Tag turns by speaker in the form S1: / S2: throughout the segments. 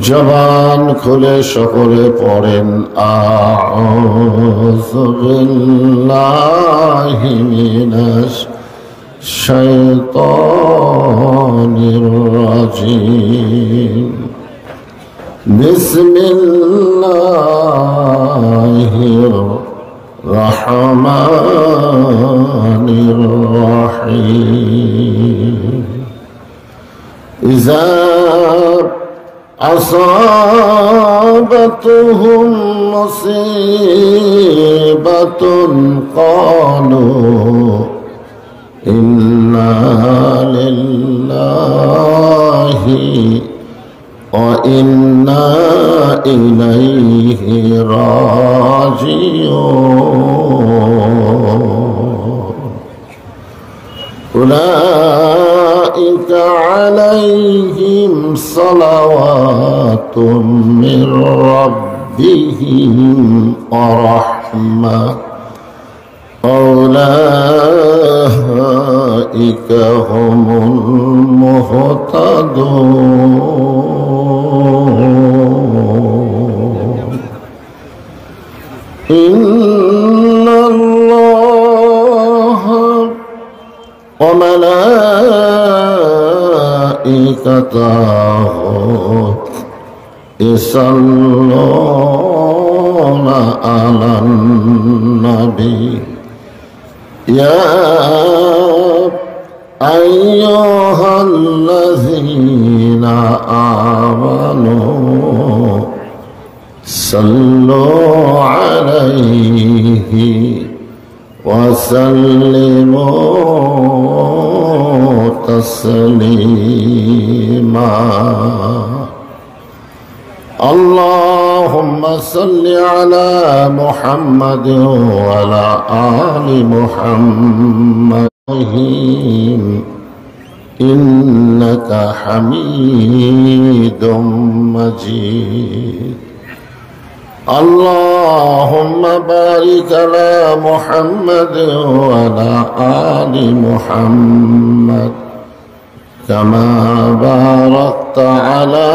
S1: জবান খুলে সকলে পড়েন আউযু বিল্লাহি মিনাশ শাইতানির রাজিম বিসমিল্লাহির রহমানির রহিম ইযা أصابتهم مصيبة قالوا إنا لله وإنا إليه راجعون أولئك عليهم صلوات من ربهم ورحمة أولئك هم المهتدون إن الله وملائكته يصلون على النبي يا أيها الذين آمنوا صلوا عليه وسلموا تسليما اللهم صل على محمد وعلى آل محمد إنك حميد مجيد اللهم بارك على محمد وعلى آل محمد كما باركت على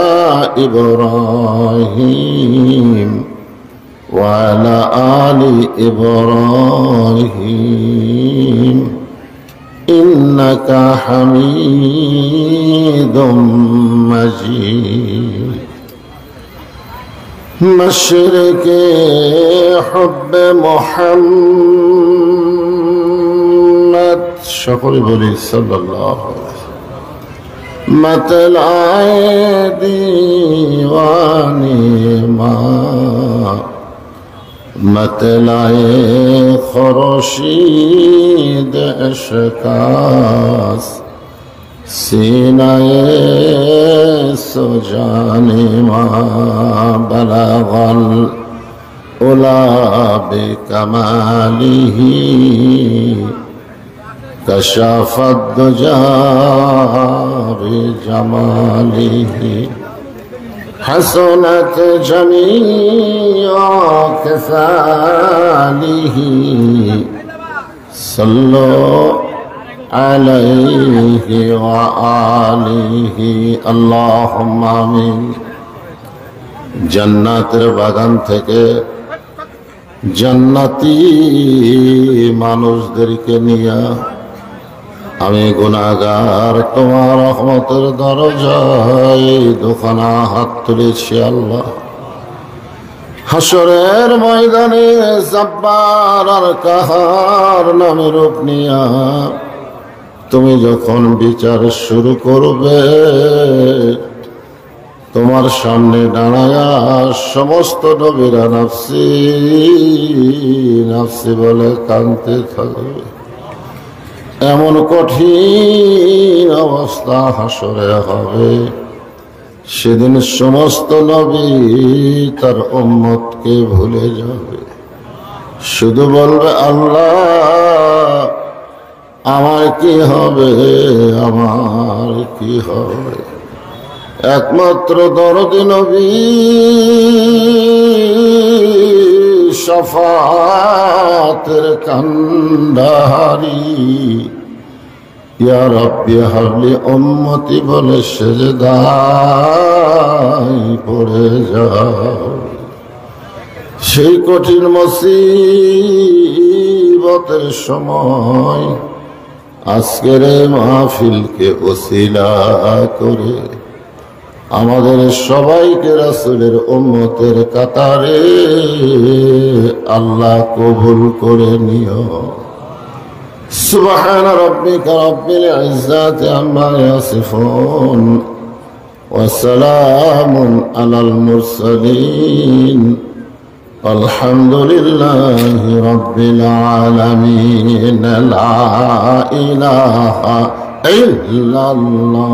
S1: إبراهيم وعلى آل إبراهيم إنك حميد مجيد مشرق حب محمد شكر بولي صلى الله عليه وسلم مطلع دیوانی ما مطلع خورشید اشکاست سینه سجان ما بلغ العلا بکماله كشف الدجى بجماله حسنت جميع كفاله صلوا عليه وآله اللهم آمين জান্নাতের বাগান থেকে জান্নাতি মানুষদেরকে নিয়ে আমি গুনাহগার তোমার রহমতের দরজায় দুখানা হাত তুলেছি আল্লাহ হাসরের ময়দানে জব্বার আর কাহার নামে রূপ নিয়া তুমি যখন বিচার শুরু করবে তোমার সামনে দাঁড়ায়া সমস্ত নবীরা নাফসি নাফসি বলে কাঁদতে থাকবে এমন কঠিন অবস্থা হাসরে হবে সেদিন সমস্ত নবী তার উম্মতকে ভুলে যাবে শুধু বলবে আল্লাহ আমার কি হবে আমার কি হবে একমাত্র দরদি নবী শফাতের কান্ডারি ইয়া রাব্বি হাবলি উম্মতি বলে সেজদায় পড়ে যাও। সেই কঠিন মুসিবতের সময় আজকের মাহফিলকে ওসিলা করে আমাদের সবাইকে রাসূলের উম্মতের কাতারে আল্লাহ কবুল করে নিও। সুবহান রাব্বিকা রাব্বিল ইজ্জাতি আম্মা ইয়াসিফুন ওয়া সালামুন আলাল মুরসালিন আলহামদুলিল্লাহি রাব্বিল আলামিন। লা ইলাহা ইল্লাল্লাহ।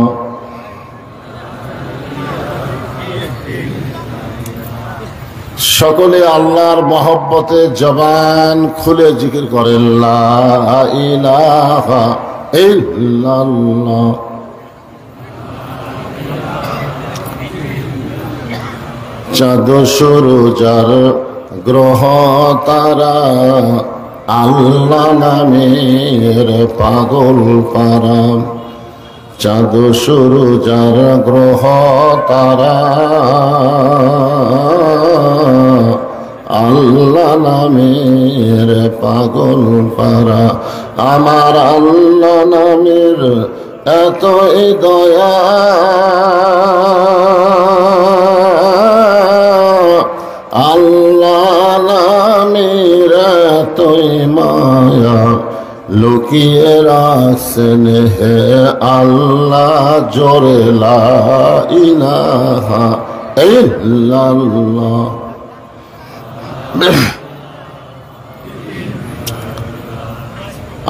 S1: সকলে আল্লাহর মহব্বতে জবান খুলে জিকির করেন লা ইলাহা ইল্লাল্লাহ। চাঁদ সূরজার গ্রহ তারা আল্লাহ নামের পাগল পারা। চাঁদ সূরজার গ্রহ তারা আল্লাহ নামের পাগল পারা। আমার আল্লাহ নামের এতই দয়া, আল্লাহ নামের এতই মায়া, লুকিয়ে রাখছেন হে আল্লাহ জোরে লা ইলাহা ইল্লাল্লাহ।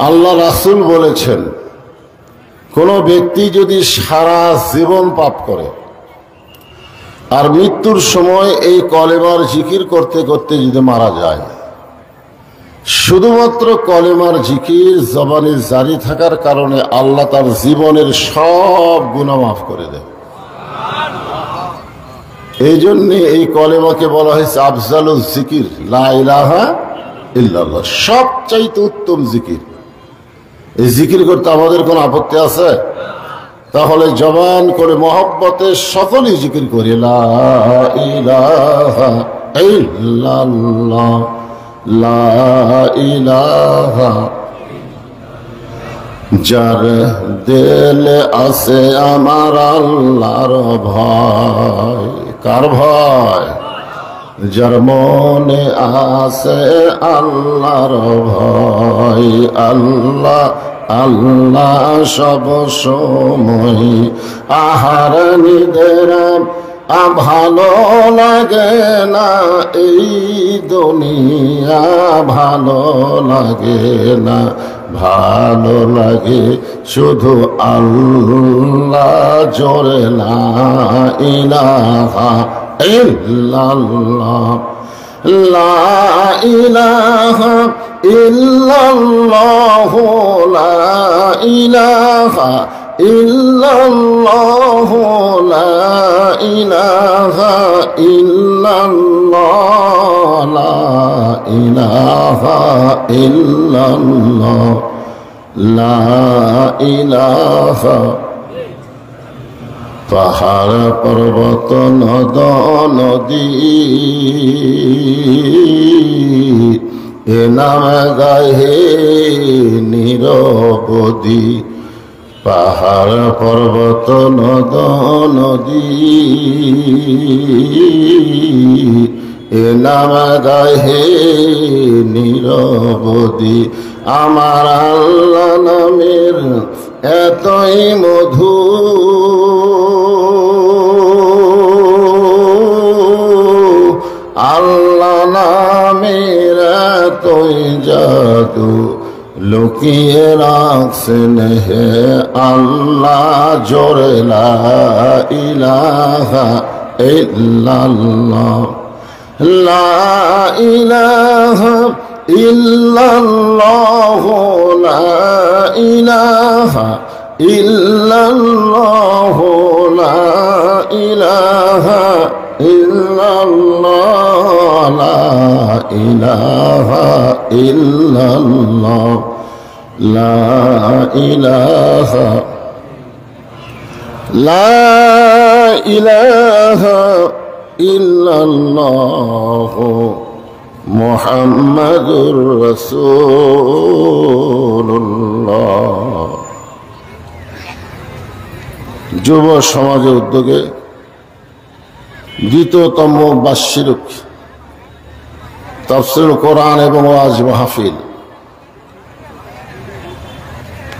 S1: আল্লাহ রাসূল বলেছেন, কোন ব্যক্তি যদি সারা জীবন পাপ করে আর মৃত্যুর সময় এই কলেমার জিকির করতে করতে যদি মারা যায়, শুধুমাত্র কলেমার জিকির জবানে জারি থাকার কারণে আল্লাহ তার জীবনের সব গুনাহ মাফ করে দেয়। এই জন্য এই কলেমাকে বলা হয়েছে আফজালুল জিকির, লা ইলাহা ইল্লাল্লাহ, সবচাইতে উত্তম জিকির। এই জিকির করতে আমাদের কোনো আপত্তি আছে? তাহলে জবান করে মহব্বতে সকলেই জিকির করি লা ইলাহা ইল্লাল্লাহ, লা ইলাহা। যার দিলে আছে আমার আল্লাহর ভয়, কার ভয়? যার মনে আছে আল্লাহর ভয়, আল্লাহ আল্লাহ সব সময়। আহার নিদেরা ভালো লাগে না এই দুনিয়া, ভালো লাগে না, ভালো লাগে শুধু আল্লাহ জোরে লা ইলাহা ইল্লাল্লাহ, লা ইলাহা ইল্লাল্লাহ, লা ইলাহা ইল্লাল্লাহ, লা ইলাহা ইল্লাল্লাহ, লা ইলাহা ইল্লাল্লাহ, লা ইলাহা। পাহাড় পর্বত নদ নদী এ নাম গাহে নিরবধি। পাহাড় পর্বত নদ নদী এ নাম গাহে নিরবধি। আমার আল্লাহ নামের এতই মধু, আল্লাহ নামের এতই জাদু, লুকিয়ে রাখছেন হে আল্লাহ জোরে লা ইলাহা ইল্লাল্লাহ, লা ইলাহা ইল্লাল্লাহ, লা ইলাহা ইল্লাল্লাহ, লা ইলাহা ইল্লাল্লাহ, লা ইলাহা ইল্লাল্লাহ, লা ইলাহা লা ইলাহা ইল্লাল্লাহু মুহাম্মাদুর রাসূলুল্লাহ। যুব সমাজের উদ্যোগে দ্বিতীয়তম বার্ষিক তাফসীরুল কোরআন এবং ওয়াজ মাহফিল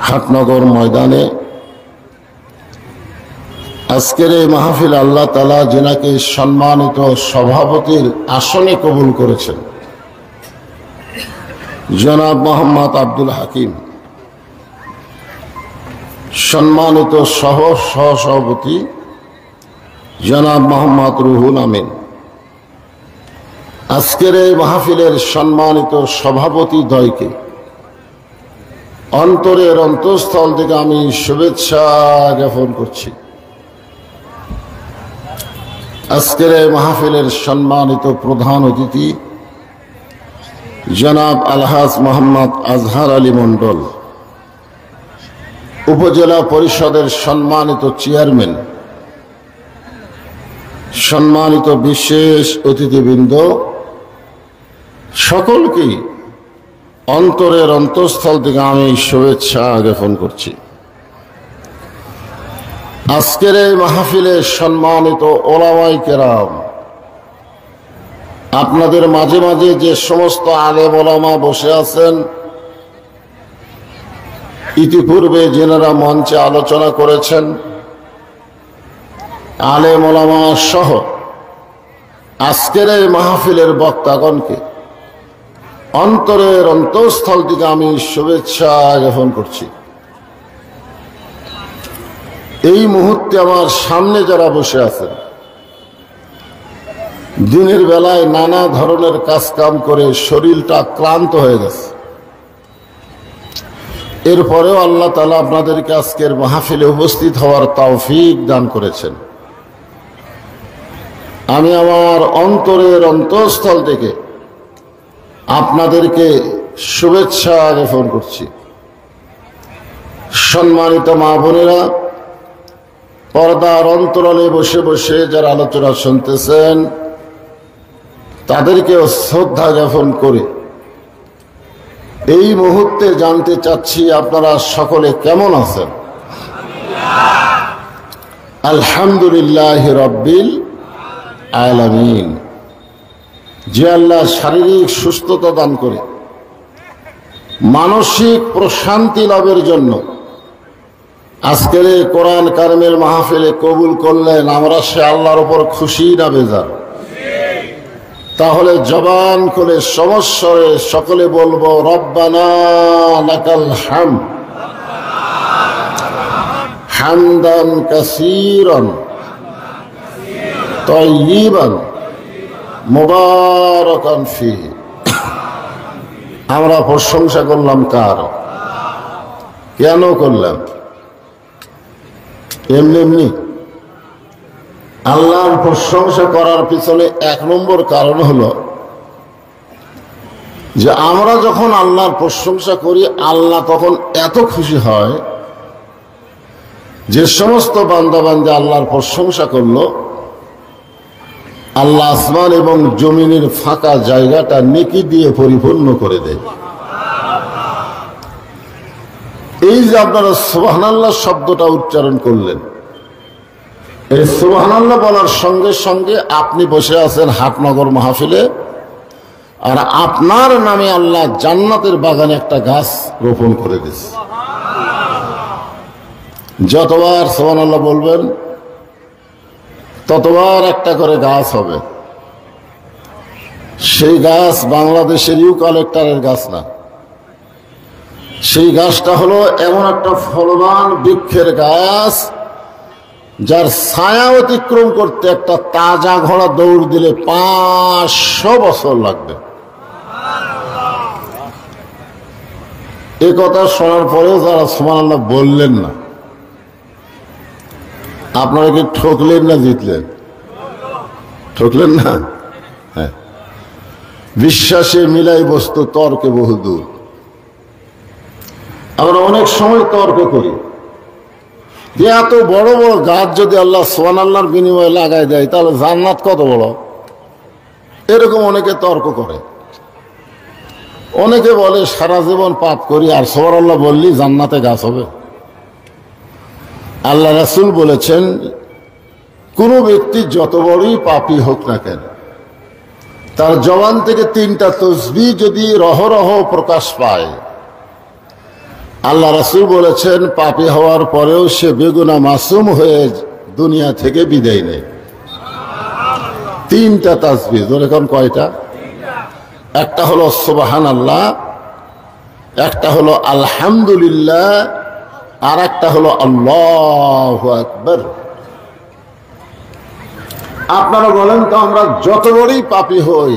S1: হাটনগর ময়দানে আজকের এই মাহফিল আল্লাহ তাআলা যিনাকে সম্মানিত সভাপতির আসনে কবুল করেছেন, জনাব মোহাম্মদ আব্দুল হাকিম, সম্মানিত সহসভাপতি জনাব মোহাম্মদ রুহুল আমিন, আজকের এই মাহফিলের সম্মানিত সভাপতি দ্বয়কে অন্তরের অন্তঃস্থল থেকে আমি শুভেচ্ছা জ্ঞাপন করছি। আজকের এই মাহফিলের সম্মানিত প্রধান অতিথি জনাব আলহাজ মোহাম্মদ আজহার আলী মন্ডল, উপজেলা পরিষদের সম্মানিত চেয়ারম্যান, সম্মানিত বিশেষ অতিথিবৃন্দ, সকলকেই অন্তরের অন্তঃস্থল থেকে আমি শুভেচ্ছা জ্ঞাপন করছি। আজকের এই মাহফিলে সম্মানিত ওলামায়ে কেরাম, আপনাদের মাঝে মাঝে যে সমস্ত আলেম ওলামা বসে আছেন, ইতিপূর্বে যেনারা মঞ্চে আলোচনা করেছেন, আলেম ওলামা সহ আজকের এই মাহফিলের বক্তাগণকে অন্তরের অন্তঃস্থল থেকে আমি শুভেচ্ছা জ্ঞাপন করছি। এই মুহূর্তে আমার সামনে যারা বসে আছেন, দিনের বেলায় নানা ধরনের কাজকাম করে শরীরটা ক্লান্ত হয়ে গেছে, এরপরেও আল্লাহ তাআলা আপনাদেরকে আজকের মাহফিলে উপস্থিত হওয়ার তৌফিক দান করেছেন। আমি আমার অন্তরের অন্তঃস্থল থেকে আপনাদেরকে শুভেচ্ছা জ্ঞাপন করছি। সম্মানিত মা বোনেরা, পর্দার অন্তরালে বসে বসে যারা আলোচনা শুনতেছেন, তাদেরকেও শ্রদ্ধা জ্ঞাপন করে এই মুহূর্তে জানতে চাচ্ছি আপনারা সকলে কেমন আছেন? আলহামদুলিল্লাহ রাব্বিল আলামিন। যে আল্লাহ শারীরিক সুস্থতা দান করে মানসিক প্রশান্তি লাভের জন্য আজকের এই কোরআন কারিমের মাহফিলে কবুল করলেন, আমরা সে আল্লাহর উপর খুশি না বেজার? তাহলে জবান খুলে সমস্বরে সকলে বলবো, রব্বানা লাকাল হামদ হামদান কাসীরান তাইয়িবান মুবারাকান ফীহি। আমরা প্রশংসা করলাম কার? কেন করলাম? এমনি এমনি? আল্লাহর প্রশংসা করার পিছনে এক নম্বর কারণ হলো যে আমরা যখন আল্লাহর প্রশংসা করি, আল্লাহ তখন এত খুশি হয়, যে সমস্ত বান্দা আল্লাহর প্রশংসা করলো, আল্লাহ আসমান এবং জমিনের ফাঁকা জায়গাটা নেকি দিয়ে পরিপূর্ণ করে দেয়। এই যে আপনারা সুবহানাল্লাহ শব্দটা উচ্চারণ করলেন, এই সুবহানাল্লাহ বলার সঙ্গে সঙ্গে আপনি বসে আছেন হাটনগর মাহফিলে, আর আপনার নামে আল্লাহ জান্নাতের বাগানে একটা গাছ রোপণ করে দিয়েছে। যতবার সুবহানাল্লাহ বলবেন ততবার একটা করে গাছ হবে। সেই গাছ বাংলাদেশের ইউক্যালিপটাসের গাছ না, সেই গাছটা হলো এমন একটা ফলবান বৃক্ষের গাছ, যার ছায়া অতিক্রম করতে একটা তাজা ঘোড়া দৌড় দিলে 500 বছর লাগবে। এ কথা শোনার পরেও যারা সুবহানাল্লাহ বললেন না, আপনারা কি ঠকলেন না জিতলেন? ঠকলেন না? হ্যাঁ। বিশ্বাসে মিলাই বস্তু তর্কে বহুদূর। আমরা অনেক সময় তর্ক করি যে এত বড় বড় গাছ যদি আল্লাহ সুবহানাল্লাহর বিনিময়ে লাগাই দেয় তাহলে জান্নাত কত বড়, এরকম অনেকে তর্ক করে। অনেকে বলে সারা জীবন পাপ করি আর সুবহানাল্লাহ বললি জান্নাতে গাছ হবে। আল্লাহ রাসূল বলেছেন কোন ব্যক্তি যত বড়ই পাপী হোক না কেন, তার জবান থেকে 3টা তাসবিহ যদি রহরহ প্রকাশ পায়, আল্লাহ রাসূল বলেছেন পাপী হওয়ার পরেও সে বেগুনাহ মাসুম হয়ে দুনিয়া থেকে বিদায় নেয়। 3টা তাসবিহ, এখন কয়টা? একটা হলো সুবহানাল্লাহ, একটা হলো আলহামদুলিল্লাহ, আর একটা হলো আল্লাহু আকবার। আপনারা বলেন তো আমরা যত বড়ই পাপী হই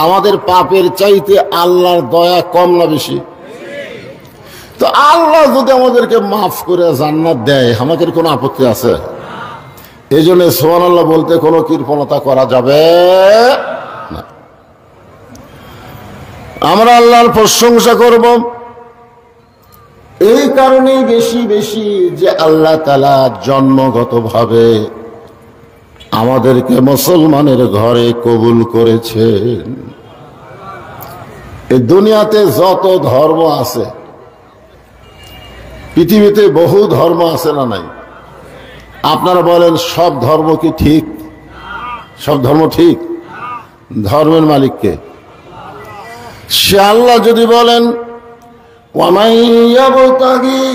S1: আমাদের পাপের চাইতে আল্লাহর দয়া কম না বেশি? তো আল্লাহ যদি আমাদেরকে মাফ করে জান্নাত দেয় আমাদের কোনো আপত্তি আছে? এই জন্য সুবহানাল্লাহ বলতে কোনো কৃপণতা করা যাবে না। আমরা আল্লাহর প্রশংসা করব এই কারণেই বেশি বেশি যে আল্লাহ তাআলা জন্মগতভাবে আমাদেরকে মুসলমানের ঘরে কবুল করেছেন। এই দুনিয়াতে যত ধর্ম আছে, পৃথিবীতে বহু ধর্ম আছে না নাই? আপনারা বলেন সব ধর্ম কি ঠিক? সব ধর্ম ঠিক? ধর্মের মালিককে? সে আল্লাহ যদি বলেন ওয়ামান ইয়াবতাগি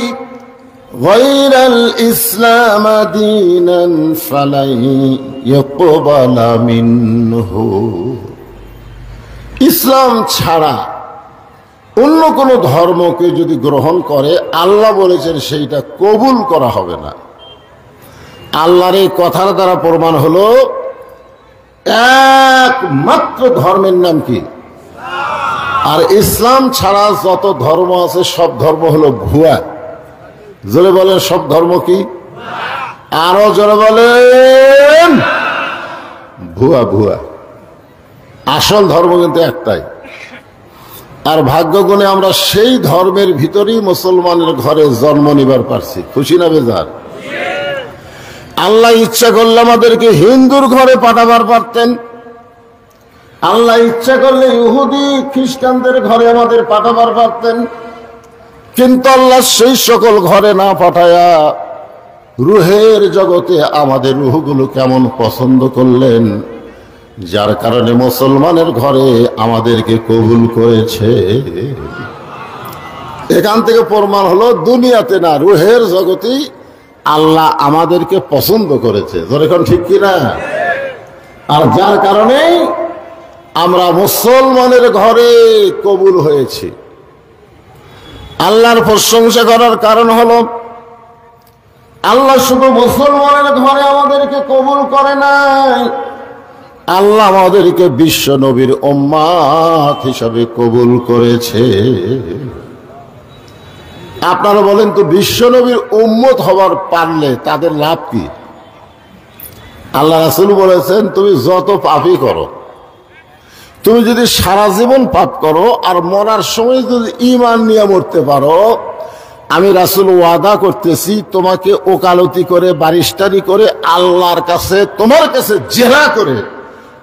S1: গায়রাল ইসলাম দীনান ফালাই ইয়াকবালা মিনহু, ইসলাম ছাড়া অন্য কোন ধর্মকে যদি গ্রহণ করে আল্লাহ বলেছেন সেইটা কবুল করা হবে না। আল্লাহর এই কথার দ্বারা প্রমাণ হলো একমাত্র ধর্মের নাম কি? আর ইসলাম ছাড়া যত ধর্ম আছে সব ধর্ম হলো ভুয়া। জোরে বলেন সব ধর্ম কি? আরো জোরে বলেন ভুয়া। ভুয়া। আসল ধর্ম কিন্তু একটাই। আর ভাগ্যগুণে আমরা সেই ধর্মের ভিতরেই মুসলমানের ঘরে জন্ম নিবার পারছি। খুশি না বেজার? আল্লাহ ইচ্ছা করলে আমাদেরকে হিন্দুর ঘরে পাঠাবার পারতেন, আল্লাহ ইচ্ছা করলে ইহুদি খ্রিস্টানদের ঘরে আমাদের পাঠাবার পারতেন, কিন্তু আল্লাহ সেই সকল ঘরে না পাঠায়া রুহের জগতে আমাদের রুহগুলো কেমন পছন্দ করলেন, যার কারণে মুসলমানের ঘরে আমাদেরকে কবুল করেছে। এখান থেকে প্রমাণ হলো দুনিয়াতে না রুহের জগতেই আল্লাহ আমাদেরকে পছন্দ করেছে। এখন ঠিক কিনা? আর যার কারণে আমরা মুসলমানের ঘরে কবুল হয়েছি। আল্লাহর প্রশংসা করার কারণ হলো আল্লাহ শুধু মুসলমানের ঘরে আমাদেরকে কবুল করে নাই, আল্লাহ আমাদেরকে বিশ্ব নবীর উম্মাত হিসাবে কবুল করেছে। আপনারা বলেন তো বিশ্ব নবীর উম্মত হওয়ার পারলে তাদের লাভ কি? আল্লাহ রাসূল বলেছেন তুমি যত পাপই করো, তুমি যদি সারা জীবন পাপ করো আর মরার সময় যদি ঈমান নিয়ে মরতে পারো, আমি রাসূল ওয়াদা করতেছি তোমাকে ওকালতি করে বারিশটারি করে আল্লাহর কাছে তোমার কাছে জেরা করে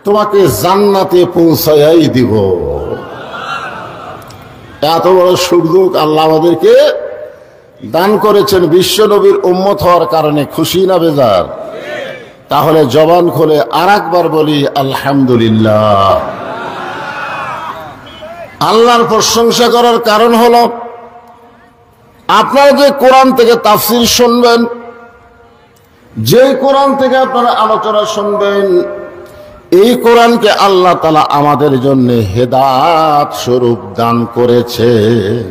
S1: তোমাকে জান্নাতে পৌঁছাই দিব। এত বড় সুযোগ আল্লাহ আমাদেরকে দান করেছেন বিশ্ব নবীর উম্মত হওয়ার কারণে। খুশি না বেজার? তাহলে জবান খুলে আর একবার বলি আলহামদুলিল্লাহ। আল্লাহর প্রশংসা করার কারণ হলো আপনারা যে কোরআন থেকে তাফসীর শুনবেন, যে কোরআন থেকে আপনারা আলোচনা শুনবেন, এই কোরআনকে আল্লাহ তাআলা আমাদের জন্য হেদায়েত স্বরূপ দান করেছেন।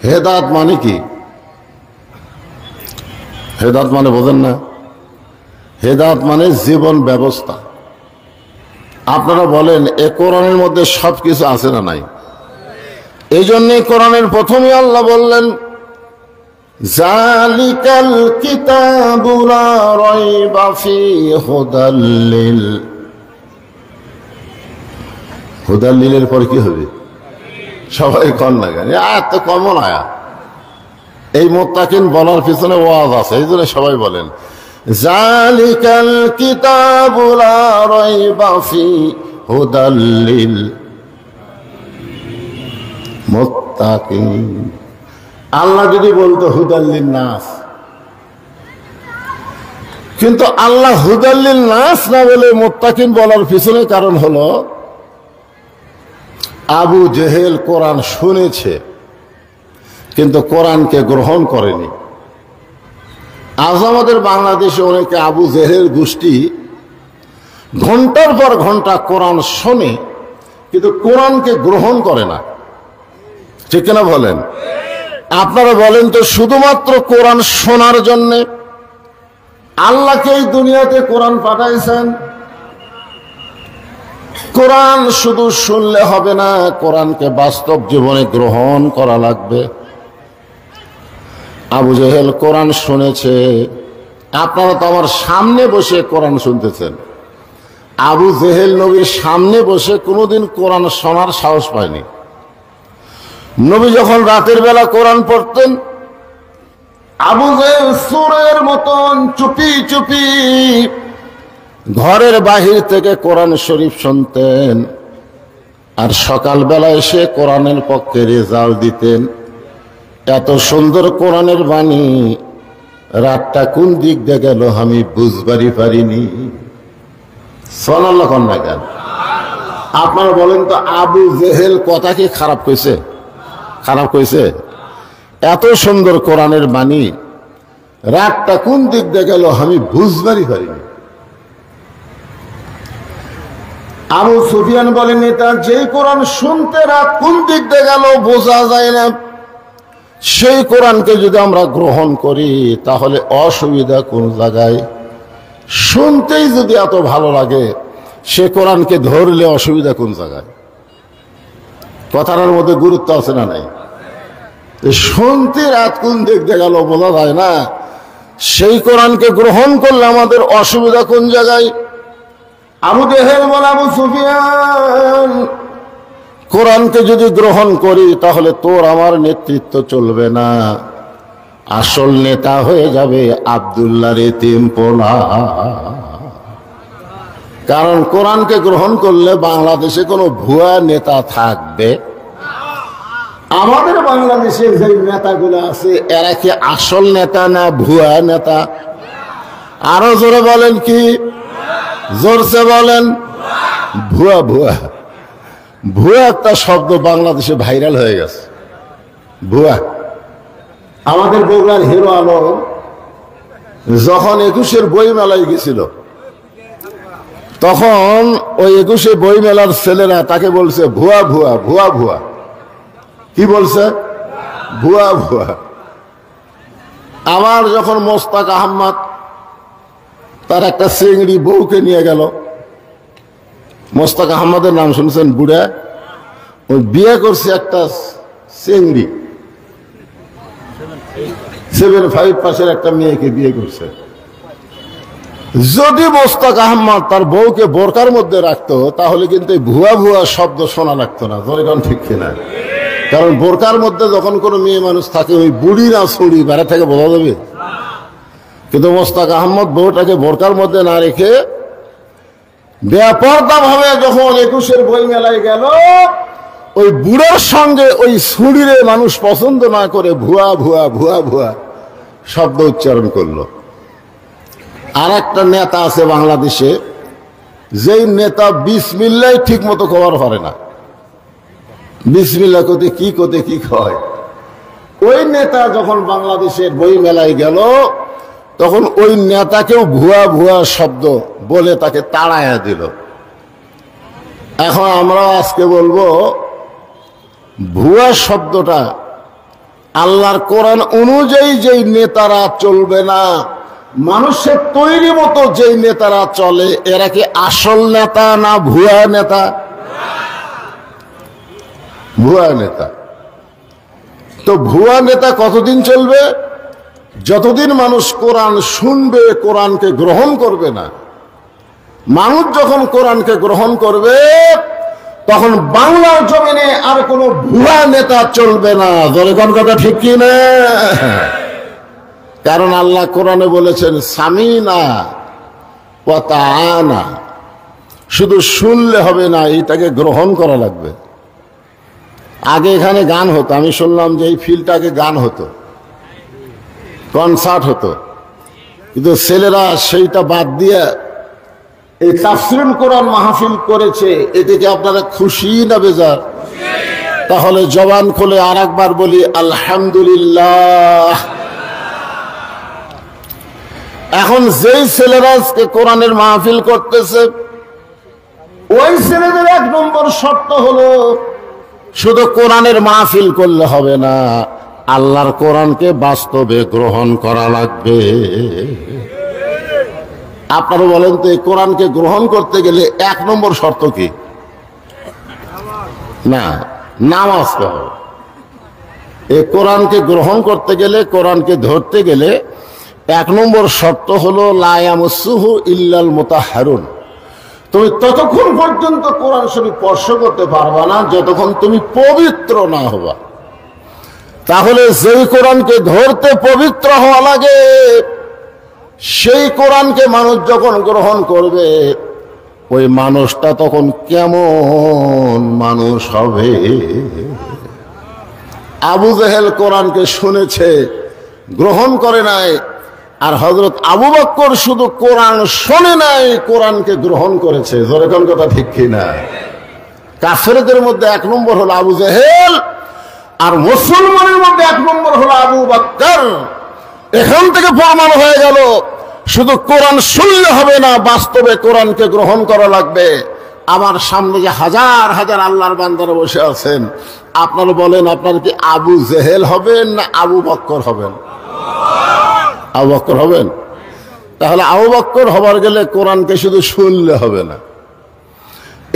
S1: হেদায়েত মানে কি? হেদায়েত মানে বোঝেন না? হেদায়েত মানে জীবন ব্যবস্থা। আপনারা বলেন এ কোরআনের মধ্যে সব কিছু আছে না নাই? এই জন্যে কোরআনের প্রথমে আল্লাহ বললেন জালিকাল কিতাবু লা রাইবা ফীহি হুদাল্লিল। হুদাল্লিলের পর কি হবে? সবাই কন না কেন? আয়াত তো কমন আয়াত। এই মুত্তাকিন বলার পিছনে ওয়াজ আছে, এই জন্য সবাই বলেন জালিকাল কিতাবু লা রাইবা ফি হুদাল লিল মুত্তাকিন। আল্লাহ যদি বলতো হুদাল লিন নাস, কিন্তু আল্লাহ হুদাল লিন নাস না বলে মুত্তাকিন বলার পিছনে কারণ হলো আবু জেহেল কোরআন শুনেছে কিন্তু কোরআনকে গ্রহণ করেনি। আজ আমাদের বাংলাদেশে অনেকে আবু জেহেল গোষ্ঠী ঘন্টার পর ঘন্টা কোরআন শোনে কিন্তু কোরআনকে গ্রহণ করে না, ঠিক কিনা বলেন? আপনারা বলেন তো, শুধুমাত্র কোরআন শোনার জন্য আল্লাহকে এই দুনিয়াতে কোরআন পাঠাইছেন। কোরআন শুধু শুনলে হবে না, কোরআনকে বাস্তব জীবনে গ্রহণ করা লাগবে। আবু জেহেল কোরআন শুনেছে, আপনারা তো আমার সামনে বসে কোরআন শুনতেছেন। আবু জেহেল নবীর সামনে বসে কোনোদিন কোরআন শোনার সাহস পায়নি। নবী যখন রাতের বেলা কোরআন পড়তেন, আবু জেহেল সূরের মতন চুপি চুপি ঘরের বাহির থেকে কোরআন শরীফ শুনতেন, আর সকালবেলা এসে কোরআনের পক্ষে রেজাল্ট দিতেন। এত সুন্দর কোরআনের বাণী, রাতটা কোন দিক দিয়ে গেল আমি বুঝবারই পারিনি। সুবহানাল্লাহ কন্যা গান। আপনারা বলেন তো, আবু জেহেল কথা কি খারাপ কইছে? খারাপ কইছে? এত সুন্দর কোরআনের বাণী, রাতটা কোন দিক দিয়ে গেল আমি বুঝবারই পারিনি। আবু সুফিয়ান বলেন, এটা যেই কোরআন শুনতে রাত কোন দিক দিয়ে গেল বোঝা যায় না, সেই কোরআনকে যদি আমরা গ্রহণ করি তাহলে অসুবিধা কোন জায়গায়? শুনতেই যদি এত ভালো লাগে, সে কোরআনকে ধরলে অসুবিধা কোন জায়গায়? কথাটার মধ্যে গুরুত্ব আছে না নাই? শুনতে রাত কোন দিক দিয়ে গেল বোঝা যায় না, সেই কোরআনকে গ্রহণ করলে আমাদের অসুবিধা কোন জায়গায়? আবু জেহেল বলে, আবু সুফিয়ান, কোরআনকে যদি গ্রহণ করি তাহলে তোর আমার নেতৃত্ব চলবে না, আসল নেতা হয়ে যাবে আব্দুল্লাহ এতিম পোলা। কারণ কোরআনকে গ্রহণ করলে বাংলাদেশে কোনো ভুয়া নেতা থাকবে? আমাদের বাংলাদেশের যে নেতাগুলো আছে এরা কি আসল নেতা না ভুয়া নেতা? আরো জোরে বলেন, কি জোরসে বলেন? ভুয়া। ভুয়া ভুয়া একটা শব্দ বাংলাদেশে ভাইরাল হয়ে গেছে, ভুয়া। আমাদের বগুড়ার হিরো আলম যখন 21-এর বই মেলায় গেছিল, তখন ওই 21-এ বই মেলার ছেলেরা তাকে বলছে ভুয়া ভুয়া ভুয়া ভুয়া। কি বলছে? ভুয়া ভুয়া। আবার যখন মোস্তাক আহমদ তার একটা চিংড়ি বউকে নিয়ে গেল, মোস্তাক আহমদের নাম শুনছেন? বুড়া, ওই বিয়ে করছে একটা চিংড়ি, 7-5 পাশের একটা মেয়েকে বিয়ে করছে। যদি মোস্তাক আহমদ তার বউকে বোরকার মধ্যে রাখতো তাহলে কিন্তু ভুয়া ভুয়া শব্দ শোনা লাগতো না। জনগণ ঠিক কিনা? কারণ বোরকার মধ্যে যখন কোনো মেয়ে মানুষ থাকে, ওই বুড়ি না ছুড়ি বাইরে থেকে বোঝা যাবে। কিন্তু মোস্তাক আহমদ বউটাকে বোরকার মধ্যে না রেখে বেপরদা ভাবে যখন 21-এর বই মেলায় গেল, ওই বুড়ার সঙ্গে ওই ছুরিরে মানুষ পছন্দ না করে ভুয়া ভুয়া ভুয়া ভুয়া শব্দ উচ্চারণ করলো। আর একটা নেতা আছে বাংলাদেশে, যেই নেতা বিসমিল্লাহ ঠিক মতো কবার পারে না। বিসমিল্লাহ কোতে কি কয়। ওই নেতা যখন বাংলাদেশের বই মেলায় গেল, তখন ওই নেতাকেও ভুয়া ভুয়া শব্দ বলে তাকে তাড়াইয়া দিল। এখন আমরা আজকে বলবো, ভুয়া শব্দটা আল্লাহর কোরআন অনুযায়ী যেই নেতারা চলবে না, মানুষের তৈরি মতো যেই নেতারা চলে, এরা কি আসল নেতা না ভুয়া নেতা? ভুয়া নেতা। তো ভুয়া নেতা কতদিন চলবে? যতদিন মানুষ কোরআন শুনবে, কোরআনকে গ্রহণ করবে না। মানুষ যখন কোরআনকে গ্রহণ করবে তখন বাংলার জমিনে আর কোনো ভুয়া নেতা চলবে না। জনগণ কথা ঠিক কি না? কারণ আল্লাহ কোরআনে বলেছেন সামিনা ওয়া তাআনা, শুধু শুনলে হবে না, এটাকে গ্রহণ করা লাগবে। আগে এখানে গান হতো, আমি শুনলাম যে এই ফিল্ডটাকে গান হতো, কনসার্ট হতো, কিন্তু ছেলেরা সেইটা বাদ দিয়ে এই তাফসীরুল কোরআন মাহফিল করেছে। এতে কি আপনারা খুশি না বেজার? তাহলে জবান খুলে আর একবার বলি আলহামদুলিল্লাহ। এখন যেই ছেলেরা আজকে কোরআনের মাহফিল করতেছে, ওই ছেলেদের এক নম্বর শর্ত হলো শুধু কোরআনের মাহফিল করলে হবে না, আল্লাহর কোরআনকে বাস্তবে গ্রহণ করা লাগবে। আপনারা বলেন তো, এই কোরআনকে গ্রহণ করতে গেলে এক নম্বর শর্ত কি? না, নামাজ হবে। এই কোরআনকে গ্রহণ করতে গেলে, কোরআনকে ধরতে গেলে এক নম্বর শর্ত হলো লা ইয়ামাসসুহু ইল্লাল মুতাহহারুন। তুমি ততক্ষণ পর্যন্ত কোরআন শরীফ স্পর্শ করতে পারবা না যতক্ষণ তুমি পবিত্র না হবা। তাহলে যেই কোরআনকে ধরতে পবিত্র হওয়া লাগে, সেই কোরআনকে মানুষ যখন গ্রহণ করবে, ওই মানুষটা তখন কেমন মানুষ হবে? আবু জেহেল কোরআনকে শুনেছে, গ্রহণ করে নাই, আর হযরত আবু বকর শুধু কোরআন শোনে নাই, কোরআনকে গ্রহণ করেছে। যেরকম কথা ঠিক কিনা? কাফেরদের মধ্যে এক নম্বর হলো আবু জেহেল, আর মুসলমানের মধ্যে এক নম্বর হলো আবু বকর। এখান থেকে প্রমাণ হয়ে গেল শুধু কোরআন শুনলে হবে না, বাস্তবে কোরআনকে গ্রহণ করা লাগবে। আমার সামনে যে হাজার হাজার আল্লাহর বান্দারা বসে আছেন, আপনারা বলেন আপনারা কি আবু জেহেল হবেন না আবু বকর হবেন? আবু বকর হবেন। তাহলে আবু বকর হবার গেলে কোরআনকে শুধু শুনলে হবে না,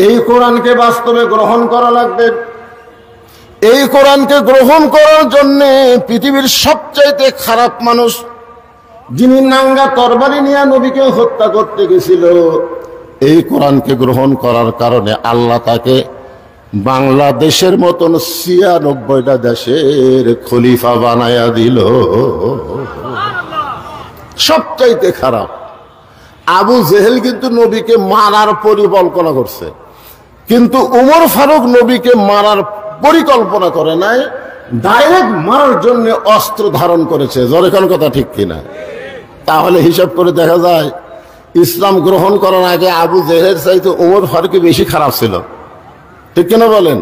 S1: এই কোরআনকে বাস্তবে গ্রহণ করা লাগবে। এই কোরআনকে গ্রহণ করার জন্য পৃথিবীর সবচাইতে খারাপ মানুষ, যিনি নাঙ্গা তরবারি নিয়ে নবীকে হত্যা করতে গেছিল, এই কোরআনকে গ্রহণ করার কারণে আল্লাহ তাকে বাংলাদেশের মতন ৯৬টা দেশের খলিফা বানায়া দিল। সবচাইতে খারাপ আবু জেহেল কিন্তু নবীকে মারার পরিকল্পনা করছে, কিন্তু উমর ফারুক নবীকে মারার পরিকল্পনা করে নাই, ডাইরেক্ট মারার জন্য অস্ত্র ধারণ করেছে। জোরেখান কথা ঠিক কিনা? তাহলে হিসাব করে দেখা যায় ইসলাম গ্রহণ করার আগে আবু জেহেল চাইতে উমর ফারুক বেশি খারাপ ছিল, ঠিক কিনা বলেন?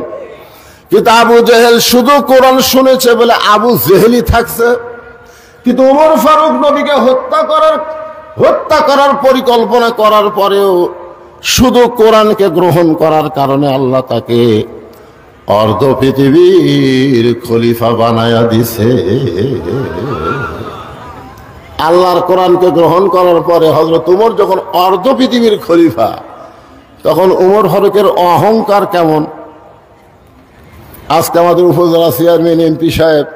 S1: কিন্তু আবু জেহেল শুধু কোরআন শুনেছে বলে আবু জেহেলই থাকছে, কিন্তু উমর ফারুক নবীকে হত্যা করার পরিকল্পনা করার পরেও শুধু কোরআনকে গ্রহণ করার কারণে আল্লাহ তাকে অর্ধ পৃথিবীর খলিফা বানায়া দিছে। আল্লাহর কোরআনকে গ্রহণ করার পরে হযরত উমর যখন অর্ধ পৃথিবীর খলিফা, তখন উমর ফারুকের অহংকার কেমন? আজকে আমাদের উপজেলা চেয়ারম্যান, এমপি সাহেব,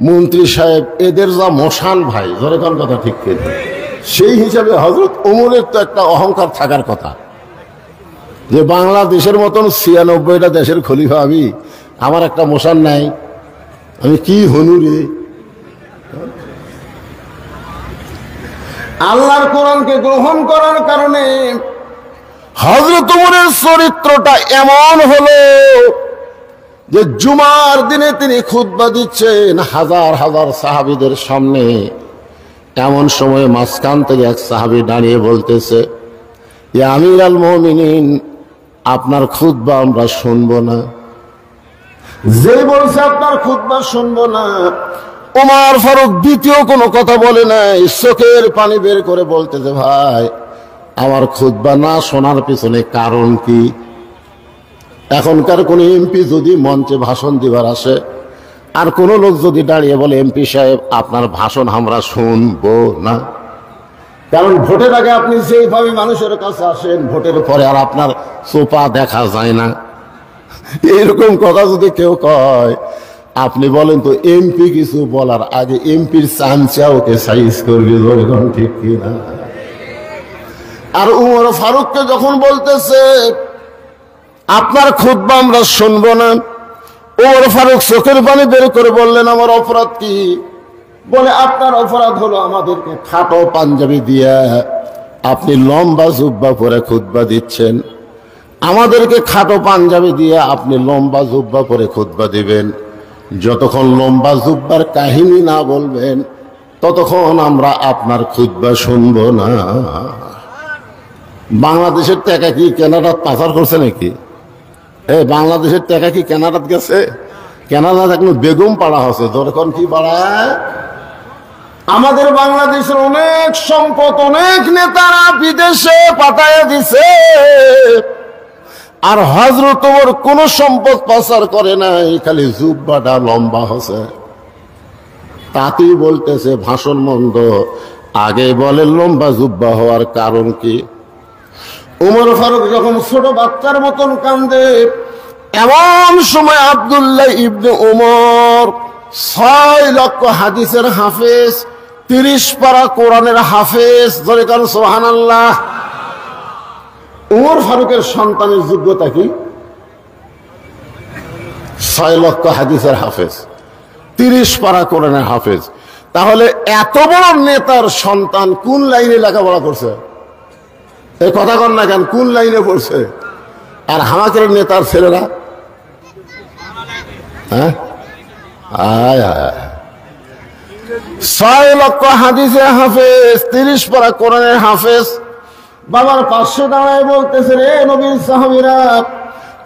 S1: মন্ত্রী সাহেব, এদের যা মশাল ভাই, যেরকম কথা ঠিক কিনা? সেই হিসাবে হযরত উমরের তো একটা অহংকার থাকার কথা, যে বাংলাদেশের মতন ৯৬টা দেশের খলিফা আমি, আমার একটা মশাল নাই, আমি কি হনুরে? আল্লাহর কোরআনকে গ্রহণ করার কারণে হযরত উমরের চরিত্রটা এমন হলো যে জুমার দিনে তিনি খুতবা দিচ্ছেন হাজার হাজার সাহাবীদের সামনে। এমন সময় মাঝখান থেকে এক সাহাবী দাঁড়িয়ে বলতেছে, ইয়া আমিরুল মুমিনিন, আপনার খুতবা আমরা শুনবো না। যে বলছে আপনার খুতবা শুনবো না, ওমর ফারুক দ্বিতীয় কোনো কথা বলে নাই, চোখের পানি বের করে বলতেছে, ভাই আমার খুতবা না শোনার পিছনে কারণ কি? এখনকার কোন এমপি যদি মঞ্চে ভাষণ দিবার আসে, আর কোন লোক যদি দাঁড়িয়ে বলে, এমপি সাহেব আপনার ভাষণ আমরা শুনবো না, কারণ ভোটের আগে আপনি যেভাবে মানুষের কাছে আসেন, ভোটের পরে আর আপনার চোপা দেখা যায় না, এরকম কথা যদি কেউ কয়, আপনি বলেন তো এমপি কিছু বলার আগে এমপির চামচা ওকে সাইজ করবে। ঠিক কিনা? আর উমর ফারুককে যখন বলতেছে আপনার খুতবা আমরা শুনবো না। ওমর ফারুক চোখের পানি বের করে বললেন, আমার অপরাধ কি? বলে, আপনার অপরাধ হলো আমাদেরকে খাটো পাঞ্জাবি দিয়া আপনি লম্বা জুব্বা পরে খুতবা দিচ্ছেন। আমাদেরকে খাটো পাঞ্জাবি দিয়ে আপনি লম্বা জুব্বা পরে খুতবা দিবেন। যতক্ষণ লম্বা জুব্বার কাহিনী না বলবেন ততক্ষণ আমরা আপনার খুতবা শুনব না। বাংলাদেশের টাকা কি কানাডাত পাচার করছে নাকি? বাংলাদেশের টাকা কি কানাডাত গেছে? কানাডাত এখন বেগম পাড়া হচ্ছে, যখন কি পাড়ায়? আমাদের বাংলাদেশের অনেক সম্পদ অনেক নেতারা বিদেশে পাঠায় দিছে, আর হযরত ওমর কোন সম্পদ পাচার করে নাই, খালি জুব্বাটা লম্বা হচ্ছে। তাতেই বলতেছে ভাষণ মন্দ। আগে বলে লম্বা জুব্বা হওয়ার কারণ কি? ওমর ফারুক যখন ছোট বাচ্চার মতন কান্দে, এমন সময় আব্দুল্লাহ ইবনে ওমর 6 লক্ষ হাদিসের হাফেজ, 30 পারা কোরআনের হাফেজ, ধরে কারণ সুবহানাল্লাহ। ওমর ফারুকের সন্তানের যোগ্যতা কি? 6 লক্ষ হাদিসের হাফেজ, 30 পারা কোরআনের হাফেজ। তাহলে এত বড় নেতার সন্তান কোন লাইনে লেখাপড়া করছে? এই কথা কন না কেন? কোন লাইনে পড়ছে? আর হামাকের নেতার ছেলেরা, হ্যাঁ, 6 লক্ষ হাদিসের হাফেজ, 30 পারা কোরআনের হাফেজ। বাবার পাশে দাঁড়ায় বলতেছে, রে নবীর সাহাবীরা,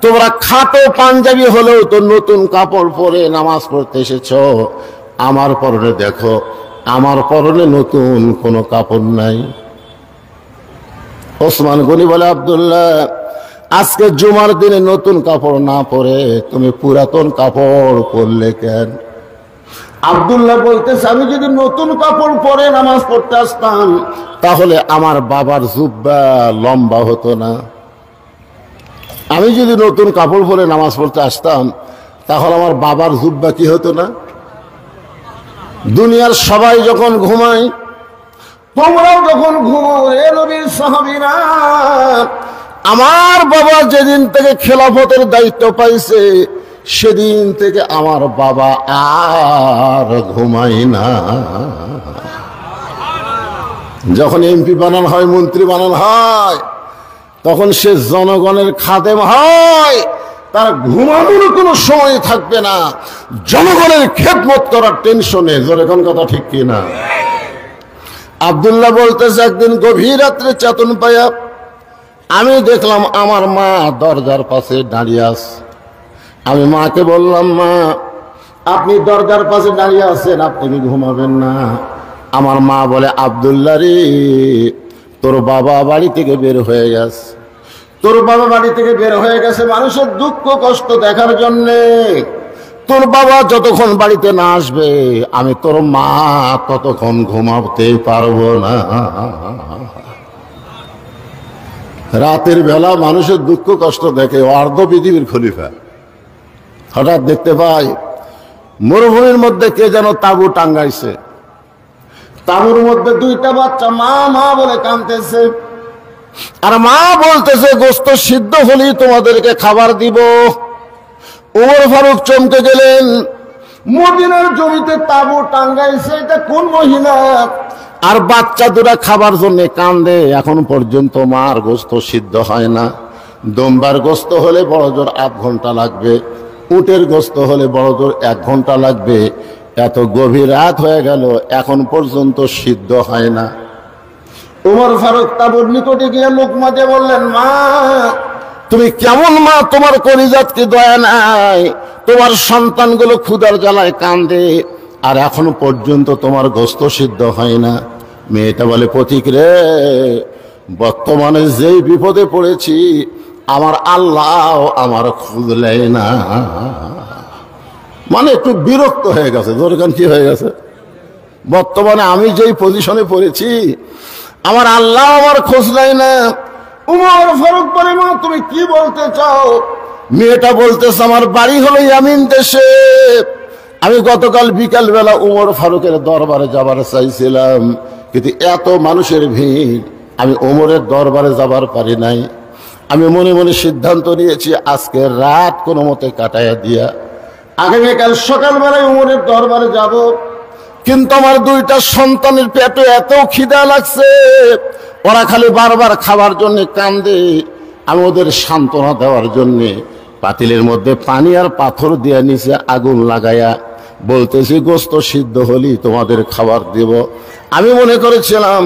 S1: তোমরা খাটো পাঞ্জাবি হলেও তো নতুন কাপড় পরে নামাজ পড়তে এসেছ। আমার পরনে দেখো, আমার পরনে নতুন কোনো কাপড় নাই। ওসমান গনি বলে, আব্দুল্লাহ, আজকে জুমার দিনে নতুন কাপড় না পরে তুমি পুরাতন কাপড় পরলে কেন? আব্দুল্লাহ বলতেছে, আমি যদি নতুন কাপড় পরে নামাজ পড়তে আসতাম তাহলে আমার বাবার জুব্বা লম্বা হতো না। আমি যদি নতুন কাপড় পরে নামাজ পড়তে আসতাম তাহলে আমার বাবার জুব্বা কি হতো না? দুনিয়ার সবাই যখন ঘুমায়, তোমরাও যখন ঘুমাও রে নবীর সাহাবীরা, আমার বাবা যেদিন থেকে খেলাফতের দায়িত্ব পাইছে সেদিন থেকে আমার বাবা আর ঘুমাই না। যখন এমপি বানানো হয়, মন্ত্রী বানানো হয়, তখন সে জনগণের খাদেম হয়, তার ঘুমানোর কোনো সময় থাকবে না, জনগণের খেদমত করার টেনশনে। যেরকম কথা ঠিক কিনা? আব্দুল্লাহ বলতেছে, একদিন গভীর রাত্রে চেতন পাইয়া আমি দেখলাম আমার মা দরজার পাশে দাঁড়িয়ে আছে। আমি মাকে বললাম, মা, আপনি দরজার পাশে দাঁড়িয়ে আছেন, আপনি কি ঘুমাবেন না? আমার মা বলে, আব্দুল্লাহ রে, তোর বাবা বাড়ি থেকে বের হয়ে গেছে। তোর বাবা বাড়ি থেকে বের হয়ে গেছে মানুষের দুঃখ কষ্ট দেখার জন্যে। তোর বাবা যতক্ষণ বাড়িতে না আসবে আমি তোর মা ততক্ষণ ঘুমাতে পারবো না। রাতের বেলা মানুষের দুঃখ কষ্ট দেখে অর্ধ পৃথিবীর খলিফা। হঠাৎ দেখতে পাই মরুভূমির মধ্যে কে যেন তাঁবু টাঙ্গাইছে। তাঁবুর মধ্যে 2টা বাচ্চা মা মা বলে কাঁদতেছে, আর মা বলতেছে, গোস্ত সিদ্ধ হলেই তোমাদেরকে খাবার দিব। ওমর ফারুক চমকে গেলেন। মদিনার জমিতে তাঁবু টাঙ্গাইছে, এটা কোন মহিলা? আর বাচ্চা দুটা খাবার জন্য কান্দে। এখন পর্যন্ত মার গোস্ত সিদ্ধ হয় না। দম্বার গোস্ত হলে বড় জোর 8 ঘন্টা লাগবে, উটের গোস্ত হলে বড় জোর 1 ঘন্টা লাগবে। এত গভীর রাত হয়ে গেল, এখন পর্যন্ত সিদ্ধ হয় না। ওমর ফারুক তাঁবুর নিকটে গিয়ে লোকমা দিয়ে বললেন, মা, তুমি কেমন মা? তোমার কলিজাত কি দয়া নাই? তোমার সন্তানগুলো ক্ষুধার জ্বালায় কান্দে, আর এখনো পর্যন্ত তোমার গোস্ত সিদ্ধ হয় না। মেয়েটা বলে, পথিক রে, বর্তমানে যেই বিপদে পড়েছি আমার আল্লাহ আমার খোঁজ নেয় না। মানে একটু বিরক্ত হয়ে গেছে। দরকার কি হয়ে গেছে? বর্তমানে আমি যেই পজিশনে পড়েছি আমার আল্লাহ আমার খোঁজ নেয় না। উমর ফারুক বলে, মা, তুমি কি বলতে চাও? মেয়েটা বলতেছে, আমার বাড়ি হলো ইয়ামিন দেশে। আমি গতকাল বিকাল বেলা উমর ফারুকের দরবারে যাবার চাইছিলাম, কিন্তু এত মানুষের ভিড় আমি ওমরের দরবারে যাবার পারি নাই। আমি মনে মনে সিদ্ধান্ত নিয়েছি আজকে রাত কোনো মতে কাটাইয়া দিয়া আগামীকাল সকালবেলায় উমরের দরবারে যাব। কিন্তু আমার দুইটা সন্তানের পেটে এত খিদা লাগছে, ওরা খালি বারবার খাবার জন্য কান্দে। আমি ওদের সান্ত্বনা দেওয়ার জন্য পাতিলের মধ্যে পানি আর পাথর দিয়ে নিচে আগুন লাগাইয়া বলতেছি, গোস্ত সিদ্ধ হলি তোমাদের খাবার দেব। আমি মনে করেছিলাম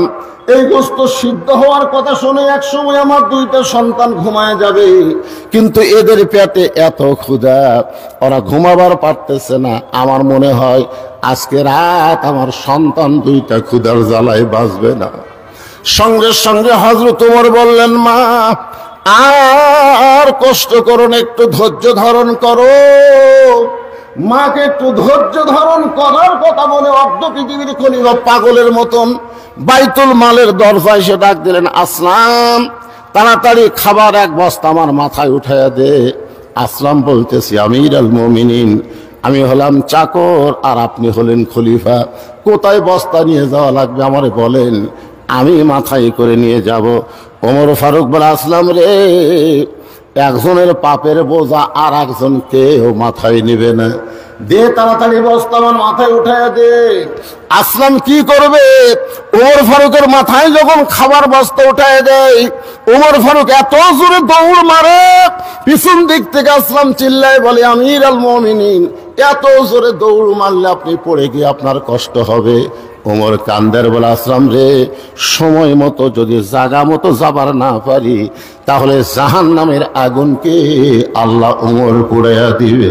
S1: এই গোস্ত সিদ্ধ হওয়ার কথা শুনে এক সময় আমার দুইটা সন্তান ঘুমায় যাবে, কিন্তু এদের পেটে এত ক্ষুধা, ওরা ঘুমাবার পারতেছে না। আমার মনে হয় আজকে রাত আমার সন্তান দুইটা ক্ষুধার জ্বালায় বাঁচবে না। সঙ্গে সঙ্গে হযরত ওমর বললেন, মা আর কষ্ট করো না, একটু ধৈর্য ধারণ করো। মাকে একটু ধৈর্য ধারণ করার কথা বলে অর্ধ পৃথিবীর খলিফা পাগলের মতন বাইতুল মালের দরজায় এসে ডাক দিলেন, আসলাম তাড়াতাড়ি খাবার এক বস্তা আমার মাথায় উঠাইয়া দে। আসলাম বলতেছি, আমিরুল মুমিনিন, আমি হলাম চাকর আর আপনি হলেন খলিফা, কোথায় বস্তা নিয়ে যাওয়া লাগবে আমারে বলেন, আমি মাথায় করে নিয়ে যাব। ওমর ফারুক বলে, আসলাম রে, একজনের পাপের বোঝা আর একজন কেউ মাথায় নিবে না, দে তাড়াতাড়ি বস্তা আমার মাথায় উঠাইয়া দে। আসলাম কি করবে? ওমর ফারুকের মাথায় যখন খাবার বস্তা উঠাইয়া দেয়, ওমর ফারুক এত জোরে দৌড় মারে, পিছন দিক থেকে আসলাম চিল্লায় বলে, আমিরুল মুমিনিন, এত জোরে দৌড় মারলে আপনি পড়ে গিয়ে আপনার কষ্ট হবে। ওমর কান্দের বলে, আসলাম রে, সময় মতো যদি জাগা মতো যাবার না পারি তাহলে জাহান্নামের আগুনকে আল্লাহ ওমর পুড়াইয়া দিবে।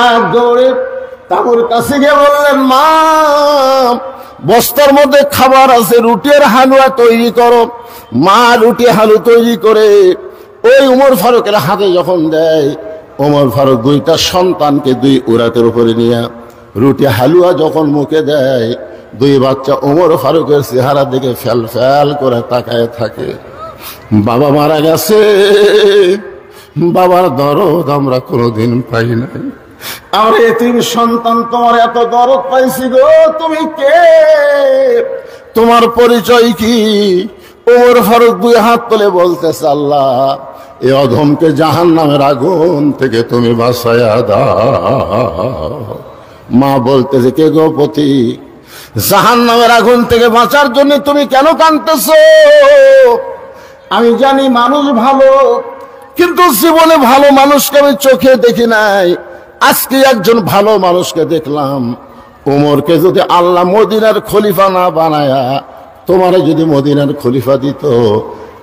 S1: এক দৌড়ে তাবুর কাছে গিয়ে বললেন, মা বস্তার মধ্যে খাবার আছে, রুটি আর হালুয়া তৈরি করো। মা রুটি হালু তৈরি করে ওই ওমর ফারুকের হাতে যখন দেয়, ওমর ফারুক দুইটা সন্তানকে দুই উরাতের উপরে নিয়ে রুটি হালুয়া যখন মুখে দেয়, দুই বাচ্চা ওমর ফারুকের চেহারা দিকে ফ্যাল ফ্যাল করে তাকায় থাকে। বাবা মারা গেছে, বাবার দরদ আমরা কোনোদিন পাই নাই। আমার এতিম সন্তান, তোমার এত দরদ পাইছি গো, তুমি কে, তোমার পরিচয় কি? ওমর ফারুক দুই হাত তুলে বলতেছে, আল্লাহ এ অধমকে জাহান্নামের আগুন থেকে তুমি বাঁচাইয়া দাও। মা বলতেছে, কে গো পতি, জাহান্নামের আগুন থেকে বাঁচার জন্য তুমি কেন কাঁদতেছো? আমি জানি মানুষ ভালো, কিন্তু জীবনে ভালো মানুষকে আমি চোখে দেখি নাই। আজকে একজন ভালো মানুষকে দেখলাম। ওমরকে যদি আল্লাহ মদিনার খলিফা না বানায়া তোমারে যদি মদিনার খলিফা দিত,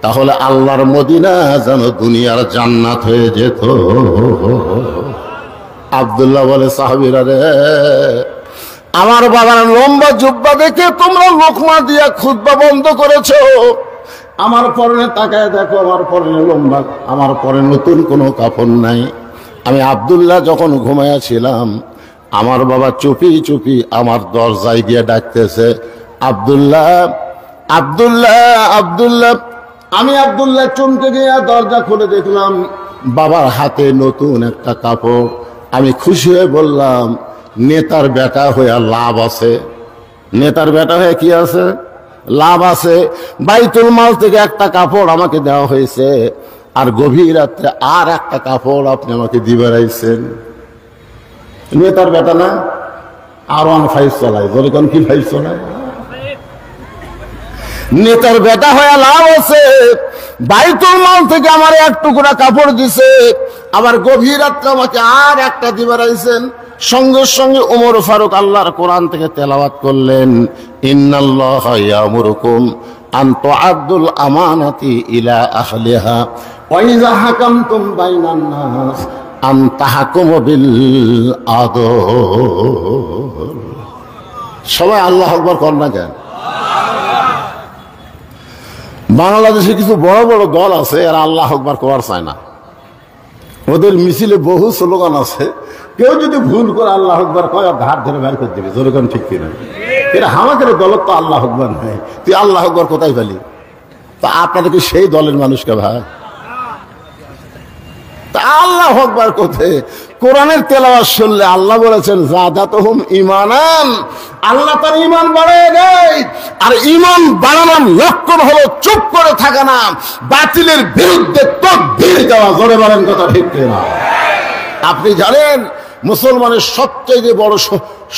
S1: তাহলে আল্লাহর মদিনা যেন দুনিয়ার জান্নাত হয়ে যেত। আব্দুল্লাহ বলে, সাহাবীরা রে, আমার বাবার লম্বা জুব্বা দেখে তোমরা লোকমা দিয়া খুতবা বন্ধ করেছো। আমার পরনে তাকায় দেখো, আমার পরনে লম্বা, আমার পরে নতুন কোনো কাপড় নাই। আমি আব্দুল্লাহ যখন ঘুমাইয়াছিলাম, আমার বাবা চুপি চুপি আমার দরজায় গিয়ে ডাকতেছে, আব্দুল্লাহ আব্দুল্লাহ আব্দুল্লাহ। আমি আব্দুল্লাহ চমকে গিয়ে দরজা খুলে দেখলাম বাবার হাতে নতুন একটা কাপড়। আমি খুশি হয়ে বললাম, নেতার বেটা হয়ে লাভ আছে। নেতার বেটা হয়ে কি আছে? লাভ আছে। বাইতুল মাল থেকে একটা কাপড় আমাকে দেওয়া হয়েছে, আর গভীর রাত্রে আর একটা কাপড় আপনি আমাকে দিবার আইছেন। নেতার বেটা না? R1 5 চালায়, বলে কোন কি 5 চালায়? নেতার বেটা হয়ে লাভ আছে। বাইতুল মাল থেকে আমার এক টুকরা কাপড় দিছে, আবার গভীর রাত্রে আমাকে আর একটা দিবার আইছেন। সঙ্গে সঙ্গে ওমর ফারুক আল্লাহর কোরআন থেকে তেলাওয়াত করলেন, ইন্নাল্লাহা ইয়ামুরুকুম আন তুআদ্দুল আমানাতি ইলা আহলিহা ওয়া ইযা হাকামতুম বাইনান নাস আন তাহকুমু বিল আদল। সবাই আল্লাহু আকবার কর না কেন? বাংলাদেশে কিছু বড় বড় দল আছে, এরা আল্লাহু আকবার করার চায় না। ওদের মিছিলে বহু স্লোগান আছে, কেউ যদি ভুল করে আল্লাহু আকবার কয়, ঘাট ধরে বের করে দেবে। যেরকম ঠিক কিনা? এটা আমাদের দলের তো আল্লাহু আকবার নাই, তুই আল্লাহু আকবার কোথায় পেলি? তা আপনাদের কি সেই দলের মানুষকে ভাই? তা আল্লাহু আকবার কোথায়? কোরআনের তেলাওয়াত শুনলে আল্লাহ বলেছেন যাদাতুহুম ঈমানান, আল্লাহ তার ঈমান বাড়ায় দেয়। আর ঈমান বাড়ানোর লক্ষণ হলো চুপ করে থাকা না, বাতিলের বিরুদ্ধে তাকবীর দেওয়া। জোরে বলেন কথা ঠিক কিনা? আপনি জানেন মুসলমানের সবচাইতে বড়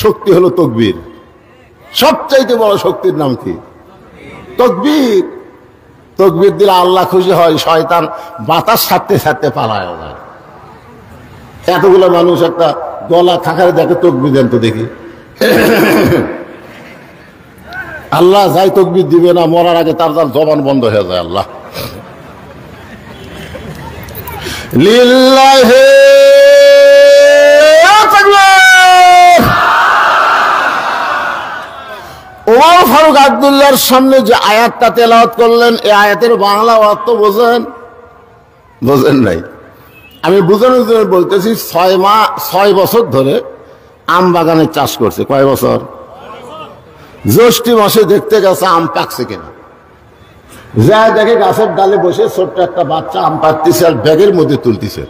S1: শক্তি হলো তাকবীর। সবচাইতে বড় শক্তির নাম কি? তাকবীর। তাকবীর দিলে আল্লাহ খুশি হয়, শয়তান বাতাস ছাড়তে ছাড়তে পালায় যায়। এতগুলো মানুষ একটা গলা থাকারে দেখে তাকবীর দেন তো দেখি। আল্লাহ যাই তাকবীর দিবে না, মরার আগে তার জবান বন্ধ হয়ে যায়। আল্লাহ লিল্লাহি তাকবীর। ওমর ফারুক আব্দুল্লাহর সামনে যে আয়াতটা তেলাওয়াত করলেন, এই আয়াতের বাংলা অর্থ বোঝেন? বোঝেন নাই? আমি বুঝানোর জন্য বলতেছি, 6 বছর ধরে আম বাগানের চাষ করছে। কয় বছর? জ্যৈষ্ঠী মাসে দেখতে গেছে আম পাকছে কিনা। যা দেখে গাছের ডালে বসে ছোট্ট একটা বাচ্চা আম পাকতেছে আর ব্যাগের মধ্যে তুলতেছে।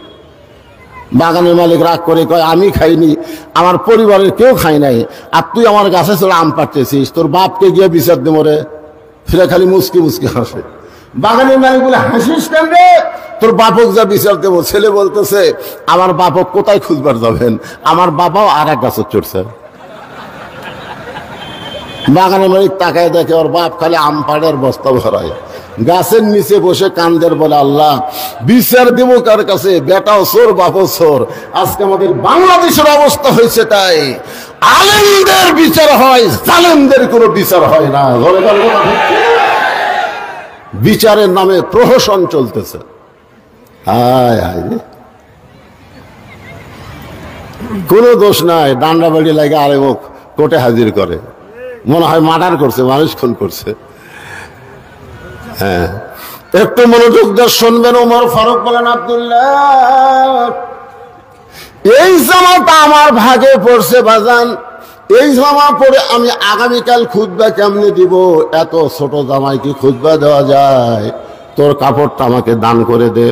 S1: বাগানের মালিক রাগ করে কয়, আমি খাইনি, আমার পরিবারের কেউ খাই নাই, আর তুই আমার গাছে চলে আম পাড়তেছিস, তোর বাপকে গিয়ে বিচার দেবো রে। ফিরে খালি মুসকি মুসকি হাসে। বাগানের মালিক বলে, হাসিস কেন রে? তোর বাপক যা বিচার দেবো। ছেলে বলতেছে, আমার বাপক কোথায় খুঁজবার যাবেন, আমার বাবাও আর এক গাছে চড়ছে। বাগানের মালিক তাকায় দেখে ওর বাপ খালি আম পাড়ের বস্তা ভরায়, গাছের নিচে বসে কান্দের বলে, আল্লাহ বিচার দেব কার কাছে? বেটাও চোর, বাপও চোর। আজকে আমাদের বাংলাদেশের অবস্থা হয়েছে তাই, আলেমদের বিচার হয়, জালেমদের কোনো বিচার হয় না। বিচারের নামে প্রহসন চলতেছে। হায় হায়, কোনো দোষ নাই, ডান্ডা বাড়ি লাগে আলেম কোর্টে হাজির করে, মনে হয় মার্ডার করছে, মানুষ খুন করছে। হ্যাঁ, একটু মনোযোগ দিয়ে শুনবেন। ওমর ফারুক বলেন, আব্দুল্লাহ, এই জামাটা আমার ভাগে পড়ছে বাজান, এই জামা পরে আমি আগামীকাল খুতবা কেমনে দিব? এত ছোট জামাই কি খুতবা দেওয়া যায়? তোর কাপড়টা আমাকে দান করে দে।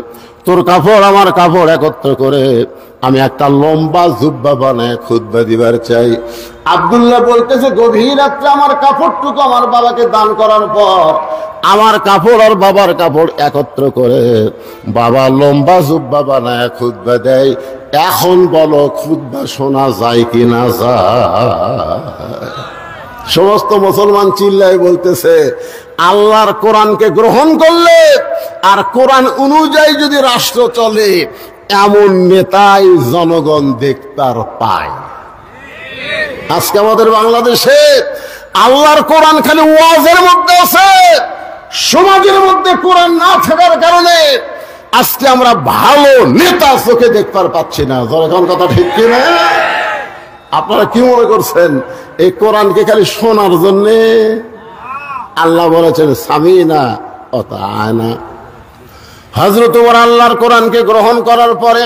S1: তোর কাপড় আমার কাপড় একত্র করে আমি একটা লম্বা জুব্বা বানায় খুতবা দিবার চাই। আব্দুল্লাহ বলতেছে, গভীর রাত্রে আমার কাপড়টুকু আমার বাবাকে দান করার পর আমার কাপড় আর বাবার কাপড় একত্র করে বাবা লম্বা জুব্বা বানায় খুতবা দেয়। এখন বলো খুতবা শোনা যায় কি না যায়? সমস্ত মুসলমান চিল্লায় বলতেছে, আল্লাহর কোরআনকে গ্রহণ করলে আর কোরআন অনুযায়ী যদি রাষ্ট্র চলে, এমন নেতাই জনগণ দেখতার পায়। আজকে আমাদের বাংলাদেশে আল্লাহর কোরআন খালি ওয়াজের মধ্যে আছে, সমাজের মধ্যে কোরআন না থাকার কারণে আজকে আমরা ভালো নেতা চোখে দেখতে পাচ্ছি না। যখন কথা ঠিক কিনা? আপনারা কি মনে করছেন এই কোরআনকে খালি শোনার জন্য? আল্লাহ বলেছেন, সামিনা অতানা। হযরত ওমর আল্লাহর কোরআনকে গ্রহণ করার পরে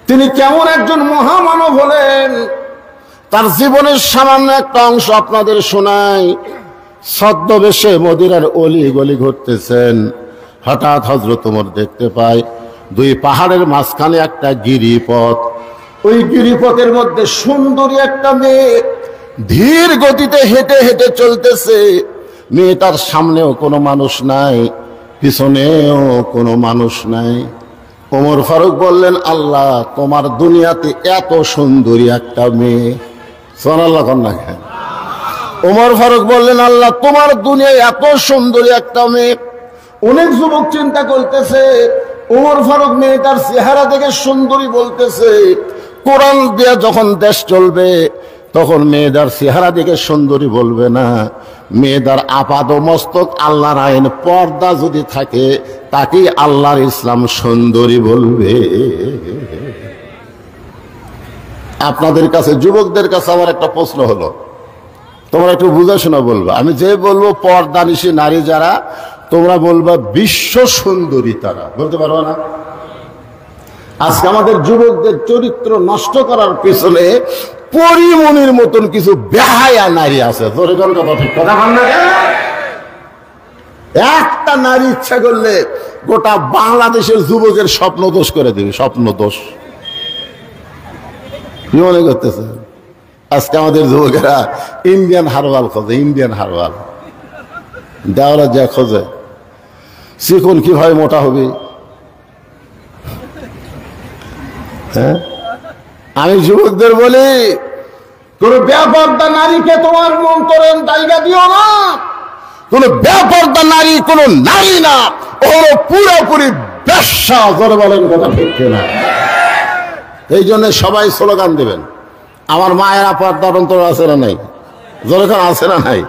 S1: তিনি কেমন একজন মহামানব হলেন, তার জীবনের সামান্য একটা অংশ আপনাদের শোনাই। ছদ্মবেশে মদিনার অলি গলি ঘুরতেছেন, হঠাৎ হযরত ওমর দেখতে পায় দুই পাহাড়ের মাঝখানে একটা গিরিপথ। ওই গিরিপথের মধ্যে সুন্দরী একটা মেয়ে ধীর গতিতে হেঁটে হেঁটে চলতেছে। মেয়েটার সামনেও কোনো মানুষ নাই, পিছনেও কোনো মানুষ নাই। ওমর ফারুক বললেন, আল্লাহ তোমার দুনিয়াতে এত সুন্দরী একটা মেয়ে। সুবহানাল্লাহ কন্যা। ওমর ফারুক বললেন, আল্লাহ তোমার দুনিয়ায় এত সুন্দরী একটা মেয়ে। অনেক যুবক চিন্তা করতেছে, ওমর ফারুক মেয়েটার চেহারা দেখে সুন্দরী বলতেছে, কোরআন দিয়ে যখন দেশ চলবে তখন মেয়েদার চেহারা দেখে সুন্দরী বলবে না, মেয়েদার আপাদ মস্তক আল্লাহর আইন পর্দা যদি থাকে তাকেই আল্লাহর ইসলাম সুন্দরী বলবে। আপনাদের কাছে, যুবকদের কাছে আমার একটা প্রশ্ন হলো, তোমরা একটু বুঝাশোনা বলবা। আমি যে বলবো পর্দানিশী নারী যারা, তোমরা বলবা বিশ্ব সুন্দরী তারা। বলতে পারবো না? আজকে আমাদের যুবকদের চরিত্র নষ্ট করার পিছনে পরিমণির মতন কিছু বেহায়া নারী আছে। একটা নারী ইচ্ছা করলে গোটা বাংলাদেশের যুবকের স্বপ্ন দোষ করে দেবে। স্বপ্ন দোষ। কি মনে করতেছে? আজকে আমাদের যুবকেরা ইন্ডিয়ান হারবাল খোঁজে, ইন্ডিয়ান হারবাল দেওয়ালা যা খোঁজে, চিকন কিভাবে মোটা হবে। হ্যাঁ, আমি যুবকদের বলি, কোন বেপরদা নারীকে তোমার অন্তরের জায়গা দিও না। কোন বেপরদা নারী কোন নারী না, ও পুরোপুরি বেশ্যা। জোরে বলেন কথা ঠিক না? এই জন্য সবাই স্লোগান দেবেন, আমার মায়েরা পর্দার অন্তর আছে না নাই? জোরে আছে না নাই?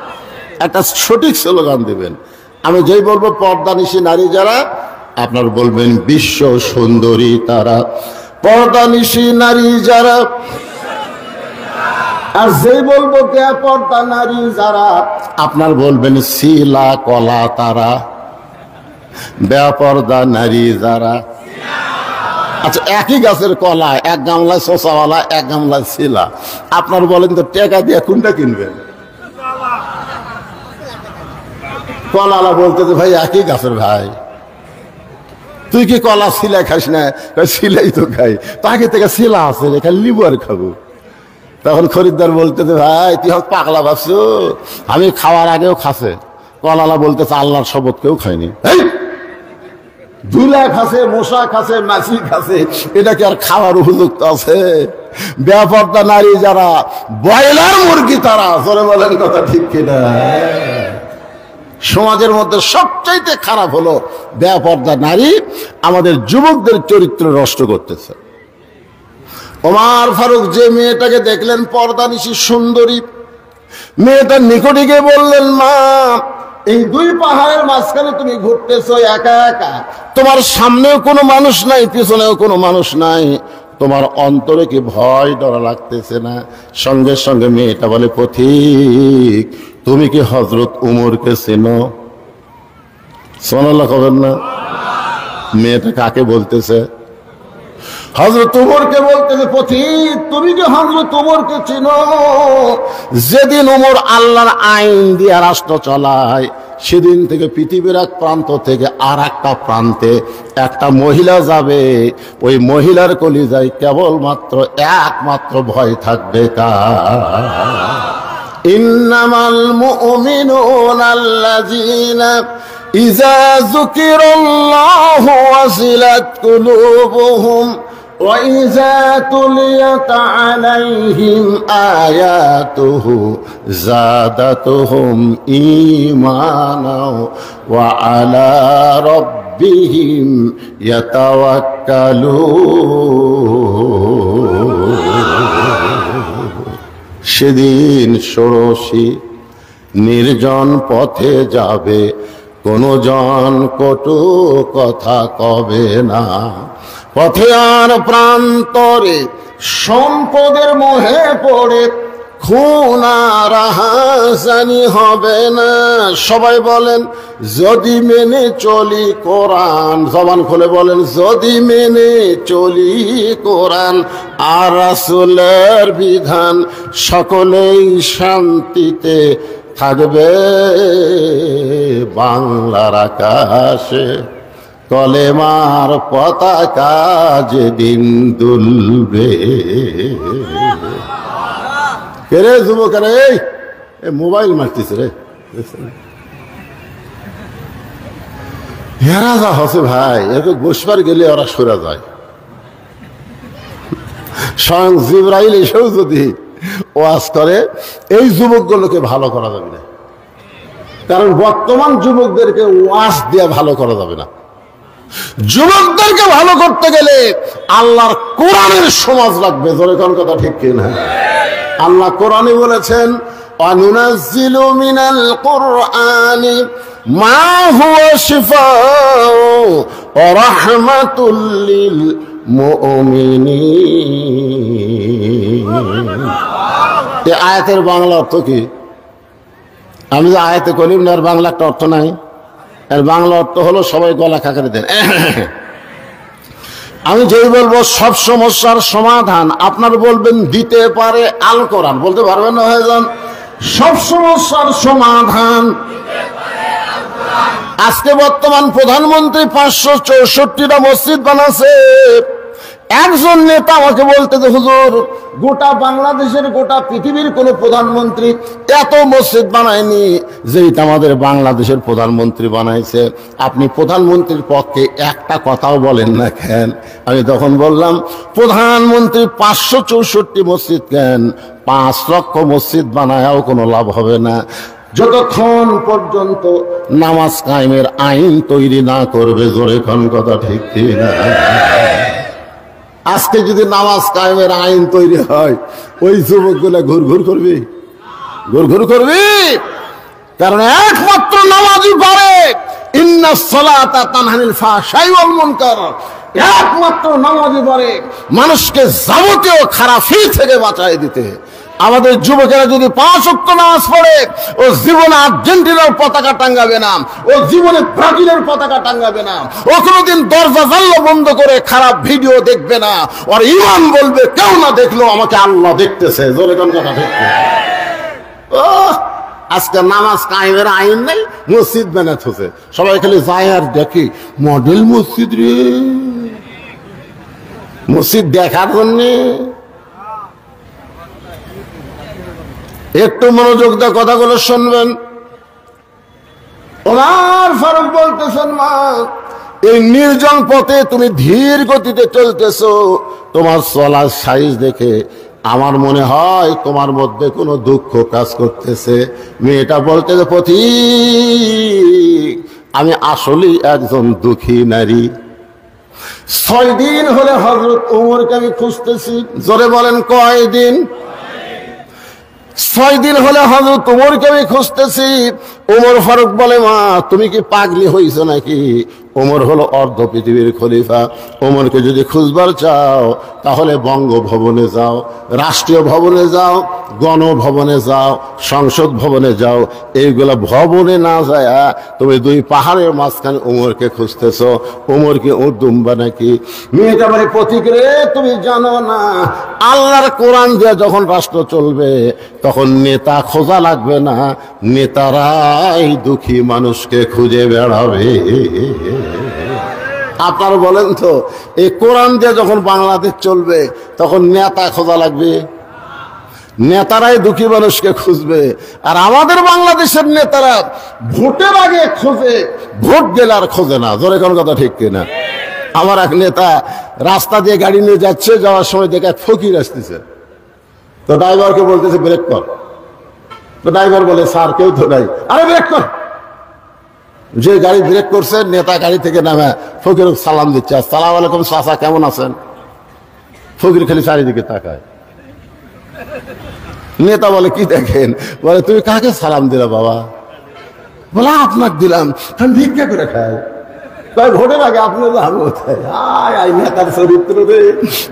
S1: একটা সঠিক স্লোগান দিবেন। আমি যেই বলবো পর্দানিশী নারী যারা, আপনার বলবেন বিশ্ব সুন্দরী তারা। পর্দানিশী নারী যারা, আর যেই বলবো বেপরদা নারী যারা, আপনার বলবেন শিলা কলা তারা। বেপরদা নারী যারা, আচ্ছা একই গাছের কলা, এক গামলায় শোষাওয়ালা, এক গামলায় শিলা। আপনার বলেন তো টাকা দিয়ে কোনটা কিনবেন? কলালা বলতে তো ভাই একই গাছের ভাই, তুই কি কলা শিলা খাস না? শিলাই তো খাই, তাকে থেকে শিলা আছে এখানে লিবু আর খাবো। তখন খরিদ্দার বলতেছে ভাই তুই হক পাগলা ভাবছো, আমি খাওয়ার আগেও খাসে। কলালা বলতেছে আল্লাহর শপথ কেউ খায়নি। ধুলা খাসে, মশা খাসে, মাছি খাসে, এটা কি আর খাওয়ার উপযুক্ত আছে? বেপরদা নারী যারা, ব্রয়লার মুরগি তারা। জোরে বলেন কথা ঠিক কিনা? সমাজের মধ্যে সবচাইতে খারাপ হলো বেপরদা নারী, আমাদের যুবকদের চরিত্র নষ্ট করতেছে। ওমর ফারুক যে মেয়েটাকে দেখলেন পর্দানিশী সুন্দরী, মেয়েটার নিকটে গিয়ে বললেন, মা এই দুই পাহাড়ের মাঝখানে তুমি ঘুরতেছো একা একা, তোমার সামনেও কোনো মানুষ নাই, পিছনেও কোনো মানুষ নাই, তোমার অন্তরে কি ভয় ডর লাগতেছে না? সঙ্গে সঙ্গে মেয়েটা বলে, পথিক তুমি কি হযরত উমরকে চেনো? সুবহানাল্লাহ কবেন না? মেয়েটা কাকে বলতেছে? হযরত উমরকে বলতেছে। পথিক তুমি কি হযরত উমরকে চেনো? যেদিন উমর আল্লাহর আইন দিয়ে রাষ্ট্র চালায়, সেদিন থেকে পৃথিবীর এক প্রান্ত থেকে আর একটা প্রান্তে একটা মহিলা যাবে, ওই মহিলার কলিজায় কেবলমাত্র একমাত্র ভয় থাকবে কার? ইন্নামাল মুমিনুনা আল্লাযীনা ইযা যুকিরাল্লাহু ওয়াজিলাত কুলুবুহুম ওয়া ইযা তুলিয়াত আলাইহিম আয়াতুহু যাদাতুহুম ঈমানাও ওয়া আলা রাব্বিহিম ইয়াতাওয়াক্কালুন। সেদিন ষোড়শী নির্জন পথে যাবে, কোন জন কটু কথা কবে না। পথে আর প্রান্তরে সম্পদের মোহে পড়ে খুন আর হাসানি হবে না। সবাই বলেন যদি মেনে চলি কোরআন, জবান খুলে বলেন যদি মেনে চলি কোরআন আর রাসূলের বিধান, সকলেই শান্তিতে থাকবে বাংলার আকাশে, কলেমার পতাকা যেদিন দুলবে। রে যুবকেরা, এই মোবাইল মারতেছে রে, হেরা যা হচ্ছে ভাই, এরকম বসবার গেলে ওরা সরে যায়। স্বয়ং জিবরাইল এসেও যদি ওয়াজ করে, এই যুবকগুলোকে ভালো করা যাবে না, কারণ বর্তমান যুবকদেরকে ওয়াজ দিয়ে ভালো করা যাবে না। যুবকদেরকে ভালো করতে গেলে আল্লাহর কোরআনের সমাজ লাগবে। জোরে কোন কথা ঠিক কিনা? আল্লাহ কোরআনে বলেছেন, ওয়ানুনাজ্জিলু মিনাল কুরআনি মা হুয়া শিফাউ ওয়া রাহমাতুল লিল মুমিনিন। এই আয়াতের বাংলা অর্থ কি? আমি যে আয়াতে করিম না, এর বাংলা একটা অর্থ নাই। এর বাংলা অর্থ হলো সবাই গলা খাকারে দেন। আমি যেই বলবো সব সমস্যার সমাধান, আপনার বলবেন দিতে পারে আল কোরআন, বলতে পারবেন না হয়ে যান। সব সমস্যার সমাধান আজকে বর্তমান প্রধানমন্ত্রী 564টা মসজিদ বানাচ্ছে। একজন নেতা আমাকে বলতে, হুজুর গোটা বাংলাদেশের, গোটা পৃথিবীর কোন প্রধানমন্ত্রী এত মসজিদ বানায়নি যেটা আমাদের বাংলাদেশের প্রধানমন্ত্রী বানাইছে। আপনি প্রধানমন্ত্রীর পক্ষে একটা কথাও বলেন না কেন? আমি তখন বললাম, প্রধানমন্ত্রী 564 মসজিদ কেন, 5 লক্ষ মসজিদ বানায়াও কোনো লাভ হবে না যতক্ষণ পর্যন্ত নামাজ কায়েমের আইন তৈরি না করবে। জোরে কোন কথা ঠিক না? আজকে যদি নামাজ কায়েমের আইন তৈরি হয়, ওই যুবকগুলা ঘুরঘুর করবি, ঘুরঘুর করবি। কারণ একমাত্র নামাজই পারে ইন্নাস সালাতা তানহানিল ফাহশাই ওয়াল মুনকার, একমাত্র নামাজই পারে মানুষকে যাবতীয় খারাপি থেকে বাঁচায় দিতে। আমাদের যুবকেরা যদি 5 ওয়াক্ত নামাজ পড়ে, ও জীবনে আর্জেন্টিনার পতাকা টাঙ্গাবে না, ও জীবনে ব্রাজিলের পতাকা টাঙ্গাবে না, ও কোনোদিন দরজা জানলা বন্ধ করে খারাপ ভিডিও দেখবে না। ওর ঈমান বলবে, কেউ না দেখলো আমাকে আল্লাহ দেখতেছে। জোরে কোন কথা দেখতে। ও আজকে নামাজ কায়েমের আইন নেই, মসজিদ বানাতে হচ্ছে। সবাই খালি যায় আর দেখি মডেল মসজিদ রে, মসজিদ দেখার জন্যে। একটু মনোযোগ দিয়ে কথাগুলো শুনবেন। ওমর ফারুক বলতেছেন, মা এই নির্জন পথে তুমি ধীর গতিতে চলতেছো, তোমার চলার সাইজ দেখে আমার মনে হয় তোমার মধ্যে কোনো দুঃখ কাজ করতেছে। মেয়েটা বলতেছে, পথিক আমি আসলেই একজন দুঃখী নারী। 6 দিন হলে হযরত ওমরকে আমি খুঁজতেছি। জোরে বলেন, কয়দিন? 6 দিন হলে হযরত ওমরকে আমি খুঁজতেছি। ওমর ফারুক বলে, মা তুমি কি পাগলি হইছো নাকি? ওমর হলো অর্ধ পৃথিবীর খলিফা। ওমরকে যদি খুঁজবার চাও তাহলে বঙ্গভবনে যাও, রাষ্ট্রীয় ভবনে যাও, গণভবনে যাও, সংসদ ভবনে যাও। এইগুলা ভবনে না যায় তুমি 2 পাহাড়ের মাঝখানে ওমরকে খুঁজতেছো। ওমর কি উদ্দুম্বা নাকি? মেয়েটা বলে, পথিক রে তুমি জানো না, আল্লাহর কোরআন দিয়ে যখন রাষ্ট্র চলবে তখন নেতা খোঁজা লাগবে না, নেতারাই দুঃখী মানুষকে খুঁজে বেড়াবে। আপনারা বলেন তো, এই কোরআন দিয়ে যখন বাংলাদেশ চলবে তখন নেতা খোঁজা লাগবে? নেতারাই দুঃখী মানুষকে খুঁজবে। আর আমাদের বাংলাদেশের নেতারা ভোটের আগে খোঁজে, ভোট গেলে আর খোঁজে না। জোরে কোন কথা ঠিক কিনা? আমার এক নেতা রাস্তা দিয়ে গাড়ি নিয়ে যাচ্ছে, যাওয়ার সময় দেখে এক ফকির আসতেছে, তো ড্রাইভারকে বলতেছে ব্রেক কর। তো ড্রাইভার বলে, স্যার কেউ তো নাই। আরে ব্রেক কর। যে গাড়ি ব্রেক করছে, নেতা গাড়ি থেকে নামে ফকির সালাম দিচ্ছে, আসসালামু আলাইকুম চাচা, কেমন আছেন? ফকির খালি চারিদিকে তাকায়। নেতা বলে, কি দেখেন? বলে, তুমি কাকে সালাম দিলা বাবা? বলে, আপনাকে দিলাম, আমি ভিক্ষা করে খাই। ভোটের আগে আপনি নেতার চরিত্র রে,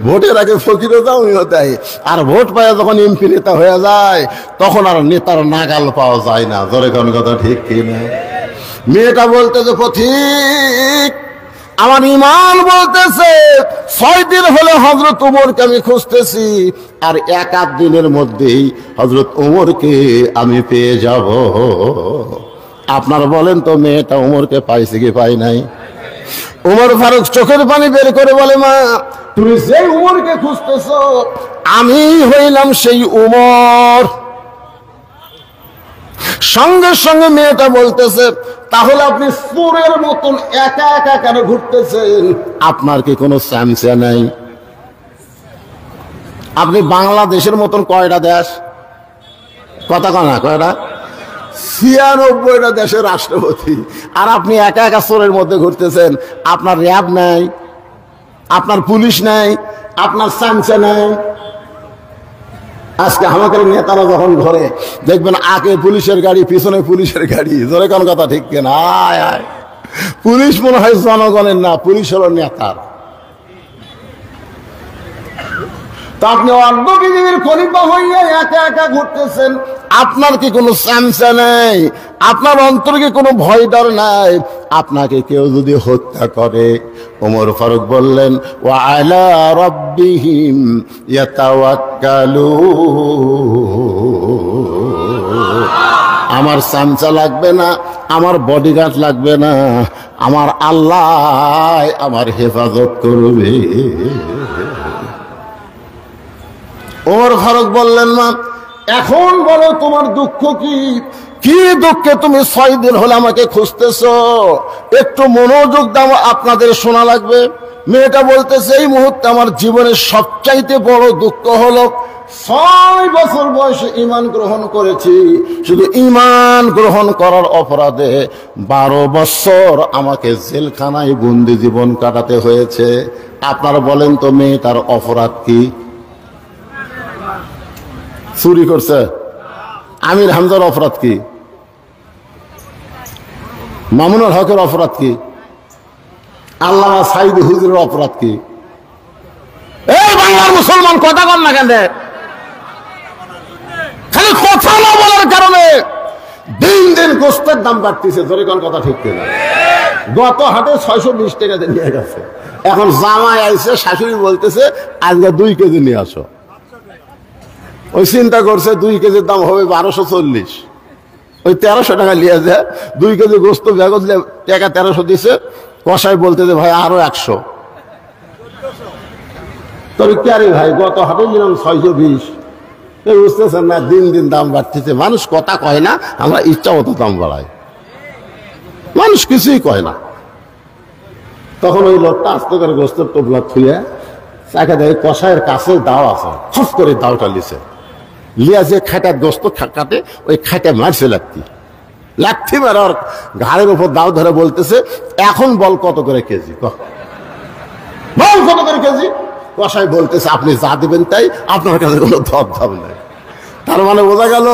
S1: ভোটের আগে ফকিরও যাও দেয়, আর ভোট পাওয়া যখন এমপি নেতা হয়ে যায় তখন আর নেতার নাগাল পাওয়া যায় না। জোরে কোন কথা ঠিক কিনা? মেয়েটা বলতেছে, পথিক আমার ঈমান বলতেছে 6 দিন হলে হযরত ওমরকে আমি খুঁজতেছি, আর 1-8 দিনের মধ্যেই হযরত ওমরকে আমি পেয়ে যাব। আপনারা বলেন তো, মেয়েটা ওমরকে পাইছে কি পাই নাই? ওমর ফারুক চোখের পানি বের করে বলে, মা তুমি যে ওমরকে খুঁজতেছো আমি হইলাম সেই ওমর। সঙ্গে সঙ্গে মেয়েটা বলতেছে, তাহলে আপনি চোরের মতন একা একা কেন ঘুরতেছেন? আপনার কি কোনো স্যামসা নাই? আপনি বাংলাদেশের মতন কয়টা দেশ, কথা কনা কয়টা, 96টা দেশের রাষ্ট্রপতি, আর আপনি একা একা চোরের মধ্যে ঘুরতেছেন। আপনার র্যাব নাই, আপনার পুলিশ নাই, আপনার স্যামসা নাই। আজকে আমাদের নেতারা যখন ঘরে দেখবেন আগে পুলিশের গাড়ি, পিছনে পুলিশের গাড়ি। জোরে কোন কথা ঠিক কিনা? আয় আয়, পুলিশ মনে হয় জনগণের না, পুলিশ হলো নেতার। তা আপনি অর্ধ পৃথিবীর খলিফা হইয়া একা একা ঘুরতেছেন, আপনার কি কোনো স্যামসা নেই? আপনার অন্তরে কি কোনো ভয় ডর নাই? আপনাকে কেউ যদি হত্যা করে, ওমর ফারুক বললেন, ওয়া আলা রাব্বিহিম ইয়াতাওয়াক্কালুন। আমার স্যামসা লাগবে না, আমার বডিগার্ড লাগবে না, আমার আল্লাহ আমার হেফাজত করবে। ওমর ফারুক বললেন, মা এখন বলো তোমার দুঃখ কি? কি দুঃখে তুমি 6 দিন হলে আমাকে খুঁজতেছ? একটু মনোযোগ দাও, আপনাদের শোনা লাগবে। মেয়েটা বলতেছে, এই মুহূর্তে আমার জীবনের সবচাইতে বড় দুঃখ হলো 6 বছর বয়সে ঈমান গ্রহণ করেছি, শুধু ঈমান গ্রহণ করার অপরাধে 12 বছর আমাকে জেলখানায় বন্দি জীবন কাটাতে হয়েছে। আপনারা বলেন তো, মেয়েটার অপরাধ কি? চুরি করছে? আমির হামজার অপরাধ কি? মামুনুল হকের অপরাধ কি? আল্লামা সাইদ হুজুরের অপরাধ কি? এই বাংলার মুসলমান কথা কন না কেন? খালি কথা না বলার কারণে দিন দিন গোস্তের দাম বাড়তেছে। ধরে কোন কথা ঠিক কিনা? গত হাটে 620 টাকা দিয়ে নিয়ে গেছে। এখন জামাই আইছে, শাশুড়ি বলতেছে আজকে 2 কেজি নিয়ে আসো। ওই চিন্তা করছে 2 কেজির দাম হবে 1240, ওই 1300 টাকা নিয়ে যায়। 2 কেজি গোস্ত ব্যাগ টাকা 1300 দিছে। কষাই বলতেছে ভাই আরো 100। তবে কে রে ভাই, গত হাটে নিলাম 620। বুঝতেছেন না, দিন দিন দাম বাড়তেছে। মানুষ কথা কয় না, আমরা ইচ্ছা মতো দাম বাড়াই। মানুষ কিছুই কয় না। তখন ওই লোকটা আস্তে করে গোস্তের টোপলা থুয়ে চাকে দেখে কষাইয়ের কাছে দাও আছে, খস করে দাওটা লিছে। লিয়া যে খাইটা গোস্ত কাটে, ওই খাইটা মারছে লাঠি মারা ওর ঘাড়ের উপর দাও ধরে বলতেছে, এখন বল কত করে কেজি, বল কত করে কেজি। কষাই বলতেছে আপনি যা দিবেন তাই, আপনার কাছে কোনো দরদাম নেই। তার মানে বোঝা গেল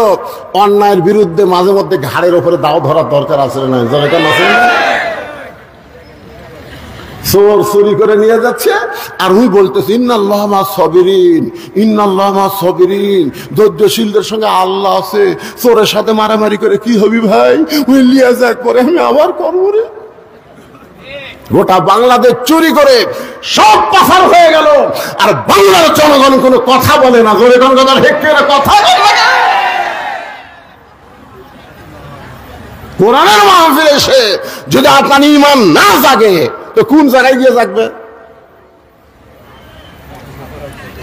S1: অন্যায়ের বিরুদ্ধে মাঝে মধ্যে ঘাড়ের উপরে দাও ধরার দরকার আছে না? যেরকম আছে না, চোর চুরি করে নিয়ে যাচ্ছে আর উনি বলতেছে ইন্নাল্লাহ মা সাবিরিন, ইন্নাল্লাহ মা সাবিরিন, ধৈর্যশীলদের সঙ্গে আল্লাহ আছে। চোরের সাথে মারামারি করে কি হবি ভাই, ওই লিয়ে যাক পরে আমি আবার করবো রে। গোটা বাংলাদেশ চুরি করে সব পাচার হয়ে গেল, আর বাংলার জনগণ কোনো কথা বলে না। জোরে কোন কথা হেক্টের কথা বলে না। কোরআনের মাহফিলে এসে যদি আপনার ঈমান না জাগে, তো কোন জায়গায় গিয়ে জাগবে?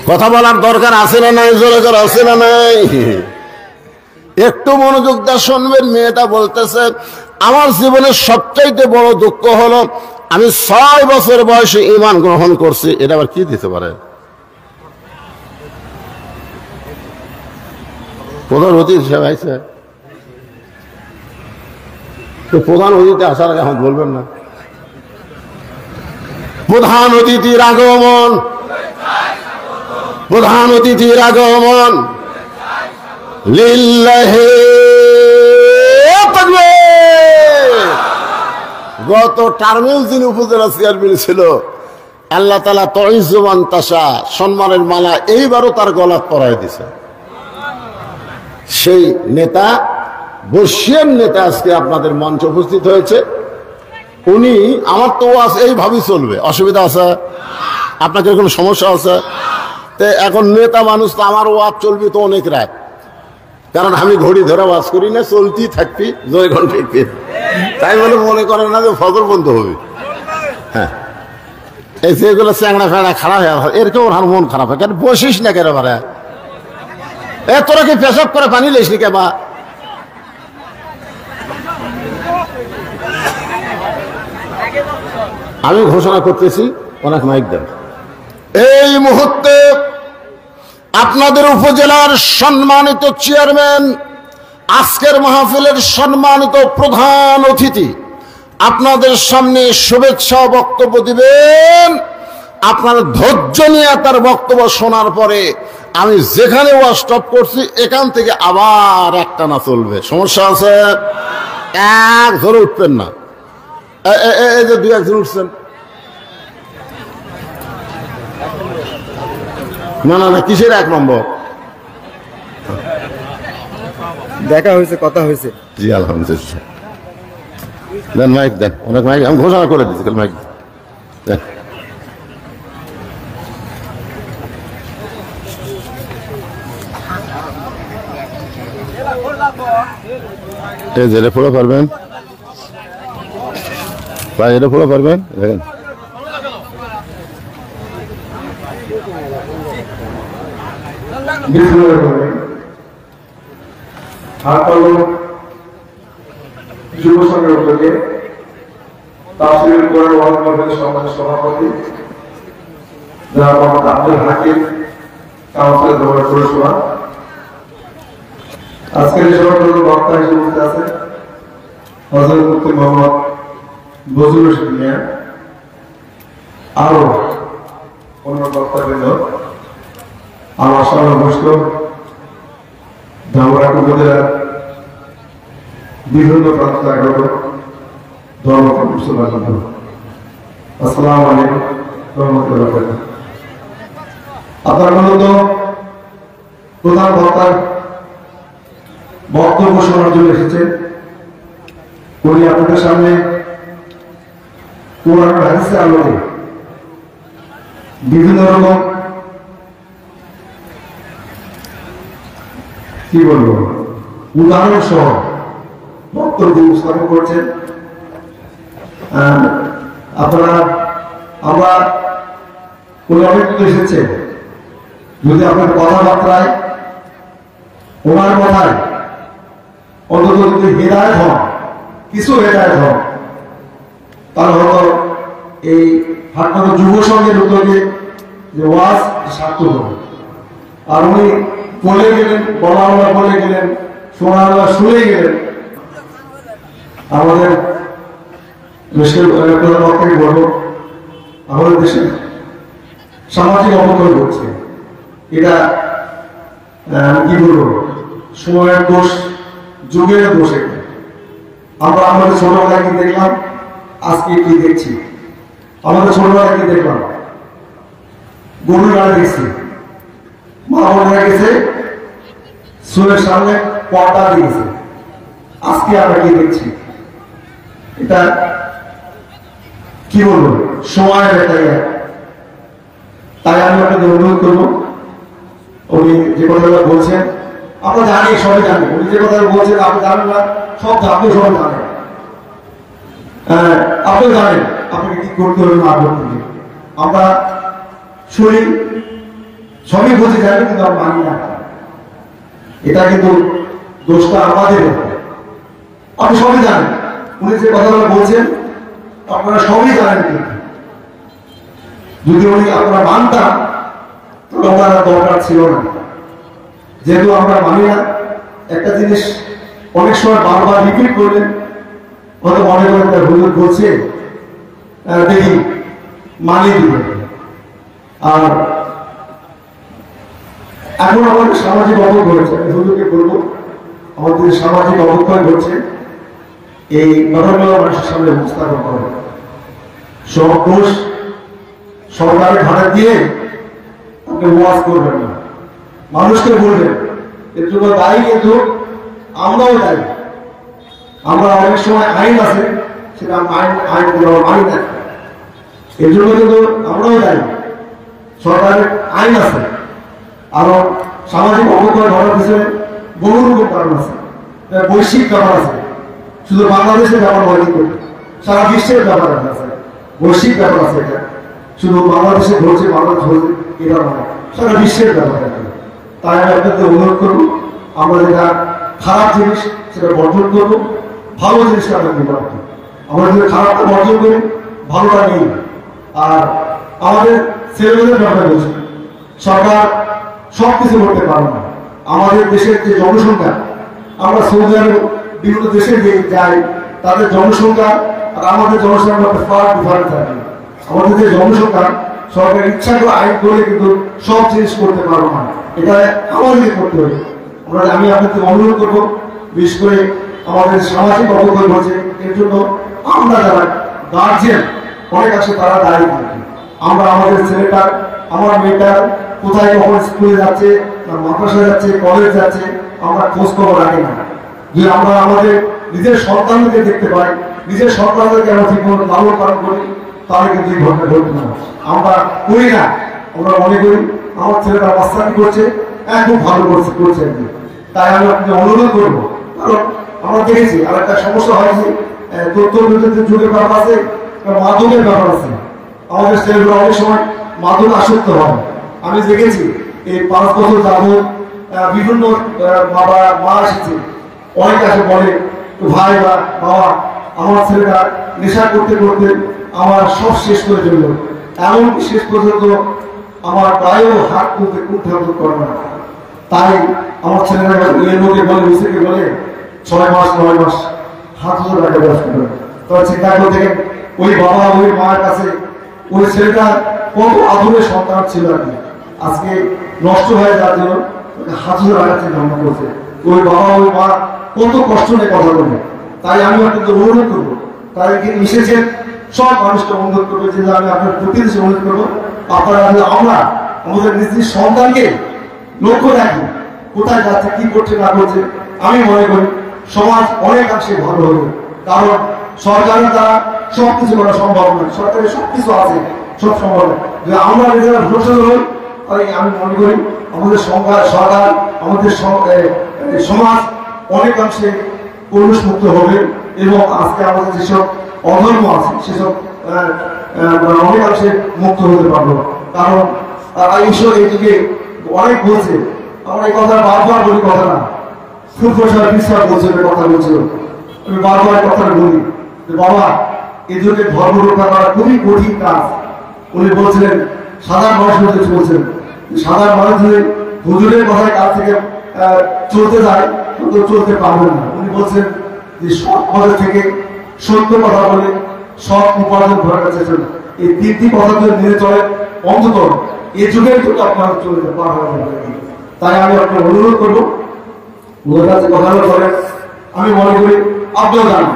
S1: কথা বলার দরকার আছে না নাই? জোরে করে আছে না নাই? একটু মনোযোগ দিয়ে শুনবেন। মেয়েটা বলতেছে আমার জীবনের সবচাইতে বড় দুঃখ হলো আমি 6 বছর বয়সে ঈমান গ্রহণ করছি। এটা আবার কি দিতে পারে? প্রধান অতিথি হিসেবে আইছে, তো প্রধান অতিথি আসার আগে এখন বলবেন না? প্রধান অতিথির আগমন, প্রধান অতিথির আগমন লিল্লাহি তাকবীর। গত টার্মেও যিনি উপজেলা চেয়ারম্যান ছিল, আল্লাহ তাআলা তুইজ্জু মান তাশা, সম্মানের মালা এইবারও তার গলায় পরায় দিছে। সেই নেতা, বর্ষিয়ান নেতা আজকে আপনাদের মঞ্চে উপস্থিত হয়েছে। উনি আমার তো ওয়াজ এইভাবেই চলবে, অসুবিধা আছে? আপনাদের কোনো সমস্যা আছে? তো এখন নেতা মানুষ, তো আমার ওয়াজ চলবে তো অনেক রাত, কারণ আমি ঘড়ি ধরে ওয়াজ করি না, চলতেই থাকবি 2 ঘন্টা। তাই বলে মনে করেন না যে ফজর বন্ধ হবে। হ্যাঁ, এই যেগুলো চ্যাংড়া ফেঁড়া খারাপ হয়ে এরকম ওর মন খারাপ হয়। কেন বসিস না কেন বারে? তোরা কি পেশাব করে পানি লেস নি কেবা? আমি ঘোষণা করতেছি, অনেক মাইক দেন। এই মুহূর্তে আপনাদের উপজেলার সম্মানিত চেয়ারম্যান, আজকের মাহফিলের সম্মানিত প্রধান অতিথি আপনাদের সামনে শুভেচ্ছা বক্তব্য দিবেন। আপনার ধৈর্য নিয়ে তার বক্তব্য শোনার পরে আমি যেখানে ওয়াজ স্টপ করছি এখান থেকে আবার একটা না চলবে। সমস্যা আছে? এক ধরে উঠবেন না। এই যে 2-1 উঠছেন, না না না, কিসের 1 নম্বর?
S2: দেখা হয়েছে, কথা হয়েছে।
S1: জি আলহামদুলিল্লাহ। দেন মাইক দেন, অনেক মাইক আমি ঘোষণা করে দিচ্ছি, মাইক দেন। জেলে ফোড়া পারবেন ভাই, এটা ফোড়া পারবেন? দেখেন
S3: বিদ্রোহ করে হাটপাল যুব সংঘের উদ্যোগে তাফসীরুল কোরআন ওয়াজ মাহফিলের সমাজের সভাপতি জনাব মোহাম্মদ আব্দুল হাকিম কাউন্সিলর দৌড়া পৌরসভা, আজকের এই সভার প্রধান বক্তা হিসেবে উপস্থিত আছেন হযরত মুফতি মোহাম্মদ বজলুর রশিদ মিয়া, আরো অন্য বক্তাবৃন্দ, আমার সামনে বসল ধামরা উপজেলার বিভিন্ন প্রান্ত আগত ধর্মপ্রাণ মুসলমান। আসসালামু আলাইকুম রহমতুল্লাহ। আপনার মূলত প্রধান বক্তার বক্তব্য শোনার জন্য এসেছেন। উনি আপনাদের সামনে কোরআন হাদিসের আলোকে বিভিন্ন রকম কি বলবো উদাহরণ সহ বক্তব্য উপস্থাপন করছেন। আপনারা আমরা উনি অনেক কিছু এসেছে, যদি আপনার কথাবার্তায় ওনার কথায় অন্তত যদি হেদায়েত হন, কিছু হেদায়েত হন, তাহলে হয়তো এই হাটপাড়া যুব সংঘের উদ্যোগে যে ওয়াজ সার্থক হবে। আর উনি বলে গেলেন, বলা বলে গেলেন, শোনা শুনে গেলেন। আমাদের দেশের প্রধান বক্তাকে বলবো, আমাদের দেশে সামাজিক অবক্ষয় ঘটছে। এটা কি বলবো, সময়ের দোষ, যুগের দোষ। আমরা আমাদের ছোটবেলায় কি দেখলাম, আজকে কি দেখছি। আমাদের ছোটবেলায় কি দেখলাম, গরু গাড়ি দেখছি, মা বোনেরা গেছে সুরের সামনে পর্দা দিয়েছে। আজকে আমরা কি দেখছি, এটা কি বলবো, সময়ের এটাই। তাই আমি আপনাকে অনুরোধ করবো, উনি যে কথাগুলো বলছেন আমরা জানি, সবাই জানি। উনি যে কথা বলছেন আপনি জানেন না, সব আপনি সবাই জানেন। আপনি জানেন আপনাকে কি করতে হবে না করতে হবে। আমরা শুনি, সবই বুঝে জানি, কিন্তু আমরা মানি না। এটা কিন্তু দোষটা আমাদের। আপনি সবই জানেন, উনি যে কথাগুলো বলছেন আপনারা সবই জানেন। কিন্তু যদি উনি আপনারা মানতাম তাহলে ওনার দরকার ছিল না। যেহেতু আমরা মানি না, একটা জিনিস অনেক সময় বারবার রিপিট করলেন, হয়তো মনে করেন তার হুজুর বলছে দেখি মানিয়ে দিবে। আর এখন আমাদের সামাজিক অবক্ষয় ঘটছে, আমি হুজুরকে বলবো আমাদের সামাজিক অবক্ষয় ঘটছে। এই কথাগুলো মানুষের সামনে উপস্থাপন করে সব দোষ সরকারের ভাড়া দিয়ে আপনি ওয়াজ করবেন না, মানুষকে বলবেন। এর জন্য দায়ী কিন্তু আমরাও দায়ী। আমরা অনেক সময় আইন আছে, সেটা আইন মানি না, এর জন্য কিন্তু আমরাও দায়ী। সরকারের আইন আছে, আরো সামাজিক অবক্ষয় ঘটার পিছনে বহু রকম কারণ আছে, বৈশ্বিক ব্যাপার আছে। শুধু বাংলাদেশের ব্যাপার নয়, কিন্তু সারা বিশ্বের ব্যাপার আছে, বৈশ্বিক ব্যাপার আছে। এটা শুধু বাংলাদেশে ঘটছে, বাংলাদেশ ঘটছে এটা নয়, সারা বিশ্বের ব্যাপার। তাই আমি আপনাদের অনুরোধ করবো, আমরা যেটা খারাপ জিনিস সেটা বর্জন করবো, ভালো জিনিসটা আমরা নিতে পারবো। আমরা যদি খারাপটা বর্জন করি, ভালোটা নেই। আর আমাদের ছেলেমেয়েদের ব্যাপারে বলছি, সরকার সবকিছু করতে পারে না। আমাদের দেশের যে জনসংখ্যা, আমরা সৌদি আরব বিভিন্ন দেশে যাই, তাদের জনসংখ্যা আর আমাদের জনসংখ্যার মধ্যে ফার ডিফারেন্স থাকে। আমাদের যে জনসংখ্যা, সরকার ইচ্ছা করে আইন করে কিন্তু সব জিনিস করতে পারবো না, এটা আমাদেরকে করতে হবে। আমি আপনাদের অনুরোধ করবো, বিশেষ করে আমাদের সামাজিক অবক্ষয় ঘটছে, এর জন্য আমরা যারা গার্জিয়ান অনেক আছে তারা দায়ী থাকি। আমরা আমাদের ছেলেটার, আমার মেয়েটার কোথায় কখন স্কুলে যাচ্ছে, মাদ্রাসায় যাচ্ছে, কলেজ যাচ্ছে, আমরা খোঁজ খবর রাখি না। যে আমরা আমাদের নিজের সন্তানদেরকে দেখতে পাই, নিজের সন্তানদেরকে আমরা ঠিক মতো লালন পালন করি, তাহলে কিন্তু এই ঘটনা ঘটবে না। আমরা করি না, আমরা মনে করি আমার ছেলেটা মাস্টারি করছে, খুব ভালো করছে। তাই আমি আপনাকে অনুরোধ করবো, কারণ আমরা দেখেছি আর একটা সমস্যা হয়েছে, তথ্য প্রযুক্তির যুগের ব্যাপার আছে, মাধ্যমের ব্যাপার আছে। আমাদের ছেলেগুলো অনেক সময় মাধ্যমে আসক্ত হয়। আমি দেখেছি এই 5 বছর যাবত বিভিন্ন বাবা মা এসেছে, অনেকে আসে বলে ভাই বা বাবা আমার ছেলেটা নেশা করতে করতে আমার সব শেষ করে ফেললো, এমনকি শেষ পর্যন্ত আমার গায়েও হাত তুলতে কুণ্ঠাবোধ করে না। তাই আমার ছেলেরা এর লোকে বলে মিস্ত্রিকে বলে 6 মাস 9 মাস হাত ধরে রাখা ব্যাস করে। তবে চিন্তা করে দেখেন ওই বাবা ওই মায়ের কাছে ওই ছেলেটা কত আদরের সন্তান ছিল আর কি, আজকে নষ্ট হয়ে যাওয়ার জন্য হাত ধরে রাখার চিন্তা ভাবনা করছে। ওই বাবা ওই মা কত কষ্ট নিয়ে কথা বলবে। তাই আমি আপনাদের অনুরোধ করবো, তাই এখানে এসেছেন সব মানুষকে অনুরোধ করবো যে আমি আপনার প্রতিবেশী অনুরোধ করবো আপনারা আমরা আমাদের নিজ সন্তানকে লক্ষ্য রাখি কোথায় যাচ্ছে কি করছে না করছে। আমি মনে করি সমাজ অনেকাংশে ভালো হবে, কারণ সরকারের দ্বারা সবকিছু করা সম্ভব নয়, সরকারের সবকিছু আছে, সব সম্ভব নয়। যদি আমরা নিজেরা ভরসা হই তাই আমি মনে করি আমাদের সরকার আমাদের সমাজ অনেকাংশে পৌরুষ মুক্ত হবে এবং আজকে আমাদের যেসব অধর্ম আছে সেসব অনেকাংশে মুক্ত হতে পারবো। কারণ ঈশ্বর এইদিকে অনেক বলছে, আমরা এই কথা বারবার বলি, কথা না খুব বিশ্বাস বলছে কথা বলছিল, আমি বারবার কথাটা বলি যে বাবা এই যুগে ধর্ম রক্ষা করা খুবই কঠিন কাজ। উনি বলছিলেন সাধারণ মানুষের মধ্যে বলছেন সাধারণ মানুষ যদি হুজুরের কথায় কাছ থেকে চলতে যায় কিন্তু চলতে পারবেন না। উনি বলছেন যে সৎ পথে থেকে সত্য কথা বলে সৎ উপার্জন ধরার কাছে চলে, এই 3টি কথা যদি মেনে চলে অন্তত এই যুগের জন্য আপনারা চলে পার হয়ে যাবে। তাই আমি আপনাকে অনুরোধ করবো ওনার কাছে কথা বলে আমি মনে করি আপনিও জানেন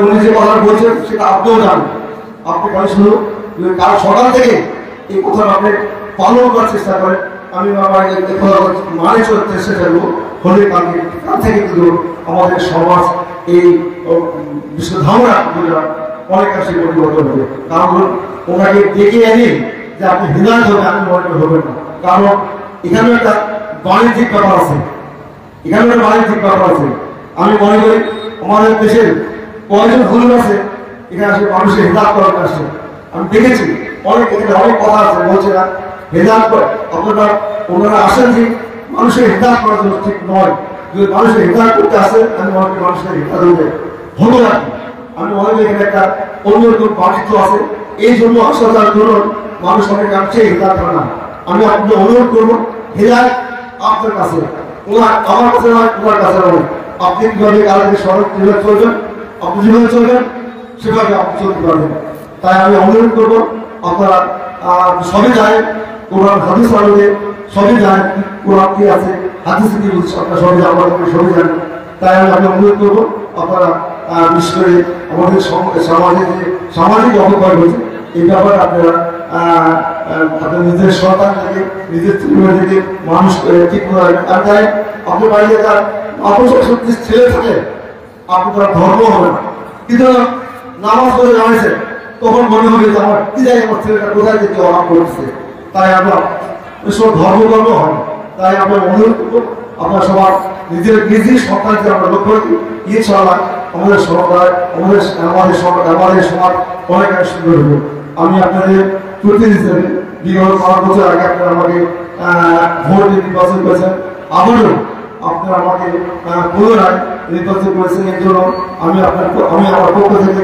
S3: উনি যে কথা বলছেন সেটা আপনিও জানেন। আপনি কাজ শুনুন কাল সকাল থেকে এই কথা আপনি পালন করার চেষ্টা করেন। আমি মানে চলার চেষ্টা করবো, হলে কাল থেকে কিন্তু আমাদের সমাজ এই বিশ্ব ধারণা অনেকাংশে পরিবর্তন হবে। কারণ ওনাকে ডেকে এনে যে আপনি হৃদয় হবে আমি মনে করি হবেন না, কারণ এখানে একটা বাণিজ্যিক ব্যাপার আছে, এখানে একটা বাণিজ্যিক ব্যাপার আছে। আমি মনে করি আমাদের দেশের কয়েকজন হুজুর আছে এখানে আসে মানুষের হিদায়াত করার আসে, আমি দেখেছি অনেক এখানে অনেক কথা আছে বলছে না হিদায়াত আপনারা ওনারা আসেন যে মানুষের হিদায়াত করার জন্য ঠিক নয়, যদি মানুষের হিদায়াত করতে আসে আমি মনে করি মানুষের হিদায়াত হলো না। আমি মনে করি এখানে একটা অন্যরকম বাণিজ্য আছে, এই জন্য আসা যাওয়ার জন্য মানুষ অনেক আসছে হিদায়াত করে না। আমি আপনাকে অনুরোধ করবো হিদায়াত আপনার কাছে, আমার কাছে নয়, তোমার কাছে নয়। আপনি কিভাবে কালকে সড়ক যেভাবে চলবেন আপনি যেভাবে চলবেন সেভাবে আপনি চলতে পারবেন। তাই আমি অনুরোধ করবো আপনারা সবই জানেন কোরআন হাদিস আলোকে, সবই জানেন কোরআন কি আছে হাদিস কি বলছে আপনারা সবই সবই জানেন। তাই আমি অনুরোধ করবো আপনারা বিশেষ করে আমাদের সমাজে যে সামাজিক অপকর্ম হয়েছে এই ব্যাপারে আপনারা আপনার নিজের সন্তান থেকে নিজের পরিবার থেকে মানুষ ঠিক করে আপনি বাড়িতে তার সত্যি ছেলে থাকে আপনি তার ধর্ম হবে না, কিন্তু নামাজ পড়ে জানাইছে তখন মনে হবে যে আমার কি জায়গায় আমার ছেলেটা কোথায় যেতে অভাব করছে। তাই আমরা সব ধর্মকর্ম হয়। তাই আমরা অনুরোধ করবো আপনার সবার নিজের সন্তানকে আমরা লক্ষ্য রাখি, ইনশাআল্লাহ আমাদের সরকার আমাদের সমাজ অনেক সুন্দর হবে। আমি আপনাদের প্রতিনিধি হিসেবে বিগত 5 বছর আগে আপনারা আমাকে ভোট দিয়ে নির্বাচন করেছেন, আবারও আপনারা আমাকে পুনরায় নির্বাচন করেছেন, এর জন্য আমি আমার পক্ষ থেকে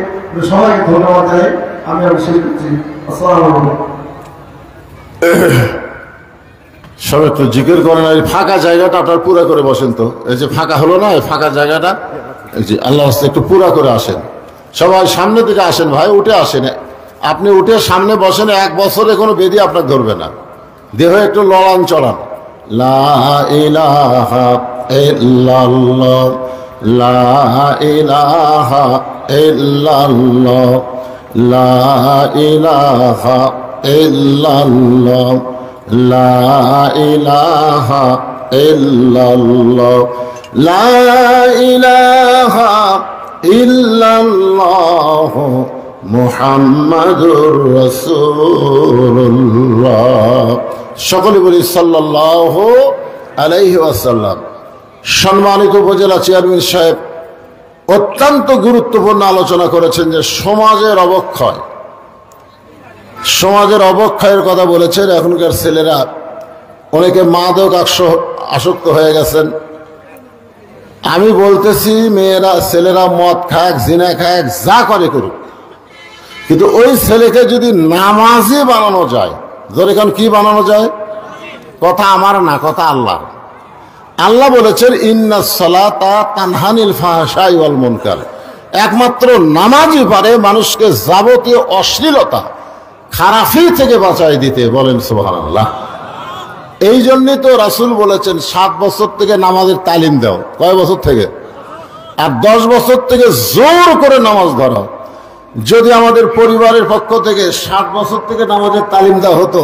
S3: সবাইকে ধন্যবাদ জানাই। আমি শেষ করছি। আসসালামু আলাইকুম।
S1: সব একটু জিকির করেন, এই ফাঁকা জায়গাটা আপনার পুরা করে বসেন তো, এই যে ফাঁকা হলো না এই ফাঁকা জায়গাটা এই যে আল্লাহ একটু পুরা করে আসেন, সবাই সামনে থেকে আসেন ভাই, উঠে আসেন, আপনি উঠে সামনে বসেন, 1 বছরে কোনো বেদি আপনার ধরবে না, দেহ একটু লড়ান চড়ান। লা ইলাহা ইল্লাল্লাহ লা ইলাহা ইল্লাল্লাহ লা ইলাহা ইল্লাল্লাহ লা ইলাহা ইল্লাল্লাহ লা ইলাহা ইল্লাল্লাহ মুহাম্মাদুর রাসূলুল্লাহ। সকলে বলি সাল্লাল্লাহু আলাইহি ওয়াসাল্লাম। সম্মানিত উপজেলা চেয়ারম্যান সাহেব অত্যন্ত গুরুত্বপূর্ণ আলোচনা করেছেন যে সমাজের অবক্ষয়ের কথা বলেছেন। এখনকার ছেলেরা অনেকে মাদক আসক্ত হয়ে গেছেন। আমি বলতেছি মেয়েরা ছেলেরা মদ খাক, জিনা খাক, যা করে করুক, কিন্তু ওই ছেলেকে যদি নামাজি বানানো যায়, ধরে এখন কি বানানো যায়? কথা আমার না, কথা আল্লাহ। আল্লাহ বলেছেন ইন্নাস সালাতা তানহানিল ফাহশাই ওয়াল মুনকার, একমাত্র নামাজই পারে মানুষকে যাবতীয় অশ্লীলতা খারাপি থেকে বাঁচাই দিতে। বলেন সুবহানাল্লাহ। এই জন্যই তো রাসূল বলেছেন 7 বছর থেকে নামাজের তালিম দাও। কয় বছর থেকে? আর 10 বছর থেকে জোর করে নামাজ ধরো। যদি আমাদের পরিবারের পক্ষ থেকে 7 বছর থেকে নামাজের তালিম দেওয়া হতো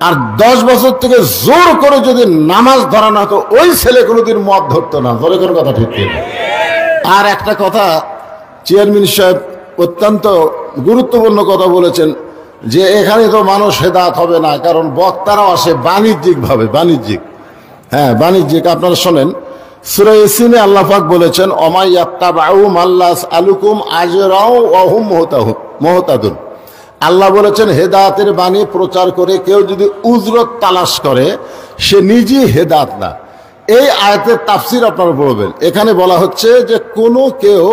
S1: আর 10 বছর থেকে জোর করে যদি নামাজ ধরানো হতো, ওই ছেলে কোনোদিন মদ ধরতো না। ধরে কোন কথা ঠিক কিনা? আর একটা কথা, চেয়ারম্যান সাহেব অত্যন্ত গুরুত্বপূর্ণ কথা বলেছেন যে এখানে তো মানুষ হেদায়েত হবে না, কারণ বক্তারাও আসে বাণিজ্যিকভাবে। হ্যাঁ, বাণিজ্যিক। আপনারা শোনেন, সূরা ইয়াসিনে আল্লাহ পাক বলেছেন অমাইয়াত্তাবাউ মাল্লাস আলুকুম আজরাও ওয়া হুম মুহতাদুন। আল্লাহ বলেছেন হেদায়েতের বাণী প্রচার করে কেউ যদি উজরত তালাশ করে সে নিজেই হেদায়েত না। এই আয়াতের তাফসীর আপনারা পড়বেন। এখানে বলা হচ্ছে যে কোনো কেউ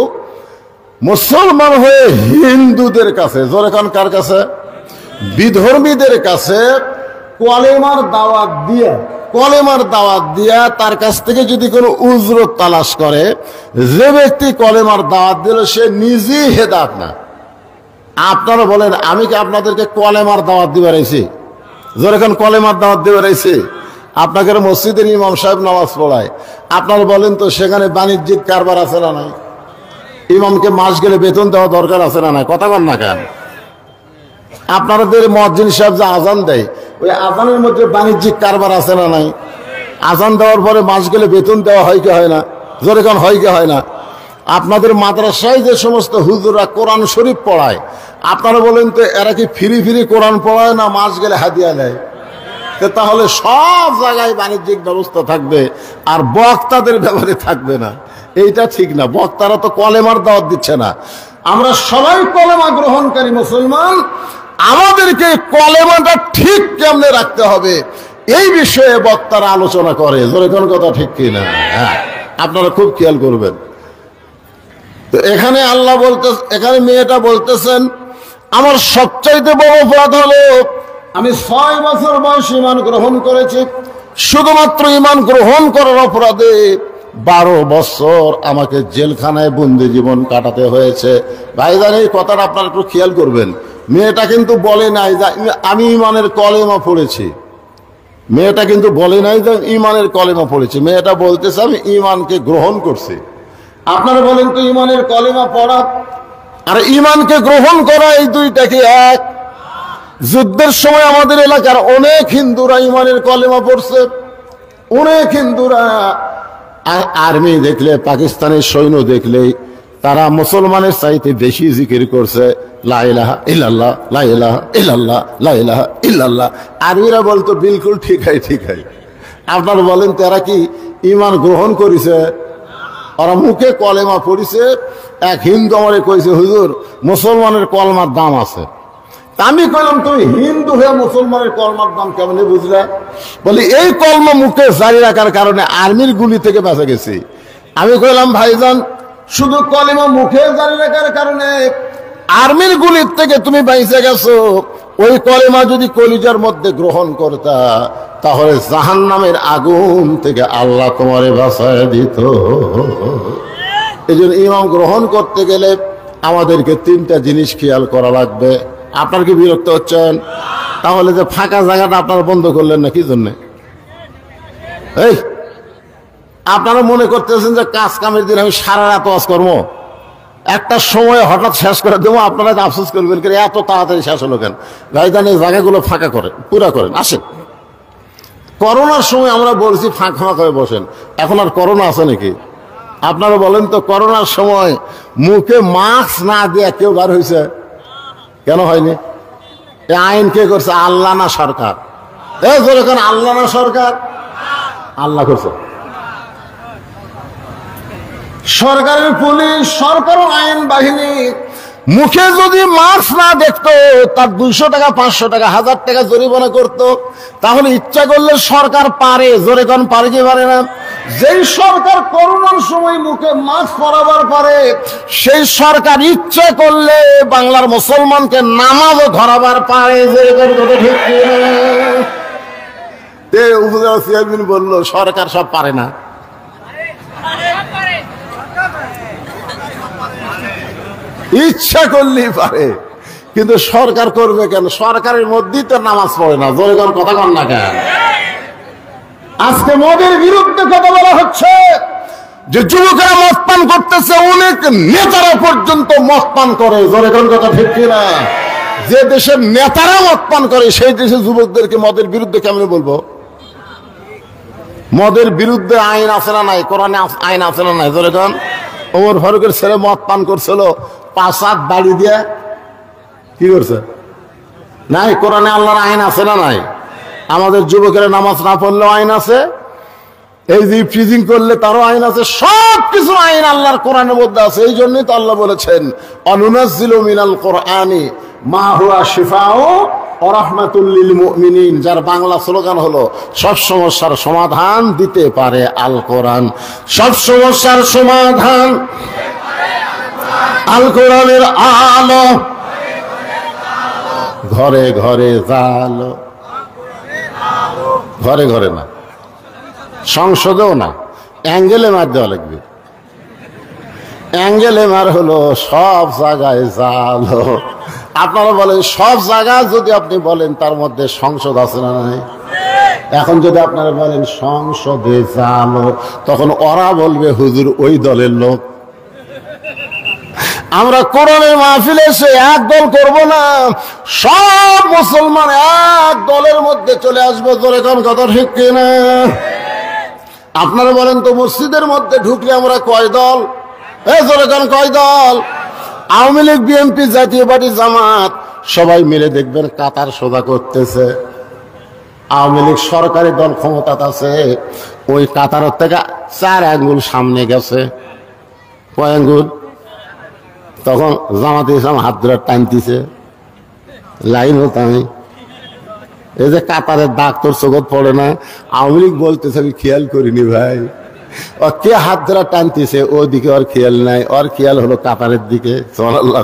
S1: মুসলমান হয়ে হিন্দুদের কাছে, জোরে কান কার কাছে? বিধর্মীদের কাছে কলেমার দাওয়াত দিয়া তার কাছ থেকে যদি কোনো উজরত তালাশ করে, যে ব্যক্তি কলেমার দাওয়াত দিল সে নিজেই হেদায়েত না। আপনারা বলেন, আমি কি আপনাদেরকে কলেমার দাওয়াত দিবার আইছি? যখন কলেমার দাওয়াত দিবার আইছি, আপনাকে মসজিদের ইমাম সাহেব নামাজ পড়ায়, আপনারা বলেন তো সেখানে বাণিজ্যিক কারবার আছে না নাই? ইমামকে মাস গেলে বেতন দেওয়া দরকার আছে না নাই? কথা বল না কেন? আপনাদের মুয়াজ্জিন সাহেব যে আজান দেয়, ওই আজানের মধ্যে বাণিজ্যিক কারবার আছে না নাই? আজান দেওয়ার পরে মাস গেলে বেতন দেওয়া হয় কি হয় না? জোরে কোন হয় কি হয় না? আপনাদের মাদ্রাসায় যে সমস্ত হুজুররা কোরআন শরীফ পড়ায়, আপনারা বলেন তো এরা কি ফ্রি কোরআন পড়ায় না মাস গেলে হাদিয়া নেয়? তাহলে সব জায়গায় বাণিজ্যিক ব্যবস্থা থাকবে আর বক্তাদের ব্যাপারে থাকবে না। এইটা ঠিক না। বক্তারা তো কলেমার দাওয়াত দিচ্ছে না। আমরা সবাই কলেমা গ্রহণকারী মুসলমান, আমাদেরকে কলেমাটা ঠিক কেমনে রাখতে হবে এই বিষয়ে বক্তারা আলোচনা করে। জোরে কোন কথা ঠিক কিনা? হ্যাঁ, আপনারা খুব খেয়াল করবেন। তো এখানে আল্লাহ এখানে মেয়েটা বলতেছেন আমার সবচাইতে বড় অপরাধ হলো আমি 6 বছর বয়স ঈমান গ্রহণ করেছি। শুধুমাত্র ঈমান গ্রহণ করার অপরাধে 12 বছর আমাকে জেলখানায় বন্দি জীবন কাটাতে হয়েছে। ভাইজান, এই কথাটা আপনারা একটু খেয়াল করবেন। মেয়েটা কিন্তু বলে নাই যে আমি ঈমানের কলেমা পড়েছি। মেয়েটা কিন্তু বলে নাই যে ঈমানের কলেমা পড়েছি। মেয়েটা বলতেছে আমি ঈমানকে গ্রহণ করছি। আপনারা বলেন তো ঈমানের কলেমা পড়া আর ঈমানকে গ্রহণ করা এই দুইটা কি এক? যুদ্ধের সময় আমাদের এলাকার অনেক হিন্দুরা ঈমানের কলেমা পড়ছে। অনেক হিন্দুরা আর্মি দেখলে, পাকিস্তানের সৈন্য দেখলেই তারা মুসলমানের চাইতে বেশি জিকির করছে লা ইলাহা ইল্লাল্লাহ, লা ইলাহা ইল্লাল্লাহ, লা ইলাহা ইল্লাল্লাহ। আরবিরা বলতো বিলকুল ঠিক হয়। আপনারা বলেন তো এরা কি ঈমান গ্রহণ করেছে? ওরা মুখে কলেমা পড়িছে। এক হিন্দু আমারে কইছে হুজুর মুসলমানের কলমার দাম আছে। আমি কইলাম তুমি হিন্দু হয়ে মুসলমানের কলমার দাম কেমনে বুঝলে? বলি এই কলমা মুখে জারি রাখার কারণে আর্মির গুলি থেকে বেঁচে গেছি। আমি কইলাম ভাইজান শুধু কলেমা মুখে জারি রাখার কারণে আর্মির গুলির থেকে তুমি বেঁচে গেছো, ওই কলেমা যদি কলিজার মধ্যে গ্রহণ করতা তাহলে জাহান্নামের আগুন থেকে আল্লাহ তোমারে বাঁচায় দিত। এই জন্য ঈমান গ্রহণ করতে গেলে আমাদেরকে 3টা জিনিস খেয়াল করা লাগবে। আপনার কি বিরক্ত হচ্ছেন? তাহলে যে ফাঁকা জায়গাটা আপনারা বন্ধ করলেন না কি জন্যে? এই আপনারা মনে করতেছেন যে কাজ কামের দিন আমি সারা রাত ওয়াজ করবো, একটা সময় হঠাৎ শেষ করে দেবো, আপনারা আফসোস করবেন কেন এত তাড়াতাড়ি শেষ হলো কেন? ভাইজান এই জায়গাগুলো ফাঁকা করেন, পুরা করেন। আসেন, করোনার সময় আমরা বলছি ফাঁকা হয়ে বসেন, এখন আর করোনা আছে নাকি? আপনারা বলেন তো করোনার সময় মুখে মাস্ক না দিয়ে কেউ বার হয়েছে? কেন হয়নি? এ আইন কে করছে? আল্লাহ না সরকার? আল্লাহ না সরকার? আল্লাহ করছে। সরকারের পুলিশ, সরকার আইন বাহিনী মুখে যদি মাস্ক না দেখতো, তার 200 টাকা 500 টাকা 1000 টাকা জরিমানা করতো, তাহলে ইচ্ছা করলে সরকার পারে, জোরে কোন পারে কি পারে না? যেই সরকার করোনার সময় মুখে মাস্ক পরাবার পারে, সেই সরকার ইচ্ছা করলে বাংলার মুসলমানকে নামাজও ধরাবার পারে। উপজেলা চেয়ারম্যান বলল সরকার সব পারে না। ইচ্ছা করলেই পারে, কিন্তু সরকার করবে কেন? সরকারের মধ্যেই তো নামাজ পড়ে না। জোরেগণ কথা কন না কেন? আজকে মদের বিরুদ্ধে কথা বলা হচ্ছে যে যুবকেরা মদ পান করতেছে, অনেক নেতারা পর্যন্ত মদ পান করে। জোরেগণ কথা ঠিক কিনা? যে দেশের নেতারা মদ পান করে সেই দেশের যুবকদেরকে মদের বিরুদ্ধে কেমন বলবো? মদের বিরুদ্ধে আইন আছে না নাই? কোরআনে আইন আছে না নাই? জোরেগণ ওমর ফারুকের ছেলে মদ পান করছিল, 5 হাত বাড়ি দিয়ে কি করছে? নাই, কোরআনে আল্লাহর আইন আছে না নাই? আমাদের যুবকেরা নামাজ না পড়লেও আইন আছে, এই যে ফ্রিজিং করলে তারও আইন আছে, সব কিছু আইন আল্লাহর কোরআনের মধ্যে আছে। এই জন্যই তো আল্লাহ বলেছেন অনুনাজ্জিলু মিনাল কোরআনি মা হুয়া শিফাউ ওয়া রাহমাতুল লিল মুমিনিন। যার বাংলা স্লোগান হলো সব সমস্যার সমাধান দিতে পারে আল কোরআন। সব সমস্যার সমাধান আল কোরআনের আলো, ঘরে ঘরে জালো, ঘরে ঘরে না, সংসদেও না, অ্যাঙ্গেলে মার দেওয়া লাগবে। অ্যাঙ্গেলে মার হলো সব জায়গায় জালো। আপনারা বলেন সব জায়গায় যদি আপনি বলেন তার মধ্যে সংসদ আছে না নাই? এখন যদি আপনারা বলেন সংসদে জালো, তখন ওরা বলবে হুজুর ওই দলের লোক। আমরা কোরআনের মাহফিলে এসে এক দল করব না, সব মুসলমান এক দলের মধ্যে চলে আসবো। জোরে কোন কথা ঠিক কিনা? আপনারা বলেন তো মসজিদের মধ্যে ঢুকলে আমরা কয় দল? জোরে কোন কয় দল? আওয়ামী লীগ, বিএনপি, জাতীয় পার্টি, জামাত সবাই মিলে দেখবেন কাতার সোজা করতেছে। আওয়ামী লীগ সরকারি দল ক্ষমতাতে আছে, ওই কাতারের থেকে 4 আঙ্গুল সামনে গেছে। কয় আঙ্গুল? তখন জামাতে ইসলাম হাত ধরে টানতেছে, লাইন হতো আমি। এই যে কাতারের দাগ তোর চোখত পড়ে না? আওয়ামী লীগ বলতেছে আমি খেয়াল করিনি ভাই, ও কে হাত ধরে টানতেছে ওদিকে ওর খেয়াল নাই, ওর খেয়াল হলো কাতারের দিকে। সুবহানাল্লাহ।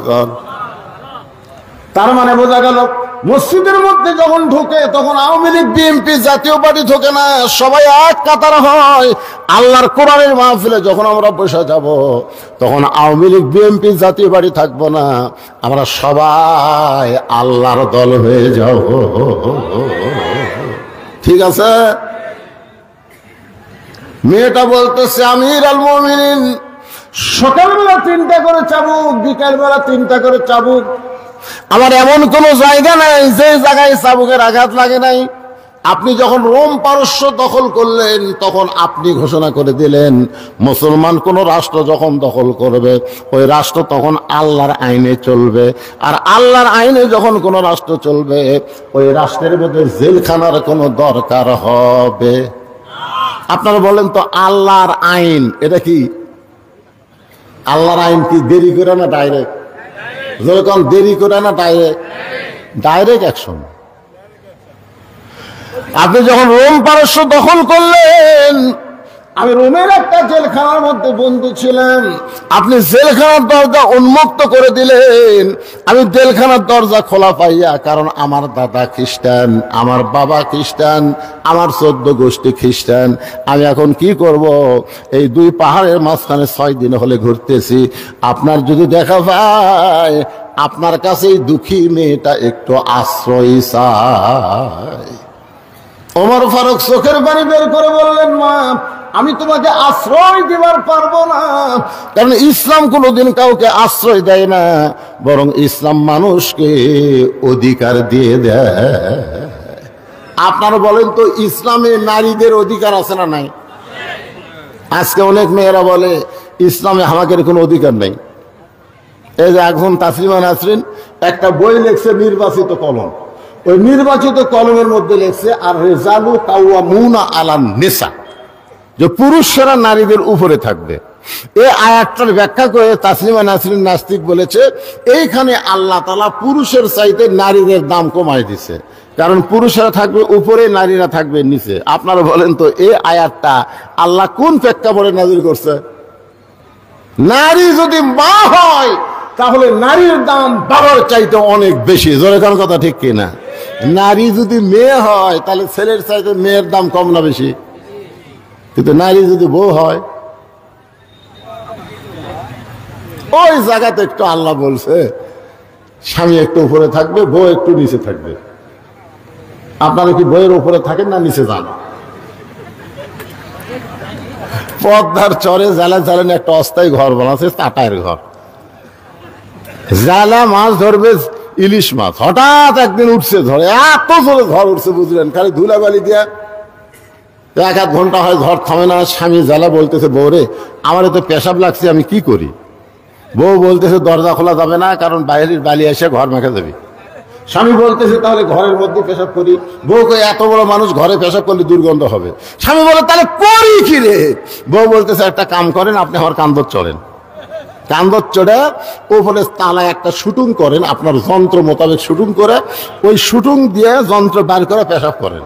S1: তার মানে বোঝা গেল মসজিদের মধ্যে যখন ঢোকে তখন আওয়ামী লীগ, বিএনপি, জাতীয় পার্টি ঢোকে না, সবাই এক কাতার হয়। আল্লাহর কোরআনের মাহফিলে যখন আমরা বসে যাব তখন আওয়ামী লীগ, বিএনপি, জাতীয় পার্টি থাকবো না, আমরা সবাই আল্লাহর দল হয়ে যাব। ঠিক আছে? মেয়েটা বলতেছে আমির আল মুমিনিন সকালবেলা 3টা করে চাবুক, বিকালবেলা 3টা করে চাবুক। আমার এমন কোন জায়গা নাই যে জায়গায় চাবুকের আঘাত লাগে নাই। আপনি যখন রোম পারস্য দখল করলেন তখন আপনি ঘোষণা করে দিলেন মুসলমান কোন রাষ্ট্র যখন দখল করবে ওই রাষ্ট্র তখন আল্লাহর আইনে চলবে, আর আল্লাহর আইনে যখন কোন রাষ্ট্র চলবে ওই রাষ্ট্রের মধ্যে জেলখানার কোনো দরকার হবে। আপনারা বলেন তো আল্লাহর আইন এটা কি? আল্লাহর আইন কি দেরি করে না ডাইরেক্ট? যখন দেরি করে না ডাইরেক্ট? Direct action. আপনি যখন রোম পারস্য দখল করলেন, আমি রোমের একটা জেলখানার মধ্যে বন্দী ছিলাম, আপনি জেলখানার দরজা উন্মুক্ত করে দিলেন। আমি জেলখানার দরজা খোলা পাইয়া, কারণ আমার দাদা খ্রিস্টান, আমার বাবা খ্রিস্টান, আমার 14 গোষ্ঠী খ্রিস্টান। আমি এখন কি করব? এই 2 পাহাড়ের মাঝখানে 6 দিন হলে ঘুরতেছি। আপনার যদি দেখা যায় আপনার কাছে এই দুঃখী মেয়েটা একটু আশ্রয় চায়। ওমর ফারুক চোখের পানি বের করে বললেন মা আমি তোমাকে আশ্রয় দিবার পারবো না, কারণ ইসলাম কোনোদিন কাউকে আশ্রয় দেয় না, বরং ইসলাম মানুষকে অধিকার দিয়ে দেয়। আপনারা বলেন তো ইসলামে নারীদের অধিকার আছে না নাই? আজকে অনেক মেয়েরা বলে ইসলামে আমাদের কোনো অধিকার নেই। এই যে এখন তাসলিমা নাসরিন একটা বই লিখছে নির্বাচিত কলম, ওই নির্বাচিত কলমের মধ্যে লিখছে আর রিজালু কাওয়ামুনা আলান নিসা, যে পুরুষরা নারীদের উপরে থাকবে। এই আয়াতটার ব্যাখ্যা করে তাসলিমা নাসরিন নাস্তিক বলেছে, এইখানে আল্লাহ তাআলা পুরুষের চাইতে নারীদের দাম কমায় দিছে, কারণ পুরুষেরা থাকবে উপরে, নারীরা থাকবে নিচে। আপনারা বলেন তো এই আয়াতটা আল্লাহ কোন প্রেক্ষাপটে নাযিল করছে? নারী যদি মা হয় তাহলে নারীর দাম বাবার চাইতে অনেক বেশি। জোরে কোন কথা ঠিক কিনা? নারী যদি মেয়ে হয় তাহলে ছেলের চাইতে মেয়ের দাম কম না বেশি? কিন্তু নারী যদি বউ হয়, ওই জায়গাতে একটু আল্লাহ বলছে স্বামী একটু উপরে থাকবে, বউ একটু নিচে থাকবে। আপনারা কি বইয়ের উপরে থাকেন না নিচে যান? পদ্মার চরে জালা জ্বালানি একটা অস্থায়ী ঘর বানাচ্ছে, টাটায়ের ঘর। জালা মাছ ধরবে, ইলিশ মাছ, হঠাৎ একদিন উঠছে ঝড়ে, এত জোরে ঝড় উঠছে বুঝলেন, খালি ধুলাবালি দিয়া 1-1 ঘন্টা হয় ঝড় থামে না। স্বামী জালা বলতেছে, বউরে আমার তো পেশাব লাগছে, আমি কি করি? বউ বলতেছে, দরজা খোলা যাবে না, কারণ বাইরের বালি এসে ঘর মাখা যাবে। স্বামী বলতেছে, তাহলে ঘরের মধ্যে পেশাব করি। বউ কই, এত বড় মানুষ ঘরে পেশাব করলে দুর্গন্ধ হবে। স্বামী বলে, তাহলে করি কি রে? বউ বলতেছে, একটা কাম করেন, আপনি আমার কান্দর চড়েন, কান্দর চড়ে ওপরে তালায় একটা শুটুং করেন, আপনার যন্ত্র মোতাবেক শুটুং করে ওই শুটুং দিয়ে যন্ত্র বার করে পেশাব করেন।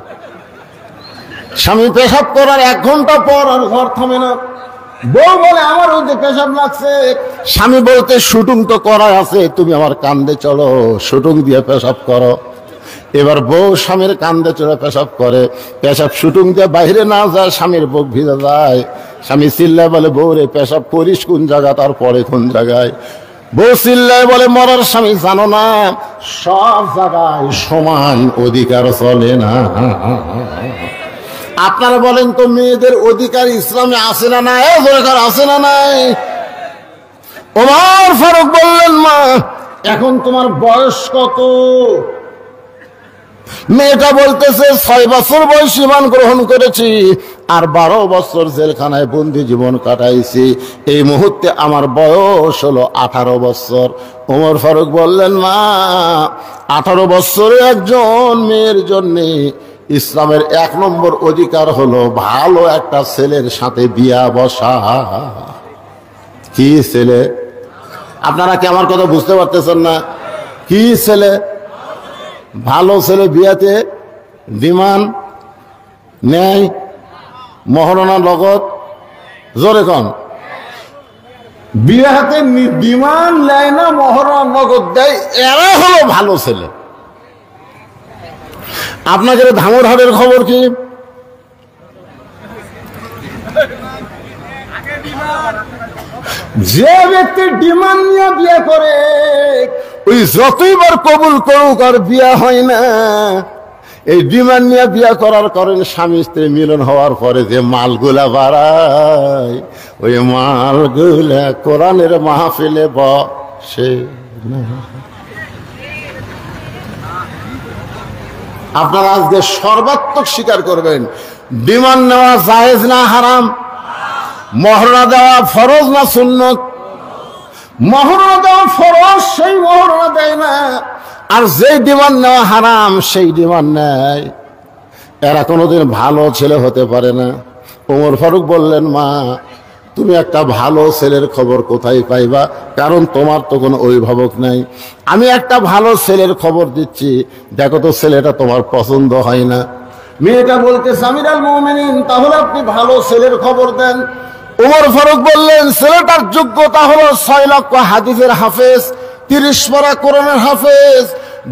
S1: স্বামী পেশাব করার 1 ঘন্টা পর আর ঘর থামে না। বউ বলে, আমার ওই যে পেশাব লাগছে। স্বামী বলতে, শুটুং তো করা আছে, তুমি আমার কান্দে চলো, শুটুং দিয়ে পেশাব করো। এবার বউ স্বামীর কান্দে চড়ে পেশাব করে, পেশাব শুটুং দিয়ে বাইরে না যায়, স্বামীর বুক ভিজে যায়। স্বামী চিল্লায় বলে, বউ রে পেশাব করিস কোন জায়গা, তারপরে কোন জায়গায়? বউ চিল্লায় বলে, মরার স্বামী জানো না সব জায়গায় সমান অধিকার চলে না। আপনারা বলেন তো, মেয়েদের অধিকার ইসলামে আছে না নাই? আছে না নাই? ওমর ফারুক বললেন, মা এখন তোমার বয়স কত? মেয়েটা বলতেছে, 6 বছর বয়স ঈমান গ্রহণ করেছি, আর 12 বছর জেলখানায় বন্দি জীবন কাটাইছি। এই মুহূর্তে আমার বয়স হলো 18 বছর। ওমর ফারুক বললেন, মা 18 বছরে একজন মেয়ের জন্যে ইসলামের 1 নম্বর অধিকার হলো ভালো একটা ছেলের সাথে বিয়া বসা। কি ছেলে? আপনারা কি আমার কথা বুঝতে পারতেছেন না? কি ছেলে? ভালো ছেলে। বিয়াতে ডিমান্ড নেয়, মহারণা নগদ। জোরে কম। বিয়াতে ডিমান্ড নেয় না, মহারণা নগদ দেয়, এরা হলো ভালো ছেলে। আপনাদের ধামরহাটের খবর কি? যে ব্যক্তি ডিমান্ড নিয়ে বিয়ে করে, ওই যতইবার কবুল করুক আর বিয়া হয় না। এই ডিমান্ড নিয়ে বিয়া করার কারণে স্বামী স্ত্রী মিলন হওয়ার পরে যে মালগুলা বাড়ায়, ওই মালগুলা কোরআনের মাহফিলে বসে না। আপনারা আজকে সর্বাত্মক স্বীকার করবেন, ডিমান্ড নেওয়া জায়েজ না হারাম? মহরনা দেওয়া ফরজ না সুন্নত? মহরনা দেওয়া ফরজ, সেই মহরনা দেয় না। আর যেই ডিমান্ড নেওয়া হারাম, সেই ডিমান্ড নেয়। এরা কোনোদিন ভালো ছেলে হতে পারে না। ওমর ফারুক বললেন, মা তুমি একটা ভালো ছেলের খবর কোথায় পাইবা? কারণ তোমার তো কোনো অভিভাবক নাই। আমি একটা ভালো ছেলের খবর দিচ্ছি, দেখো তো ছেলেটা তোমার পছন্দ হয় না। মেয়েটা বলতে, আমিরুল মুমিনিন তাহলে আপনি ভালো ছেলের খবর দেন। ওমর ফারুক বললেন, ছেলেটার যোগ্যতা হলো 6 লক্ষ হাদিসের হাফেজ, 30 পারা কোরআনের হাফেজ,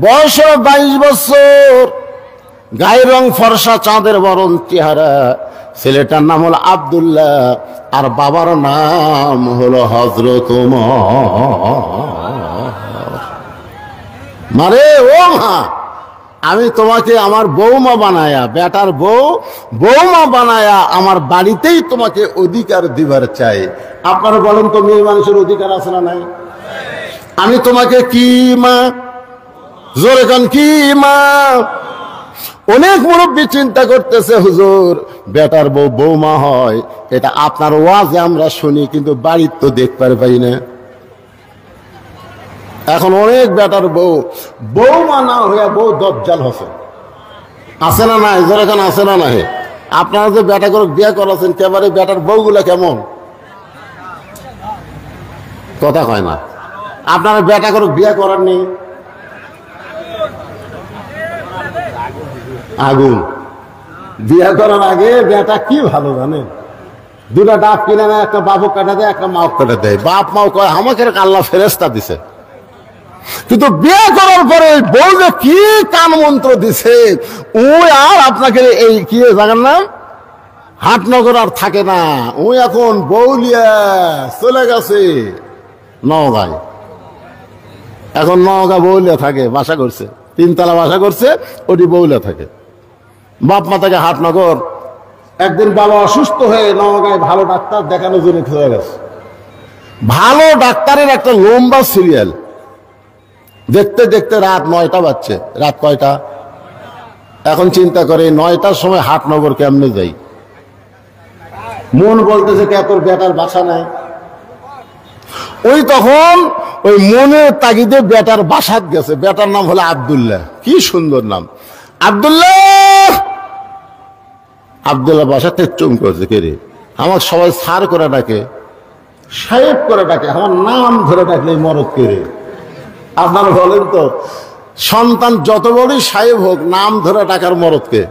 S1: বয়স 22 বছর, গায়ের রং ফর্সা, চাঁদের বরণ চেহারা। ছেলেটার নাম হলো আব্দুল্লাহ, আর বাবার নাম হলো হযরত মারে। ও মা, আমি তোমাকে আমার বৌমা বানায়া, বেটার বৌমা বানায়া আমার বাড়িতেই তোমাকে অধিকার দিবার চাই। আপনারা বলেন তো, মেয়ে মানুষের অধিকার আছে না নাই? আমি তোমাকে কি মা, জোরে কান, কি মা? অনেক মুরব্বী চিন্তা করতেছে, হুজুর বেটার বৌমা হয়, এটা আপনার ওয়াজে আমরা শুনি, কিন্তু বাড়ির তো দেখতে পাই না। এখন অনেক বেটার বৌমা না হইয়া বউ দজ্জাল হচ্ছে, আছে না নাই? জোরে কান, আছে না নাই? আপনারা যে বেটা করে বিয়ে করাছেন, কেবারে বেটার বউগুলা কেমন? কথা কয় না। আপনারা বেটা করে বিয়ে করার নেই, আগুন বিয়ে করার আগে বেটা কি ভালো জানেন, দুটা ডাব কিনে নেয়, একটা বাপক কাটা দেয়, একটা মাও কাটা দেয়। বাপ মাও কয় আমাকে আল্লাহ ফেরেস্তা দিছে, কিন্তু বিয়ে করার পরে বউ যে কি কান মন্ত্র দিছে, ওই আর আপনাকে এই কি জানেন না, হাটনগর আর থাকে না, ওই এখন বউলিয়া চলে গেছে নওগাঁয়। এখন নওগাঁ বউলিয়া থাকে, বাসা করছে, 3 তলা বাসা করছে, ওটি বউলিয়া থাকে। বাপ মা থাকে হাটনগর। একদিন বাবা অসুস্থ হয়ে নওগাঁয় ভালো ডাক্তার দেখানোর জন্য চলে গেছে। ভালো ডাক্তারের একটা লম্বা সিরিয়াল, দেখতে দেখতে রাত 9টা বাজছে। রাত কয়টা? এখন চিন্তা করে 9টার সময় হাটনগর কেমনে যাই। মন বলতেছে কে তোর বেটার বাসা নাই। ওই তখন ওই মনের তাগিদে বেটার বাসাত গেছে। বেটার নাম হলো আব্দুল্লাহ, কি সুন্দর নাম, আব্দুল্লাহ। আব্দুল্লাহ বাসাতে চুম করছে, কে রে? আমার সবাই সার করে ডাকে, সাহেব করে ডাকে, আমার নাম ধরে ডাকলে মরদ কে রে? আপনারা বলেন তো, সন্তান যত বড়ই সাহেব হোক, নাম ধরে ডাকার মরদকে।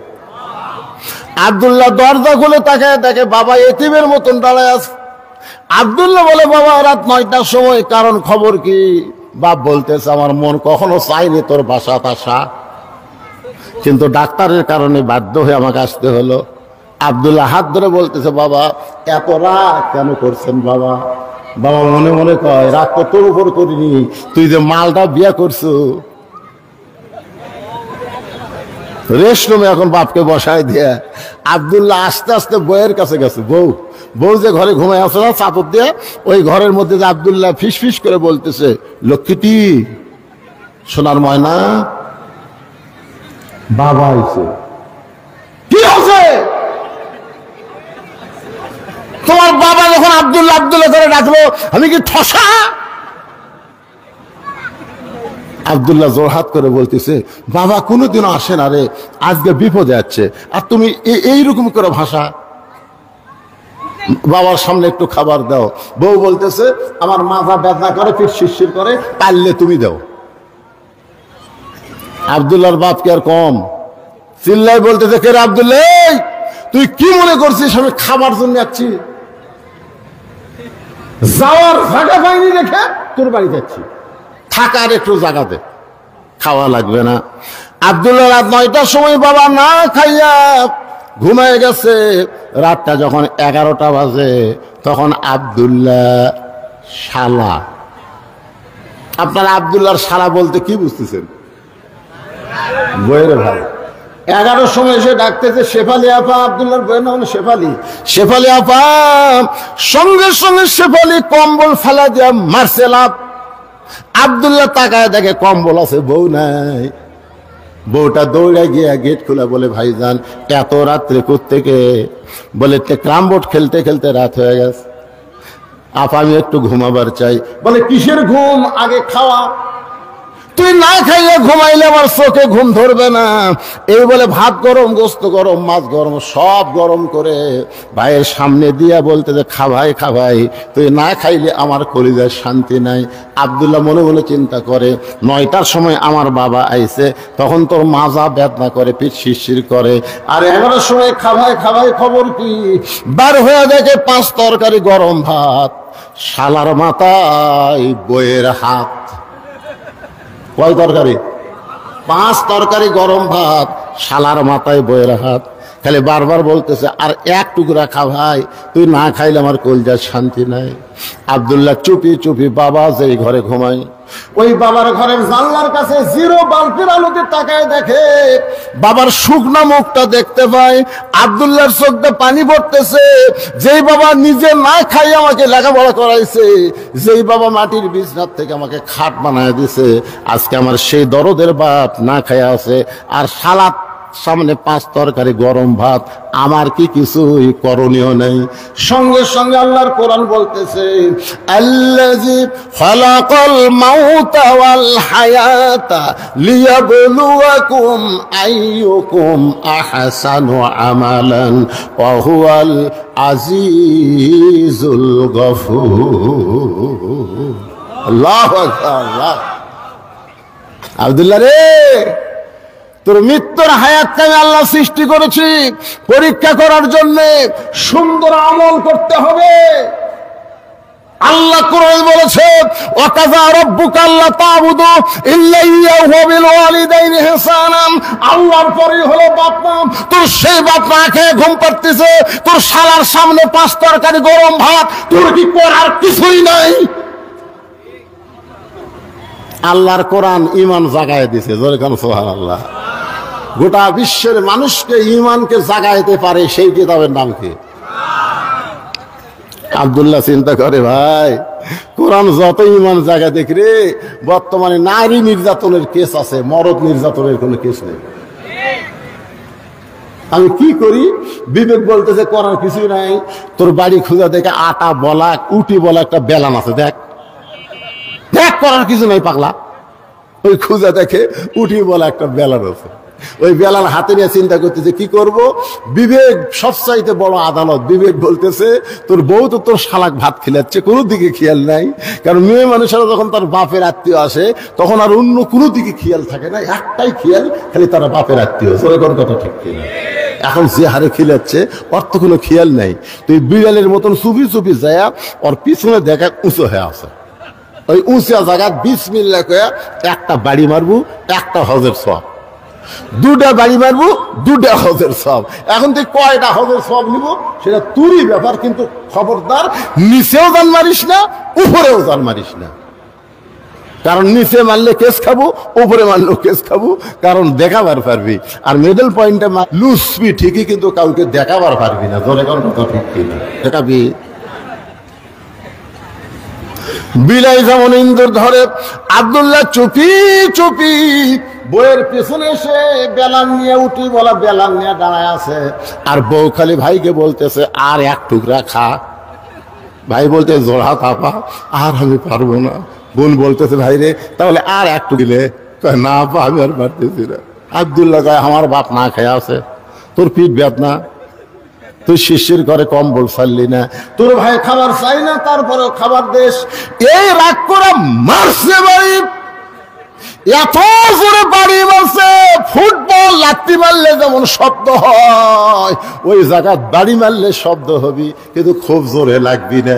S1: আব্দুল্লাহ দরজা খুলে তাকায় দেখে বাবা এতিমের মতন দাঁড়ায় আছে। আব্দুল্লাহ বলে, বাবা রাত 9টার সময়, কারণ খবর কি? বাপ বলতেছে, আমার মন কখনো চাইনি তোর বাসাত আসা, কিন্তু ডাক্তারের কারণে বাধ্য হয়ে আমাকে আসতে হলো। আব্দুল্লাহ হাত ধরে বলতেছে, বাবা এত রাগ কেন করছেন বাবা? বাবা মনে মনে কয়, রাগ তো তোর উপর করিনি, তুই যে মালটা বিয়ে করছো। রেস্ট রুমে এখন বাপকে বসায় দিয়ে আব্দুল্লাহ আস্তে আস্তে বউয়ের কাছে গেছে। বউ যে ঘরে ঘুমায় আসে না চাদর দিয়ে, ওই ঘরের মধ্যে যে আব্দুল্লাহ ফিস ফিস করে বলতেছে, লক্ষ্মীটি সোনার ময়না, বাবা আইছে। কি হচ্ছে? তোমার বাবা যখন আব্দুল্লাহ আব্দুল্লাহ করে ডাকলো, আমি কি ঠসা? আব্দুল্লাহ জোরহাত করে বলতেছে, বাবা কোনোদিনও আসে না রে, আজকে বিপদে যাচ্ছে, আর তুমি এইরকম করে ভাষা। বাবার সামনে একটু খাবার দাও। বউ বলতেছে, আমার মাথা ব্যথা করে, ফির শিরশির করে, পারলে তুমি দাও। আব্দুল্লাহর বাপ কি আর কম, চিল্লাই বলতেছে, কে রে আব্দুল্লাহ, তুই কি মনে করছিস আমি খাবার জন্য যাচ্ছি? যাওয়ার জায়গা পাইনি রেখে তোর বাড়ি যাচ্ছি, থাকার একটু জায়গা দে, খাওয়া লাগবে না। আব্দুল্লাহ রাত 9টার সময় বাবা না খাইয়া ঘুমায় গেছে। রাতটা যখন 11টা বাজে, তখন আব্দুল্লাহ শালা, আপনারা আব্দুল্লাহর শালা বলতে কি বুঝতেছেন? বইয়ের ভাই। 11টার সময় এসে ডাকতেছে, শেফালি আপা, আব্দুল্লাহর বইয়ের নাম হলো শেফালি। শেফালি আপা, সঙ্গে সঙ্গে শেফালি কম্বল ফেলা দিয়া মারছে লাভ। আব্দুল্লাহ তাকায় দেখে কম্বল আছে, বউ নাই। বউটা দৌড়ে গিয়ে গেট খোলা, বলে ভাইজান এত রাত্রে কোত্থেকে? বলে ক্যারাম বোর্ড খেলতে খেলতে রাত হয়ে গেছে, আপা আমি একটু ঘুমাবার চাই। বলে কিসের ঘুম, আগে খাওয়া। তুই না খাইয়ে ঘুমাইলে আমার চোখে ঘুম ধরবে না। এই বলে ভাত গরম, গোস্ত গরম, মাছ গরম, সব গরম করে ভাইয়ের সামনে দিয়া বলতে যে খাভাই খাভাই, তুই না খাইলে আমার কলিজার শান্তি নাই। আব্দুল্লাহ মনে মনে চিন্তা করে, 9টার সময় আমার বাবা আইছে, তখন তোর মাজা বেদনা করে, পিঠ শিরশির করে, আর 11টার সময় খাভাই খাভাই, খবর কি? বার হয়ে দেখে 5 তরকারি গরম ভাত, শালার মাথায় বইয়ের হাত। কয় তরকারি? 5 তরকারি গরম ভাত, শালার মাথায় বইয়ের হাত। খালি বারবার বলতেছে, আর এক টুকরা খা ভাই, তুই না খাইলে আমার কলজার শান্তি নাই। আব্দুল্লাহ চুপি চুপি বাবা যেই ঘরে ঘুমায়, ওই বাবার ঘরের জানলার কাছে 0 বাল্বের আলোতে তাকায় দেখে বাবার শুকনা মুখটা দেখতে পায়। আব্দুল্লাহর চোখে পানি পড়তেছে। যেই বাবা নিজে না খাই আমাকে লেখাপড়া করাইছে, যেই বাবা মাটির বিছনার থেকে আমাকে খাট বানায় দিছে, আজকে আমার সেই দরদের বাপ না খাইয়া আছে। আর শালা সামনে 5 তরকারি গরম ভাত, আমার কি কিছুই করণীয় নেই? সঙ্গে সঙ্গে আল্লাহর কোরআন বলতেছে, আল্লাযী খালাকাল মাউতা ওয়াল হায়াতা লিয়াবলুয়াকুম আইয়ুকুম আহসানু আমালান ওয়া হুয়াল আজিজুল গফুর। আল্লাহু আকবার, আল্লাহ। আব্দুল্লাহ রে, তোর মৃত্যুর হায়াতকে আমি আল্লাহ সৃষ্টি করেছি পরীক্ষা করার জন্য। সুন্দর আমল করতে হবে। আল্লাহ কোরআন বলেছে, ওয়াকাযা রাব্বুকা আল্লা তা'বুদু ইল্লা ইয়্যাহু ওয়া বিল ওয়ালিদাইনি ইহসানা। আল্লাহর পরেই হলো বাপ মা। তোর সেই বাপ মা খেয়ে ঘুম পাড়তেছে, তোর শালার সামনে 5 তরকারি গরম ভাত, তোর কি করার কিছুই নাই? আল্লাহর কোরআন ঈমান জাগায় দিয়েছে, জোরে কান সুবহানাল্লাহ। গোটা বিশ্বের মানুষকে ঈমানকে জাগাইতে পারে সেই কিতাবের নাম কি? আব্দুল্লাহ চিন্তা করে, ভাই কোরআন যত ঈমান জায়গা দেখ রে, বর্তমানে নারী নির্যাতনের কেস আছে, মরদ নির্যাতনের কোনো কেস নেই। আমি কি করি? বিবেক বলতেছে করার কিছুই নাই। তোর বাড়ি খুঁজা দেখে আটা বলা উটি বলা একটা বেলান আছে, দেখ দেখ, করার কিছু নাই পাগলা। ওই খুঁজা দেখে উঠি বলা একটা বেলান আছে, ওই বেলান হাতে নিয়ে চিন্তা করতেছে কি করব। বিবেক সবচাইতে বড় আদালত। বিবেক বলতেছে তোর বউ তো তোর শালাক ভাত খিলাচ্ছে, কোনো দিকে খেয়াল নাই। কারণ মেয়ে মানুষেরা যখন তার বাপের আত্মীয় আসে তখন আর অন্য কোনো দিকে খেয়াল থাকে না, একটাই খেয়াল, খালি তারা বাপের আত্মীয়। কোন কথা ঠিক কিনা? এখন যে হারে খিলাচ্ছে ওর তো কোনো খেয়াল নাই। তুই বিড়ালের মতন চুপি চুপি যায় ওর পিছনে দেখা উঁচু হয়ে আছে, ওই উঁচা জায়গা বিসমিল্লাহ কয়ে একটা বাড়ি মারবো, একটা হজের সব। 2টা বাড়ি মারবো, 2টা হজের সব। এখন তুই কয়টা হজের সব নিব সেটা তুরই ব্যাপার, কিন্তু খবরদার নিচেও জান মারিস না, উপরেও জান মারিস না। কারণ নিচে মারলে কেস খাবো, উপরে মারলেও কেস খাবো, কারণ দেখাবার পারবি। আর মিডল পয়েন্টে লুসবি ঠিকই, কিন্তু কাউকে দেখাবার পারবি না। ধরে কোন কথা ঠিক কিনা? দেখাবি। বিলাই যেমন ইন্দুর ধরে, আব্দুল্লাহ চুপি চুপি বইয়ের পেছনে এসে বেলান নিয়ে উঠি বলা বেলান নিয়ে দাঁড়ায় আছে। আর বউ খালি ভাইকে বলতেছে আর এক টুকরা খা। ভাই বলতে জোড়া থাপা, আর আমি পারবো না। বোন বলতেছে ভাই রে তাহলে আর একটু দিলে, না পা আমি আর পারতেছি না। আব্দুল্লাহ কয় আমার বাপ না খেয়ে আছে, তোর পিঠ ব্যাপ না, তুই শিশির করে কম্বল ছাড়লি না, তোর ভাই খাবার চাই না তারপরেও খাবার দেশ। এই রাগ করে মারছে বাড়ি, এত জোরে বাড়ি মারছে, ফুটবল লাত্তি মারলে যেমন শব্দ হয় ওই জায়গা বাড়ি মারলে শব্দ হবি, কিন্তু খুব জোরে লাগবি না।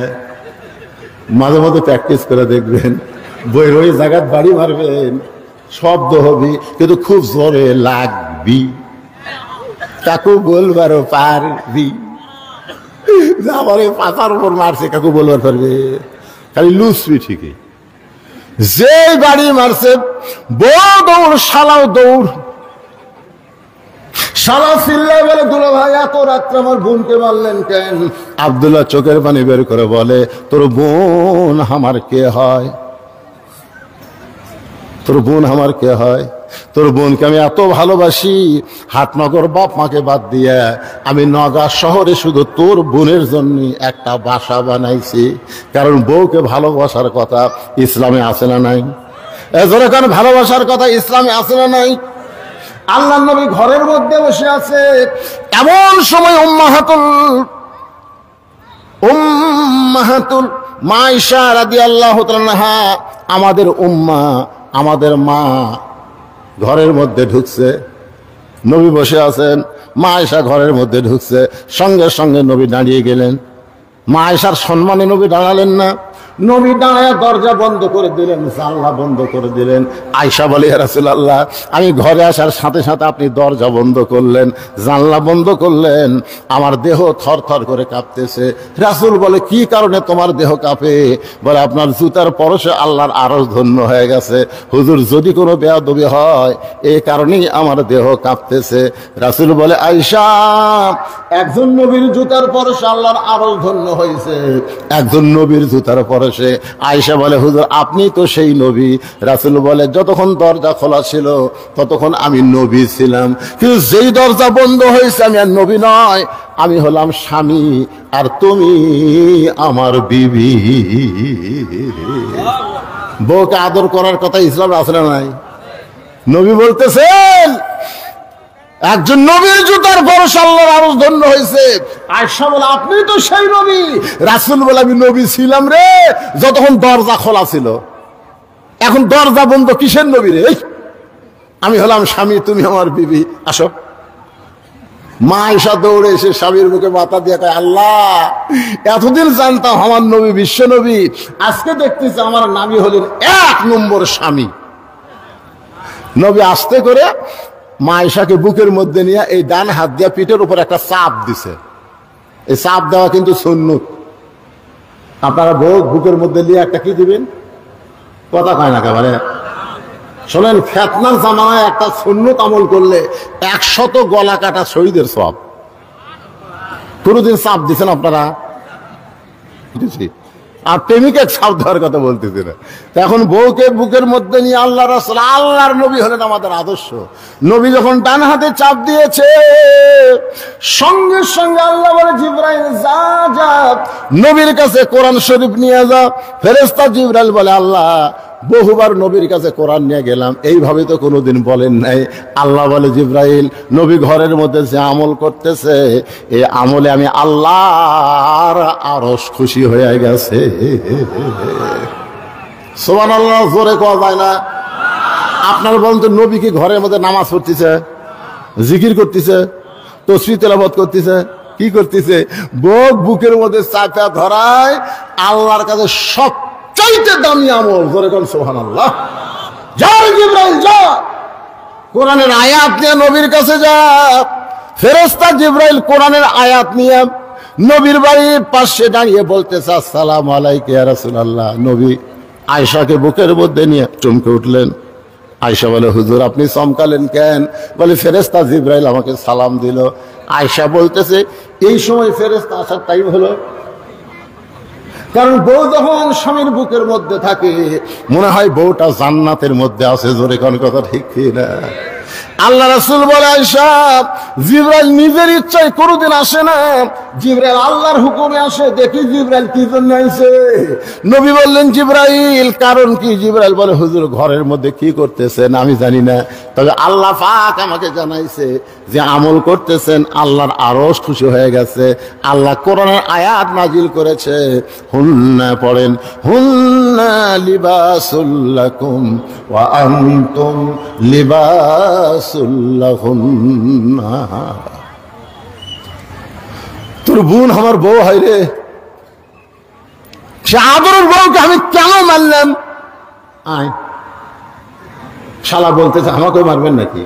S1: মাঝে মাঝে প্র্যাকটিস করে দেখবেন, বইয়ের ওই জায়গায় বাড়ি মারবেন, শব্দ হবি কিন্তু খুব জোরে লাগবি। কাকু বলবারও পারবি, আমার এই পাতার উপর মারছে কাকু বলবার পারবে, খালি লুচবি ঠিকই। যে বাড়ি মারছে বউ দৌড়, শালাও দৌড়। শালা চিল্লায় বলে দুলা ভাই এত রাত্রে আমার বোনকে মারলেন কেন? আব্দুল্লাহ চোখের পানি বের করে বলে তোর বোন আমার কে হয়? তোর বোন আমার কে হয়? তোর বোনকে আমি এত ভালোবাসি, হাটনগর বাপ মাকে বাদ দিয়ে আমি নওগাঁ শহরে শুধু তোর বোনের জন্য একটা বাসা বানাইছি। কারণ বউকে ভালোবাসার কথা ইসলামে আছে না নাই? এজন্য ভালোবাসার কথা ইসলামে আছে না নাই? আল্লাহর নবী ঘরের মধ্যে বসে আছে, এমন সময় উম্মাহাতুল মা আয়েশা রাদিয়াল্লাহু তাআলা আনহা, আমাদের উম্মা, আমাদের মা ঘরের মধ্যে ঢুকছে। নবী বসে আছেন, মা আয়েশা ঘরের মধ্যে ঢুকছে, সঙ্গে সঙ্গে নবী দাঁড়িয়ে গেলেন। মা আয়েশার সম্মানে নবী দাঁড়ালেন না, নবী দাঁড়ায় দরজা বন্ধ করে দিলেন, জানলা বন্ধ করে দিলেন। আয়েশা বলে ইয়া রাসূলুল্লাহ, আমি ঘরে আসার সাথে সাথে আপনি দরজা বন্ধ করলেন, জানলা বন্ধ করলেন, আমার দেহ থর থর করে কাঁপতেছে। রাসূল বলে কি কারণে তোমার দেহ কাঁপে? বলে আপনার জুতার পরশে আল্লাহর আরশ ধন্য হয়ে গেছে। হুজুর যদি কোনো বেয়াদবি হয় এই কারণেই আমার দেহ কাঁপতেছে। রাসূল বলে আয়েশা, একজন নবীর জুতার পরশে আল্লাহর আরশ ধন্য হয়েছে, একজন নবীর জুতার পরশে বসে। আয়েশা বলে, হুজুর আপনি তো সেই নবী। রাসূল বলে, যতক্ষণ দরজা খোলা ছিল ততক্ষণ আমি নবী ছিলাম, কিন্তু যেই দরজা বন্ধ হয়েছে আমি আর নবী নয়, আমি হলাম স্বামী আর তুমি আমার বিবি। বউকে আদর করার কথা ইসলাম আসলে নাই। নবী বলতেছেন, একজন নবীর জুতার ভরসা আল্লাহর আরশ ধন্য হয়েছে। আয়েশা বলে, আপনি তো সেই নবী। রাসূল বলে, আমি নবী ছিলাম রে যতক্ষণ দরজা খোলা ছিল, এখন দরজা বন্ধ, কিসের নবী রে? আমি হলাম স্বামী, তুমি আমার বিবি, আসো। মা আয়েশা দৌড়ে এসে স্বামীর মুখে মাথা দিয়ে কয়, আল্লাহ, এতদিন জানতাম আমার নবী বিশ্ব নবী, আজকে দেখতেছি আমার নামই হলেন 1 নম্বর স্বামী। নবী আস্তে করে মা আয়েশাকে বুকের মধ্যে নিয়ে এই ডান হাত দিয়ে পিঠের উপর একটা চাপ দিছে। এই চাপ দেওয়া কিন্তু সুন্নত। আপনারা বুকের মধ্যে নিয়ে একটা কি দিবেন? কথা কয় না একেবারে। শোনেন, ফেতনার জামানায় একটা সুন্নত আমল করলে 100 গলা কাটা শহীদের সওয়াব। কোনদিন চাপ দিচ্ছেন আপনারা? আর প্রেমিকের চাপ দেওয়ার কথা বলতেছি না। এখন বউকে বুকের মধ্যে নিয়ে আল্লাহ রাসূল, আল্লাহর নবী হলেন আমাদের আদর্শ। নবী যখন ডান হাতে চাপ দিয়েছে, সঙ্গে সঙ্গে আল্লাহ বলে, জিবরাইল যা যা নবীর কাছে কোরআন শরীফ নিয়ে যা। ফেরেশতা জিবরাইল বলে, আল্লাহ বহুবার নবীর কাছে কোরআন নিয়ে গেলাম, এইভাবে তো কোনোদিন বলেন নাই। আল্লাহ বলে, জিবরাইল নবী ঘরের মধ্যে যে আমল করতেছে, এই আমলে আমি আল্লাহর আরশ খুশি হয়ে গেছে। সুবহানাল্লাহ, জোরে কোয়া যায় না? আপনার বলেন তো, নবী কি ঘরের মধ্যে নামাজ পড়তেছে, জিকির করতেছে, তাসবিহ তেলাওয়াত করতেছে, কি করতেছে? বুকের মধ্যে চাপা ধরায় আল্লাহর কাছে সব চাইতে দামি আমল। জোরে কোন সুবহানাল্লাহ। যা জিবরাইল যা, কোরআনের আয়াত নিয়ে নবীর কাছে যা। ফেরেশতা জিবরাইল কোরআনের আয়াত নিয়ে নবীর বাড়ির পাশে দাঁড়িয়ে বলতেছে, আসসালামু আলাইকা ইয়া রাসূলুল্লাহ। নবী আয়েশাকে বুকের মধ্যে নিয়ে চমকে উঠলেন। আয়েশা বলে, হুজুর আপনি চমকালেন কেন? বলে, ফেরেশতা জিবরাইল আমাকে সালাম দিল। আয়েশা বলতেছে, এই সময় ফেরেশতা আসার টাইম হলো। কারণ বউ যখন স্বামীর বুকের মধ্যে থাকে, মনে হয় বউটা জান্নাতের মধ্যে আছে। জোরে কোন কথা ঠিক না? আল্লাহ রাসূল বলে, আয়েশা, জিবরাইল নিজের ইচ্ছায় কোনোদিন আসে না, জিবরাইল আল্লাহর হুকুমে আসে। দেখি জিবরাইল কি জন্য আইছে। নবী বললেন, জিবরাইল কারণ কি? জিবরাইল বলে, হুজুর ঘরের মধ্যে কি করতেছেন আমি জানি না, তবে আল্লাহ পাক আমাকে জানাইছে যে আমল করতেছেন, আল্লাহর আরশ খুশি হয়ে গেছে। আল্লাহ কোরআনের আয়াত নাজিল করেছে। হুন্না পড়েন, হুন্না লিবাসুল লাকুম ওয়া আনতুম লিবাসুল লাহুন্না। তোর বোন আমার বউ হয় রে, সে আদরের বউকে আমি কেন মারলাম? আয় শালা বলতেছে, আমাকে মারবেন নাকি?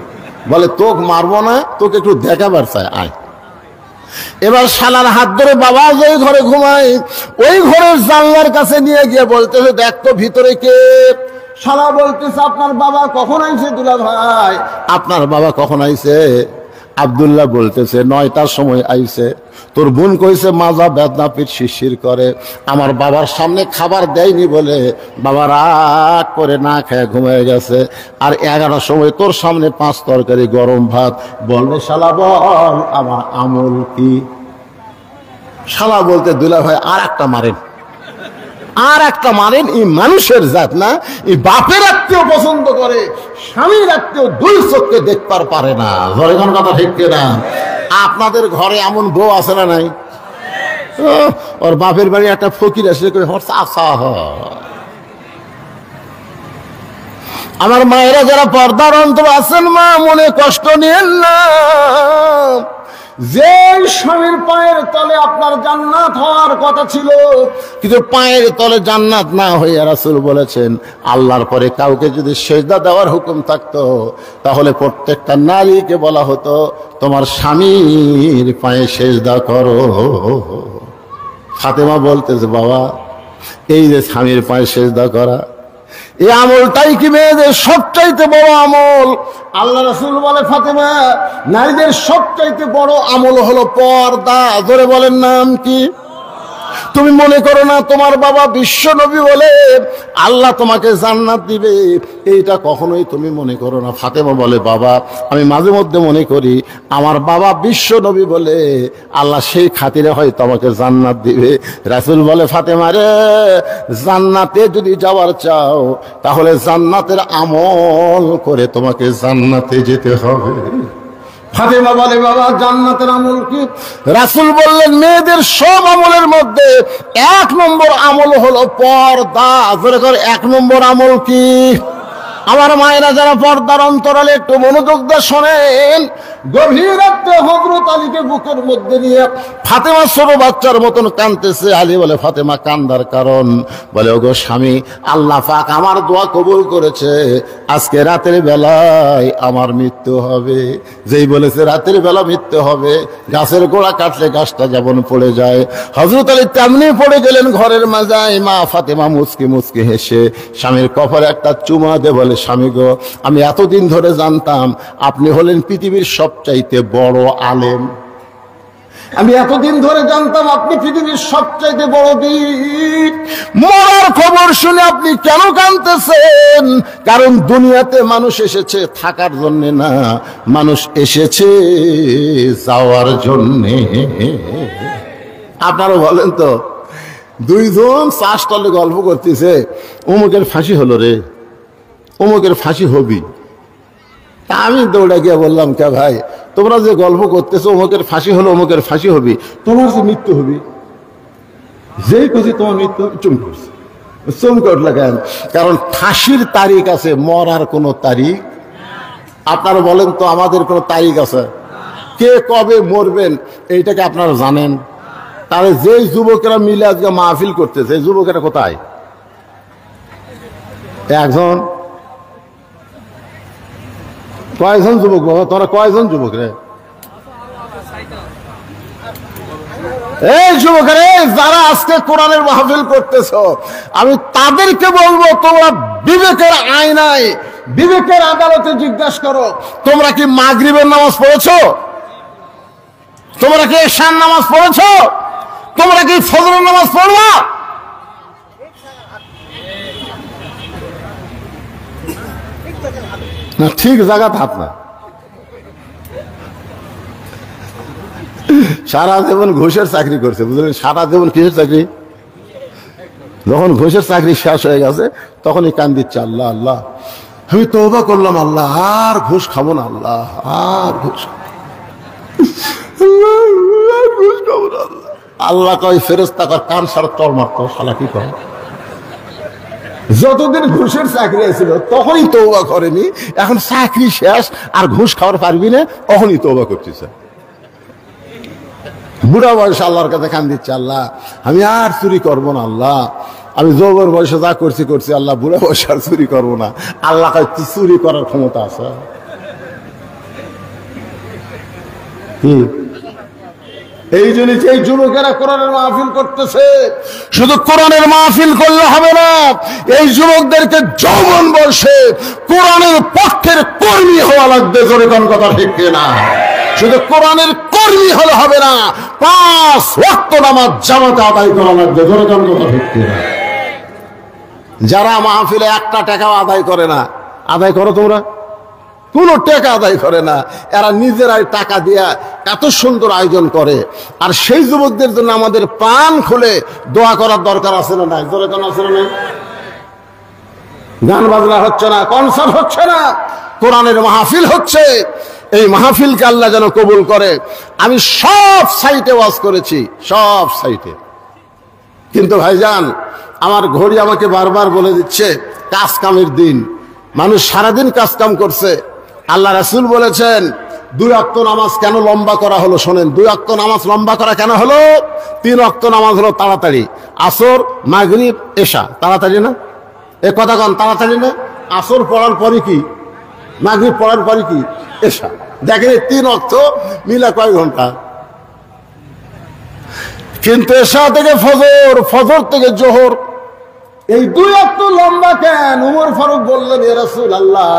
S1: বলে, তোকে মারবো না, তোকে একটু দেখাবার চাই, আয়। এবার শালার হাত ধরে বাবা যে ঘরে ঘুমায়, ওই ঘরের জানলার কাছে নিয়ে গিয়ে বলতেছে, দেখ তো ভিতরে কে। শালা বলতেছে, আপনার বাবা কখন আইছে? দুলা ভাই, আপনার বাবা কখন আইছে? আব্দুল্লাহ বলতেছে, 9টার সময় আইছে। তোর বোন কইছে মাজা বেদনা, পিঠ শিরশির করে, আমার বাবার সামনে খাবার দেয়নি বলে বাবা রাগ করে না খেয়ে ঘুমিয়ে গেছে। আর 11টার সময় তোর সামনে 5 তরকারি গরম ভাত। বললে, শালা বল আমার আমল কি? শালা বলতে, দুলা ভাই আর একটা মারেন, আর একটা মারেন। এই মানুষের জাত না, এই বাপের আত্মীয় পছন্দ করে, স্বামীর আত্মীয় 2 চোখকে দেখবার পারে না। ঘরে কোন কথা ঠিক না? আপনাদের ঘরে এমন বউ আছে না নাই? ওর বাপের বাড়ি একটা ফকির আসে, আমার মায়েরা যারা পর্দার অন্তর আছেন, মা মনে কষ্ট নিয়েন না। যে স্বামীর পায়ের তলে আপনার জান্নাত হওয়ার কথা ছিল, কিন্তু পায়ের তলে জান্নাত না হয়ে রাসূল বলেছেন, আল্লাহর পরে কাউকে যদি সেজদা দেওয়ার হুকুম থাকতো, তাহলে প্রত্যেকটা নারীকে বলা হতো, তোমার স্বামীর পায়ে সেজদা করো। ফাতেমা বলতেছে, বাবা এই যে স্বামীর পায়ে সেজদা করা, এই আমলটাই কি মেয়েদের সবচাইতে বড় আমল? আল্লাহ রাসূল বলে, ফাতেমা, নারীদের সবচাইতে বড় আমল হলো পর্দা। ধরে বলেন, নাম কি? তুমি মনে করো না তোমার বাবা বিশ্ব নবী বলে আল্লাহ তোমাকে জান্নাত দিবে, এইটা কখনোই তুমি মনে করো না। ফাতেমা বলে, বাবা আমি মাঝে মধ্যে মনে করি আমার বাবা বিশ্ব নবী বলে আল্লাহ সেই খাতিরে হয়তো আমাকে জান্নাত দিবে। রাসূল বলে, ফাতেমা রে, জান্নাতে যদি যাওয়ার চাও তাহলে জান্নাতের আমল করে তোমাকে জান্নাতে যেতে হবে। ফাতেমা বলে, বাবা জান্নাতের আমল কি? রাসূল বললেন, মেয়েদের সব আমলের মধ্যে 1 নম্বর আমল হলো পর্দা। জোরে করে 1 নম্বর আমল কি? আমার মায়েরা যারা পর্দার অন্তরালে একটু মনোযোগ দিয়ে শোনেন। গভীর রাতে হযরত আলীকে বুকের মধ্যে নিয়ে ফাতেমা ছোট বাচ্চার মতন কাঁদতেছে। আলী বলে, ফাতেমা কান্দার কারণ? বলে, ওগো স্বামী, আল্লাহ পাক আমার দোয়া কবুল করেছে, আজকে রাতের বেলায় আমার মৃত্যু হবে। যেই বলেছে রাতের বেলা মৃত্যু হবে, গাছের গোড়া কাটলে গাছটা যেমন পড়ে যায়, হযরত আলী তেমনি পড়ে গেলেন ঘরের মাজায়। মা ফাতেমা মুচকি মুচকি হেসে স্বামীর কপালে একটা চুমা দিয়ে বলে, স্বামী গো, আমি এতদিন ধরে জানতাম আপনি হলেন পৃথিবীর সবচাইতে বড় আলেম। আমি এতদিন ধরে জানতাম আপনি পৃথিবীর সবচাইতে বড় বীর। মরার খবর শুনে আপনি কেন কাঁদতেছেন? কারণ দুনিয়াতে মানুষ এসেছে থাকার জন্য না, মানুষ এসেছে যাওয়ার জন্যে। আপনারা বলেন তো, দুইজন চাষ তলে গল্প করতেছে, অমুকের ফাঁসি হলো রে, অমুকের ফাঁসি হবি। আমি দৌড়ে গিয়ে বললাম, কে ভাই, তোমরা যে গল্প করতেছো অমুকের ফাঁসি হলো, অমুকের ফাঁসি হবি, তোমার যে মৃত্যু হবি, যেই খুশি তোমার মৃত্যু চমকে উঠছে। চমকে উঠলে কেন? কারণ ফাঁসির তারিখ আছে, মরার কোনো তারিখ। আপনারা বলেন তো, আমাদের কোনো তারিখ আছে? কে কবে মরবেন এইটাকে আপনারা জানেন? তাহলে যেই যুবকেরা মিলে আজকে মাহফিল করতেছে, এই যুবকেরা কোথায়? একজন? কয়জন যুবক বাবা? তোরা কয়জন যুবক রে? এই যুবকেরা যারা আজকে কোরআনের মাহফিল করতেছো, আমি তাদেরকে বলবো, তোমরা বিবেকের আয়নায়, বিবেকের আদালতে জিজ্ঞাসা করো, তোমরা কি মাগরিবের নামাজ পড়েছো? তোমরা কি এশার নামাজ পড়েছো? তোমরা কি ফজরের নামাজ পড়বা? না, ঠিক জায়গাতে হাত না। সারা জীবন ঘুষের চাকরি করছে, বুঝলেন? সারা জীবন কিসের চাকরি? যখন ঘুষের চাকরি শেষ হয়ে গেছে তখনই কান দিচ্ছে, আল্লাহ আল্লাহ আমি তওবা করলাম, আল্লাহ আর ঘুষ খাবো না, আল্লাহ আর ঘুষ খাবো না। আল্লাহ কয়, ফেরেশতা কয়, কান সারা চল মারতো, শালা কি কয়? যতদিন ঘুষের চাকরি ছিল তখনই তওবা করেনি, এখন চাকরি শেষ আর ঘুষ খাওয়ার পারবি না, তখনই তওবা করতেছে। বুড়া বয়সে আল্লাহর কাছে কান দিচ্ছে, আল্লাহ আমি আর চুরি করবো না, আল্লাহ আমি যৌবন বয়সে যা করছি করছি, আল্লাহ বুড়া বয়সে আর চুরি করবো না। আল্লাহ কয়, চুরি করার ক্ষমতা আছে কি? এই জন্য এই যুবকেরা কোরআনের মাহফিল করতেছে। শুধু কোরআনের মাহফিল করলে হবে না, এই যুবকদেরকে যৌবন বয়সে কোরআনের পক্ষের কর্মী হওয়া লাগবে। জোরে কোন কথা ঠিক না? শুধু কোরআনের কর্মী হলে হবে না, 5 ওয়াক্ত নামাজ জামাতে আদায় করা লাগবে। জোরে কোন কথা ঠিক না? যারা মাহফিলে একটা টাকাও আদায় করে না, আদায় করো তোমরা? কোনো টাকা আদায় করে না, এরা নিজেরাই টাকা দিয়া এত সুন্দর আয়োজন করে। আর সেই যুবকদের জন্য আমাদের প্রাণ খুলে দোয়া করার দরকার আছে না নাই? জোরে কোন আছে না নাই? গান বাজনা হচ্ছে না, কনসার্ট হচ্ছে না, কোরআনের মাহফিল হচ্ছে। এই মাহফিলকে আল্লাহ যেন কবুল করে। আমি সব সাইটে ওয়াজ করেছি, সব সাইটে, কিন্তু ভাইজান আমার ঘড়ি আমাকে বারবার বলে দিচ্ছে কাজ কামের দিন। মানুষ সারাদিন কাজ কাম করছে। আল্লাহ রাসূল বলেছেন 2 ওয়াক্ত নামাজ কেন লম্বা করা হলো? শোনেন, 2 ওয়াক্ত নামাজ লম্বা করা কেন হলো? 3 ওয়াক্ত নামাজ হলো তাড়াতাড়ি, আসর মাগরিব এশা তাড়াতাড়ি না? এ কথা কন, তাড়াতাড়ি না? আসর পড়ার পরে কি, মাগরিব পড়ার পরে কি, এশা। দেখেন 3 ওয়াক্ত মিলা কয় ঘন্টা? কিন্তু এশা থেকে ফজর, ফজর থেকে জোহর, এই 2 ওয়াক্ত লম্বা কেন? উমর ফারুক বললেন, ইয়া রাসূলুল্লাহ,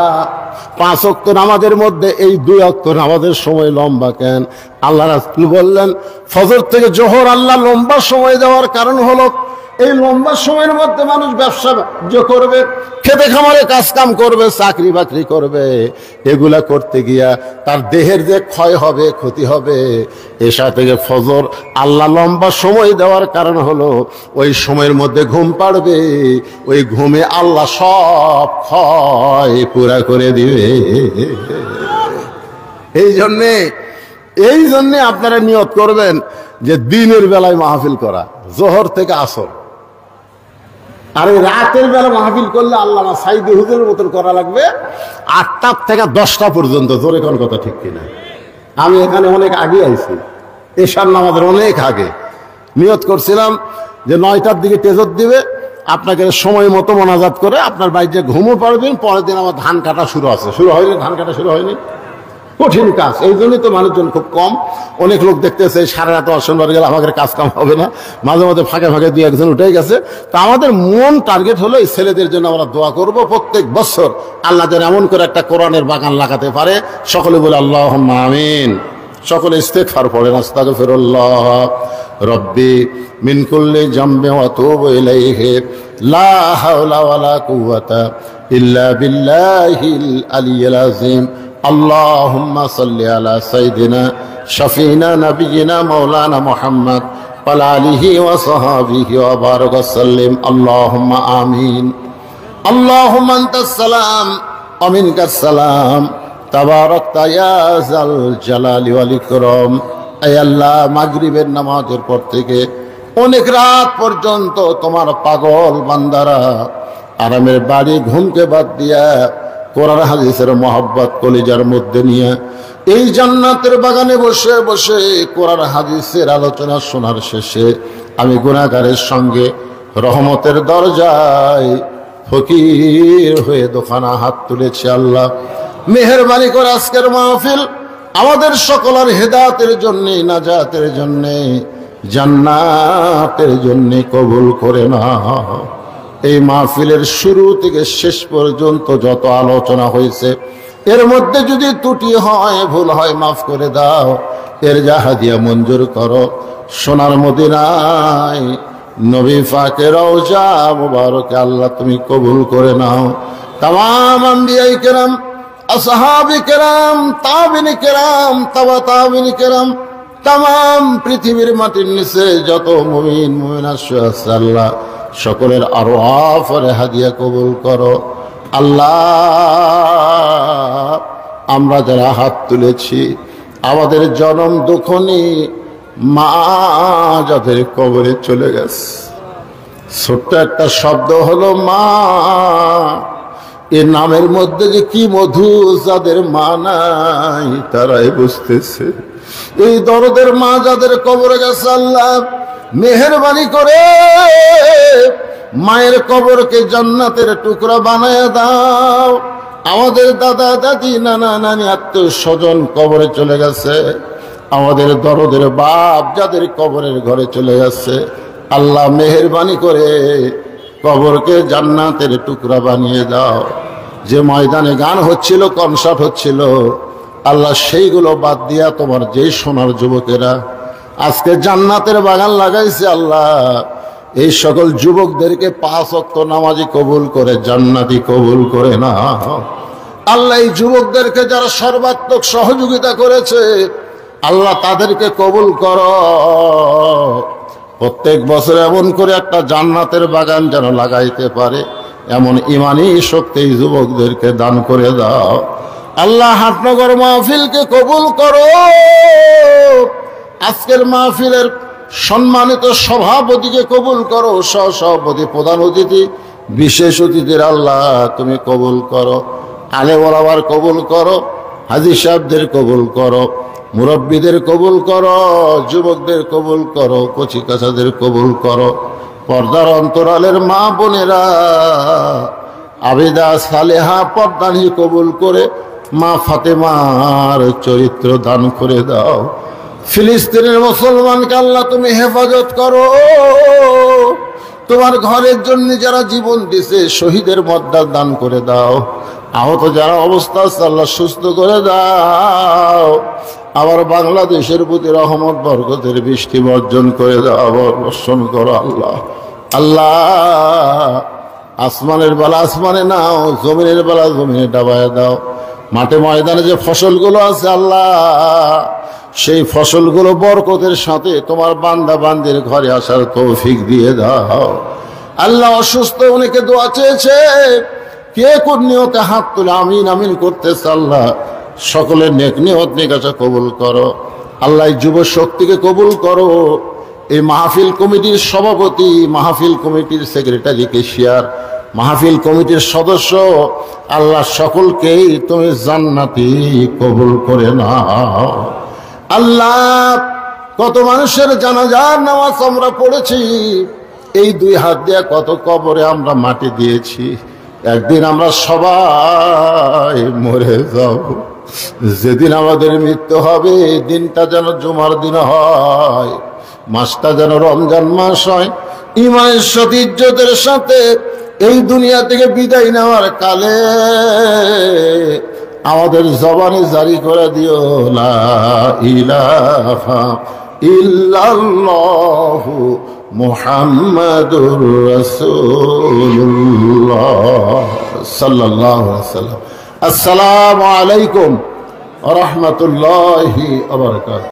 S1: 5 ওয়াক্ত নামাজের মধ্যে এই 2 ওয়াক্ত নামাজের সময় লম্বা কেন? আল্লাহ রাসূল বললেন, ফজর থেকে জোহর আল্লাহ লম্বা সময় দেওয়ার কারণ হলো এই লম্বা সময়ের মধ্যে মানুষ ব্যবসা বাণিজ্য করবে, খেতে খামারে কাজ কাম করবে, চাকরি বাকরি করবে। এগুলা করতে গিয়া তার দেহের যে ক্ষয় হবে, ক্ষতি হবে। এশা থেকে ফজর আল্লাহ লম্বা সময় দেওয়ার কারণ হলো ওই সময়ের মধ্যে ঘুম পাড়বে, ওই ঘুমে আল্লাহ সব ক্ষয় পুরা করে দিবে। এই জন্যে আপনারা নিয়ত করবেন যে দিনের বেলায় মাহফিল করা, জোহর থেকে আসর। আর এই রাতের বেলা মাহফিল করলে আল্লামা সাইদি হুজুরের মতন করা লাগবে 8টা থেকে 10টা পর্যন্ত। জোরে কোন কথা ঠিক কিনা? আমি এখানে অনেক আগে আইছি, এশার নামাজের অনেক আগে নিয়ত করছিলাম যে 9টার দিকে তেজত দিবে, আপনাকে সময় মতো মোনাজাত করে আপনার বাড়িতে ঘুমও পারবেন। পরের দিন আমার ধান কাটা শুরু আছে, শুরু হয়নি, ধান কাটা শুরু হয়নি। কঠিন কাজ, এই জন্যই তো মানুষজন খুব কম। অনেক লোক দেখতেছে 7:30 অসম্বার গেলে আমাদের কাজ কাম হবে না, মাঝে মাঝে ফাঁকে ফাঁকে 2-1 উঠে গেছে। তা আমাদের মন টার্গেট হলো এই ছেলেদের জন্য আমরা দোয়া করব প্রত্যেক বছর আল্লাহ যেন এমন করে একটা কোরআনের বাগান লাগাতে পারে। সকলে বলে আল্লাহুম্মা আমিন। সকলে ইস্তেগফার পড়েন, আস্তাগফিরুল্লাহ রব্বি মিন কুল্লি জামবি ওয়া তুবু ইলাইহি লা হাওলা ওয়ালা কুওয়াতা ইল্লা বিল্লাহিল আলিয়্যিল আযীম। আল্লাহুম্মা সাল্লি আলা সাইয়্যিদিনা শাফিনা নাবিয়িনা মাওলানা মুহাম্মদ ওয়া আলা আলিহি ওয়া সাহবিহি ওয়া বারাক সাল্লিম। আল্লাহুম্মা আমিন। আল্লাহুম্মা আনতাস সালাম ওয়া মিনকাস সালাম তাবারাকতা ইয়া যাল জালালি ওয়াল ইকরাম। আয় আল্লাহ, মাগরিবের নামাজের পর থেকে অনেক রাত পর্যন্ত তোমার পাগল বান্দারা আরামের বাড়ি ঘুমকে বাদ দিয়া কোরআন হাদিসের মহব্বত কলিজার মধ্যে নিয়ে এই জান্নাতের বাগানে বসে বসে কোরআন হাদিসের আলোচনা শোনার শেষে আমি গুনাহগারের সঙ্গে রহমতের দরজায় ফকির হয়ে দোকানা হাত তুলেছি। আল্লাহ মেহেরবানি করে আজকের মাহফিল আমাদের সকলের হেদায়েতের জন্য, নাজাতের জন্য, জান্নাতের জন্য কবুল করে নাও। এই মাহফিলের শুরু থেকে শেষ পর্যন্ত যত আলোচনা হয়েছে এর মধ্যে যদি ত্রুটি হয়, ভুল হয়, মাফ করে দাও। এর হাদিয়া মঞ্জুর করো। সোনার মদিনায় নবী পাকের রওজা মুবারকে আল্লাহ তুমি কবুল করে নাও। তামাম আম্বিয়ায়ে কেরাম, আসহাবে কেরাম, তাবিঈন কেরাম, তাবিঈন কেরাম, তামাম পৃথিবীর মাটির নিচে যত মুমিন মুমিনাত আছে আল্লাহ সকলের আরওয়াহ আর হাদিয়া কবুল করো। আল্লাহ আমরা যারা হাত তুলেছি আমাদের জনম দুঃখনি মা যাদের কবরে চলে গেছে, ছোট্ট একটা শব্দ হলো মা। এর নামের মধ্যে যে কি মধু, যাদের মা নাই তারাই বুঝতেছে। এই দরদের মা যাদের কবরে গেছে আল্লাহ মেহেরবানি করে মায়ের কবরকে জান্নাতের টুকরা বানায় দাও। আমাদের দাদা দাদি, নানা নানি, আত্মীয় স্বজন কবরে চলে গেছে, আমাদের দরদের বাপ যাদের কবরের ঘরে চলে গেছে আল্লাহ মেহেরবানি করে কবরকে জান্নাতের টুকরা বানিয়ে দাও। যে ময়দানে গান হচ্ছিল, কনসার্ট হচ্ছিল আল্লাহ সেইগুলো বাদ দিয়া তোমার যেই সোনার যুবকেরা আজকে জান্নাতের বাগান লাগাইছে আল্লাহ এই সকল যুবকদেরকে 5 ওয়াক্ত নামাজি কবুল করে জান্নাতি কবুল করে না। আল্লাহ এই যুবকদেরকে যারা সর্বাত্মক সহযোগিতা করেছে আল্লাহ তাদেরকে কবুল করো। প্রত্যেক বছর এমন করে একটা জান্নাতের বাগান যেন লাগাইতে পারে এমন ইমানি শক্তি যুবকদেরকে দান করে দাও। আল্লাহ হাটনগর মাহফিলকে কবুল করো। আজকের মাহফিলের সম্মানিত সভাপতিকে কবুল করো, সহসভাপতি, প্রধান অতিথি, বিশেষ অতিথির আল্লাহ তুমি কবুল করো। আলেম ওলামার কবুল করো, হাজী সাহেবদের কবুল করো, মুরব্বীদের কবুল করো, যুবকদের কবুল করো, কচি কাচাদের কবুল করো। পর্দার অন্তরালের মা বোনেরা আবিদা সালেহা পর্দানি কবুল করে মা ফাতেমার চরিত্র দান করে দাও। ফিলিস্তিনের মুসলমানকে আল্লাহ তুমি হেফাজত করো। তোমার ঘরের জন্য যারা জীবন দিছে শহীদের মর্যাদা দান করে দাও। আহত যারা অবস্থা আছে আল্লাহ সুস্থ করে দাও। আবার বাংলাদেশের প্রতি রহমত বরকতের বৃষ্টি বর্ষণ করে দাও, বর্ষণ করো আল্লাহ। আল্লাহ আসমানের বেলা আসমানে নাও, জমিনের বেলা জমিনে ডাবায় দাও। মাঠে ময়দানে যে ফসলগুলো আছে আল্লাহ, সেই ফসলগুলো বরকতের সাথে তোমার বান্দা বান্দির ঘরে আসার তৌফিক দিয়ে দাও। আল্লাহ অসুস্থ অনেকে দোয়া চেয়েছে, কে কোন নিয়তে হাত তুলে আমিন আমিন করতেছে আল্লাহ সকলের নেক নিয়ত নিকাশা কবুল করো। আল্লাহ যুব শক্তিকে কবুল করো। এই মাহফিল কমিটির সভাপতি, মাহফিল কমিটির সেক্রেটারি, কেশিয়ার, মাহফিল কমিটির সদস্য আল্লাহ সকলকেই তুমি জান্নাতি কবুল করে নাও। আল্লাহ কত মানুষের জানাজার নামাজ আমরা পড়েছি, এই দুই হাত দিয়ে কত কবরে আমরা মাটি দিয়েছি। একদিন আমরা সবাই মরে যাব। যেদিন আমাদের মৃত্যু হবে দিনটা যেন জুমার দিন হয়, মাসটা যেন রমজান মাস হয়। ইমানের সাথে ইজ্জতের সাথে এই দুনিয়া থেকে বিদায় নেওয়ার কালে আমাদের জবানে জারি করে দিও লা ইলাহা ইল্লাল্লাহু মুহাম্মাদুর রাসূলুল্লাহ সাল্লাল্লাহু আলাইহি ওয়াসাল্লাম। আসসালামু আলাইকুম ওয়া রাহমাতুল্লাহি ওয়া বারাকাতুহু।